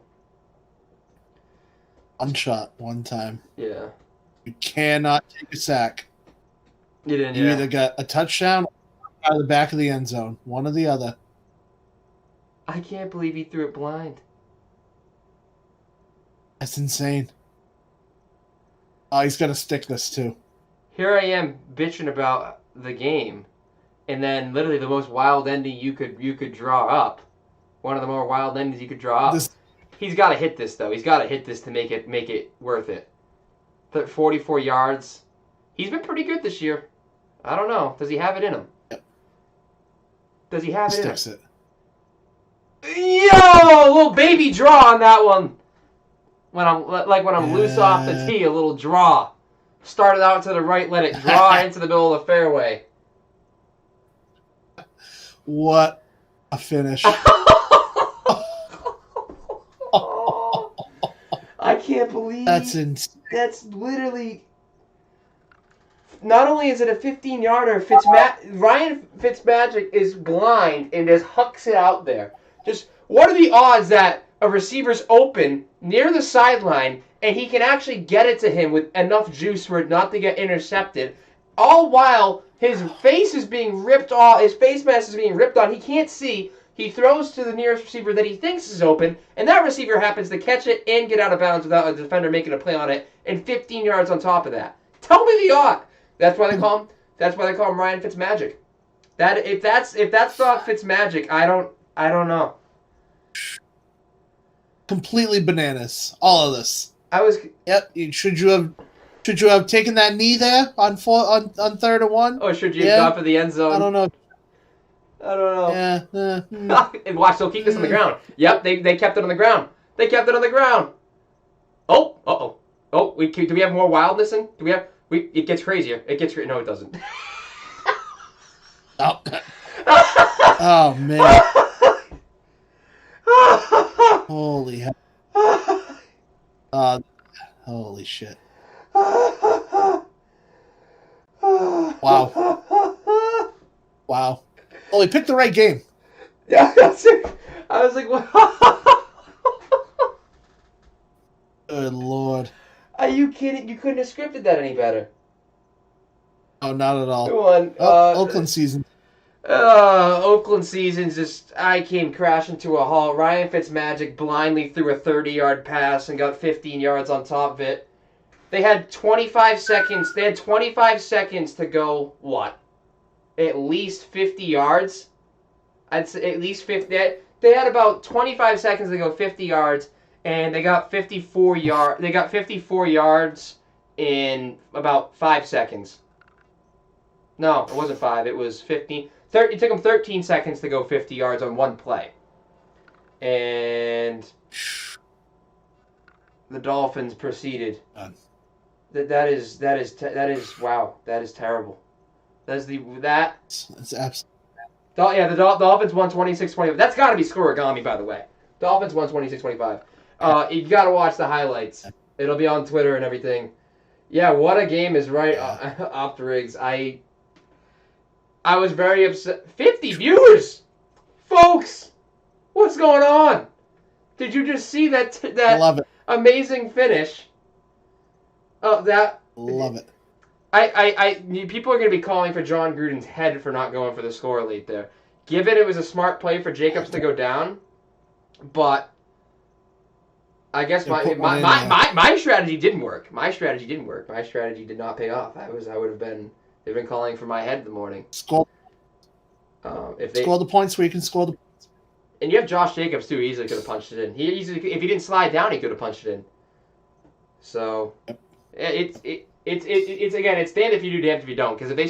One shot, one time. Yeah. You cannot take a sack. You didn't. You either got a touchdown or out of the back of the end zone. One or the other. I can't believe he threw it blind. That's insane. Oh, he's got to stick this too. Here I am bitching about the game, and then literally the most wild ending you could draw up. One of the more wild endings you could draw up. He's got to hit this though. He's got to hit this to make it worth it. 44 yards. He's been pretty good this year. I don't know. Does he have it in him? Yep. Does he have it in him? Sticks it. Yo, a little baby draw on that one. When I'm loose off the tee, a little draw. Started out to the right, let it draw into the middle of the fairway. What a finish. I can't believe That's insane. That's literally. Not only is it a 15-yarder, Ryan Fitzmagic is blind and just hucks it out there. Just what are the odds that a receiver's open near the sideline and he can actually get it to him with enough juice for it not to get intercepted, all while his face is being ripped off, his face mask is being ripped on, he can't see, he throws to the nearest receiver that he thinks is open, and that receiver happens to catch it and get out of bounds without a defender making a play on it, and 15 yards on top of that. Tell me the odd. That's why they call him Ryan Fitzmagic. If that's not Fitzmagic, I don't know. Completely bananas. All of this. Yep. Should you have taken that knee there on 3rd and 1? Or should you have gone for the end zone? I don't know. Yeah. And watch, they'll keep this on the ground. Yep, they kept it on the ground. Oh, uh-oh. Oh, do we have more wildness in? It gets crazier. No, it doesn't. Oh. Oh man. Holy hell. Holy shit. Wow. Wow. Oh, he picked the right game. Yeah, I was like, what? Good Lord. Are you kidding? You couldn't have scripted that any better. Oh, not at all. Come on. Oakland season. Oakland season's just, I came crashing to a halt. Ryan Fitzmagic blindly threw a 30-yard pass and got 15 yards on top of it. They had 25 seconds. They had 25 seconds to go, what? At least 50 yards? I'd say at least 50. They had about 25 seconds to go 50 yards, and they got 54 yards in about 5 seconds. No, it wasn't 5. It was 15. It took them 13 seconds to go 50 yards on one play. And the Dolphins proceeded. That is wow. That is terrible. That's absolutely. Yeah, the Dolphins won 26-25. That's got to be scoregami, by the way. Dolphins won 26-25. You got to watch the highlights. It'll be on Twitter and everything. Yeah, what a game is right off the rigs. I was very upset. 50 viewers! Folks! What's going on? Did you just see that Love it. Amazing finish? Love it. People are going to be calling for John Gruden's head for not going for the score late there. Given it was a smart play for Jacobs to go down, but I guess my strategy didn't work. My strategy did not pay off. They've been calling for my head in the morning. Score the points where you can score the points. And you have Josh Jacobs too. He easily could have punched it in. If he didn't slide down, he could have punched it in. So it's damned if you do, damned if you don't. Because if they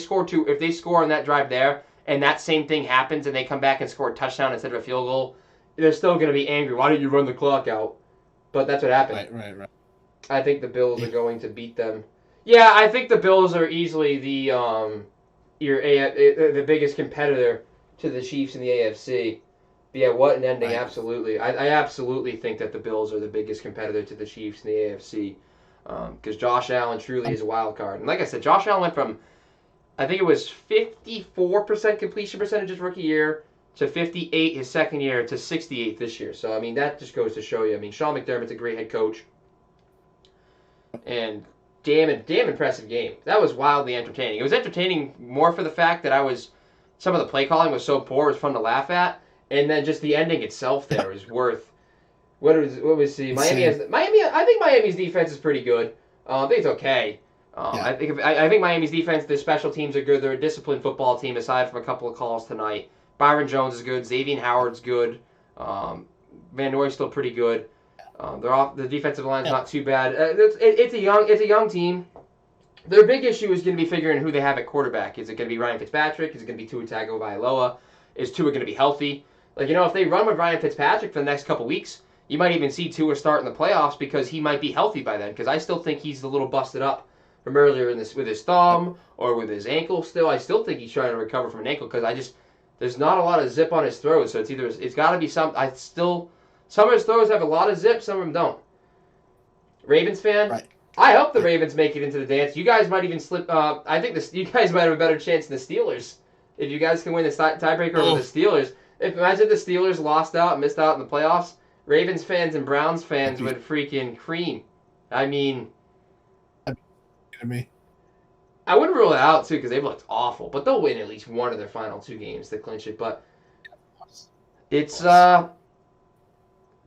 score on that drive there, and that same thing happens, and they come back and score a touchdown instead of a field goal, they're still going to be angry. Why didn't you run the clock out? But that's what happened. Right. I think the Bills are going to beat them. Yeah, I think the Bills are easily the biggest competitor to the Chiefs in the AFC. But yeah, what an ending! Right. Absolutely, I absolutely think that the Bills are the biggest competitor to the Chiefs in the AFC because Josh Allen truly is a wild card. And like I said, Josh Allen went from I think it was 54% completion percentage his rookie year to 58 his second year to 68 this year. So I mean that just goes to show you. I mean Sean McDermott's a great head coach. And damn impressive game. That was wildly entertaining. It was entertaining more for the fact that some of the play calling was so poor, it was fun to laugh at, and then just the ending itself there is worth. What was the Miami? I think Miami's defense is pretty good. I think it's okay. I think Miami's defense, their special teams are good. They're a disciplined football team aside from a couple of calls tonight. Byron Jones is good. Xavier Howard's good. Van Noy's still pretty good. The defensive line's not too bad. It's a young team. Their big issue is going to be figuring who they have at quarterback. Is it going to be Ryan Fitzpatrick? Is it going to be Tua Tagovailoa? Is Tua going to be healthy? If they run with Ryan Fitzpatrick for the next couple weeks, you might even see Tua start in the playoffs because he might be healthy by then. Because I still think he's a little busted up from earlier in this with his thumb or with his ankle. I still think he's trying to recover from an ankle because there's not a lot of zip on his throws. So it's got to be some. Some of his throws have a lot of zip, some of them don't. Ravens fan, right. I hope the Ravens make it into the dance. You guys might even slip. I think you guys might have a better chance than the Steelers if you guys can win the tiebreaker over the Steelers. Imagine the Steelers lost out, missed out in the playoffs. Ravens fans and Browns fans would freaking cream. I mean, I wouldn't rule it out too because they've looked awful, but they'll win at least one of their final 2 games to clinch it. But it's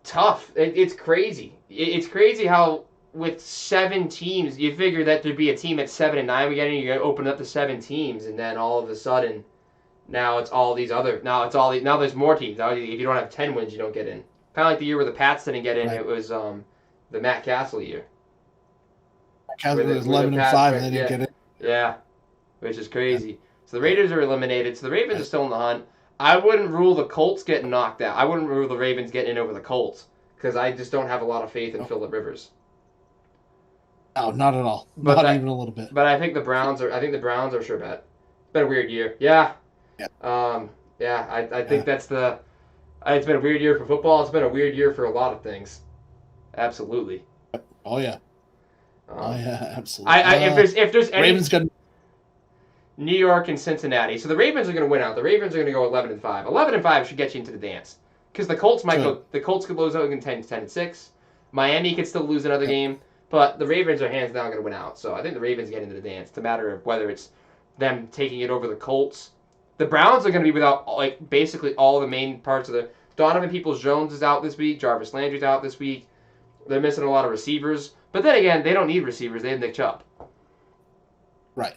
tough. It's crazy. It's crazy how with 7 teams, you figure that there'd be a team at 7-9. We get in, you open up to 7 teams, and then all of a sudden, now it's all these other. Now there's more teams. Now if you don't have 10 wins, you don't get in. Kind of like the year where the Pats didn't get in. Right. It was the Matt Castle year. Castle was 11-5, and they didn't get in. Yeah, which is crazy. So the Raiders are eliminated. So the Ravens are still in the hunt. I wouldn't rule the Colts getting knocked out. I wouldn't rule the Ravens getting in over the Colts because I just don't have a lot of faith in Phillip Rivers. No, not at all. Not even a little bit. But I think the Browns are. Sure bet. It's been a weird year. Yeah. I think that's the. It's been a weird year for football. It's been a weird year for a lot of things. Absolutely. Oh yeah. Absolutely. If there's any. Ravens got New York and Cincinnati. So the Ravens are going to win out. The Ravens are going to go 11-5. 11-5 should get you into the dance because the Colts might go. The Colts could lose out in 10-6. Miami could still lose another game, but the Ravens are hands down going to win out. So I think the Ravens get into the dance. It's a matter of whether it's them taking it over the Colts. The Browns are going to be without basically all the main parts of the. Donovan Peoples-Jones is out this week. Jarvis Landry's out this week. They're missing a lot of receivers, but then again, they don't need receivers. They have Nick Chubb. Right.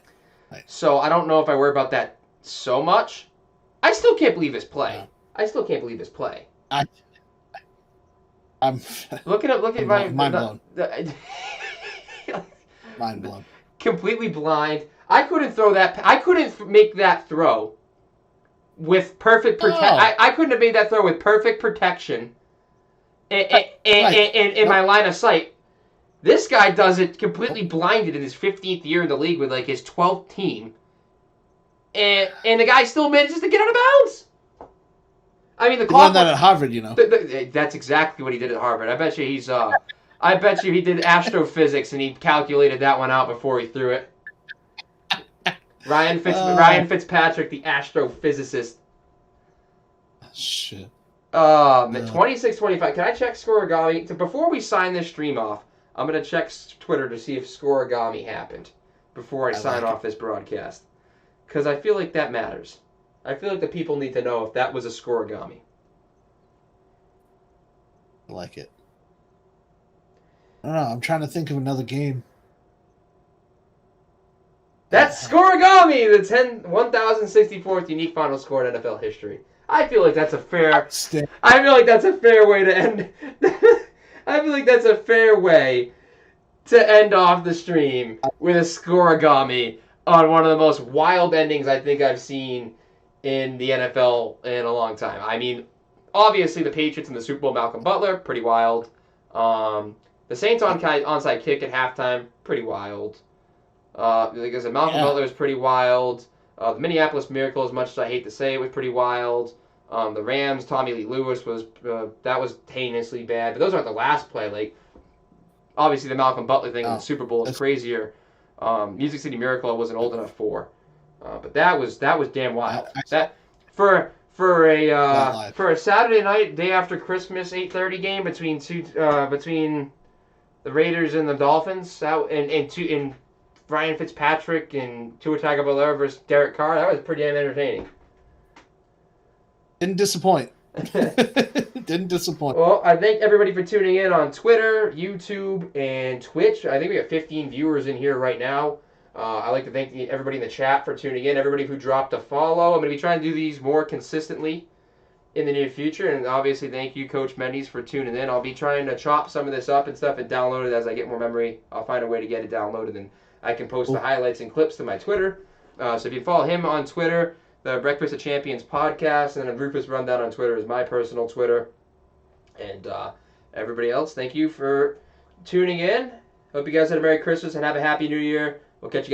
So I don't know if I worry about that so much. I still can't believe his play. No. I'm look at my mind blown. Mind blown. Completely blind. I couldn't throw that. I couldn't make that throw with perfect protection. I couldn't have made that throw with perfect protection in my line of sight. This guy does it completely blinded in his 15th year in the league with his 12th team. And the guy still manages to get out of bounds. I mean, the clock. He learned that at Harvard, That's exactly what he did at Harvard. I bet you he did astrophysics and he calculated that one out before he threw it. Ryan Fitzpatrick, the astrophysicist. Shit. 26-25. Can I check Scoregami? So before we sign this stream off, I'm going to check Twitter to see if Scoregami happened before I sign off this broadcast. Because I feel like that matters. I feel like the people need to know if that was a Scoregami. I like it. I don't know. I'm trying to think of another game. That's Scoregami, the 1,064th unique final score in NFL history. I feel like that's a fair way to end. I feel like that's a fair way to end off the stream with a Scoregami on one of the most wild endings I think I've seen in the NFL in a long time. I mean, obviously the Patriots in the Super Bowl, Malcolm Butler, pretty wild. The Saints onside kick at halftime, pretty wild. Like I said, Malcolm Yeah. Butler was pretty wild. The Minneapolis Miracle, as much as I hate to say it, was pretty wild. The Rams, Tommy Lee Lewis was that was heinously bad. But those aren't the last play. Like obviously the Malcolm Butler thing in the Super Bowl is crazier. Music City Miracle I wasn't old enough for, but that was damn wild. That for a Saturday night, day after Christmas, 8:30 game between the Raiders and the Dolphins, and Ryan Fitzpatrick and Tua Tagovailoa versus Derek Carr. That was pretty damn entertaining. Didn't disappoint. Didn't disappoint. Well, I thank everybody for tuning in on Twitter, YouTube, and Twitch. I think we have 15 viewers in here right now. I'd like to thank everybody in the chat for tuning in, everybody who dropped a follow. I'm going to be trying to do these more consistently in the near future, and obviously thank you, Coach Mendez, for tuning in. I'll be trying to chop some of this up and stuff and download it as I get more memory. I'll find a way to get it downloaded, and I can post the highlights and clips to my Twitter. So if you follow him on Twitter, the Breakfast of Champions podcast, and then Rufus Rundown on Twitter is my personal Twitter. And everybody else, thank you for tuning in. Hope you guys had a Merry Christmas and have a Happy New Year. We'll catch you guys.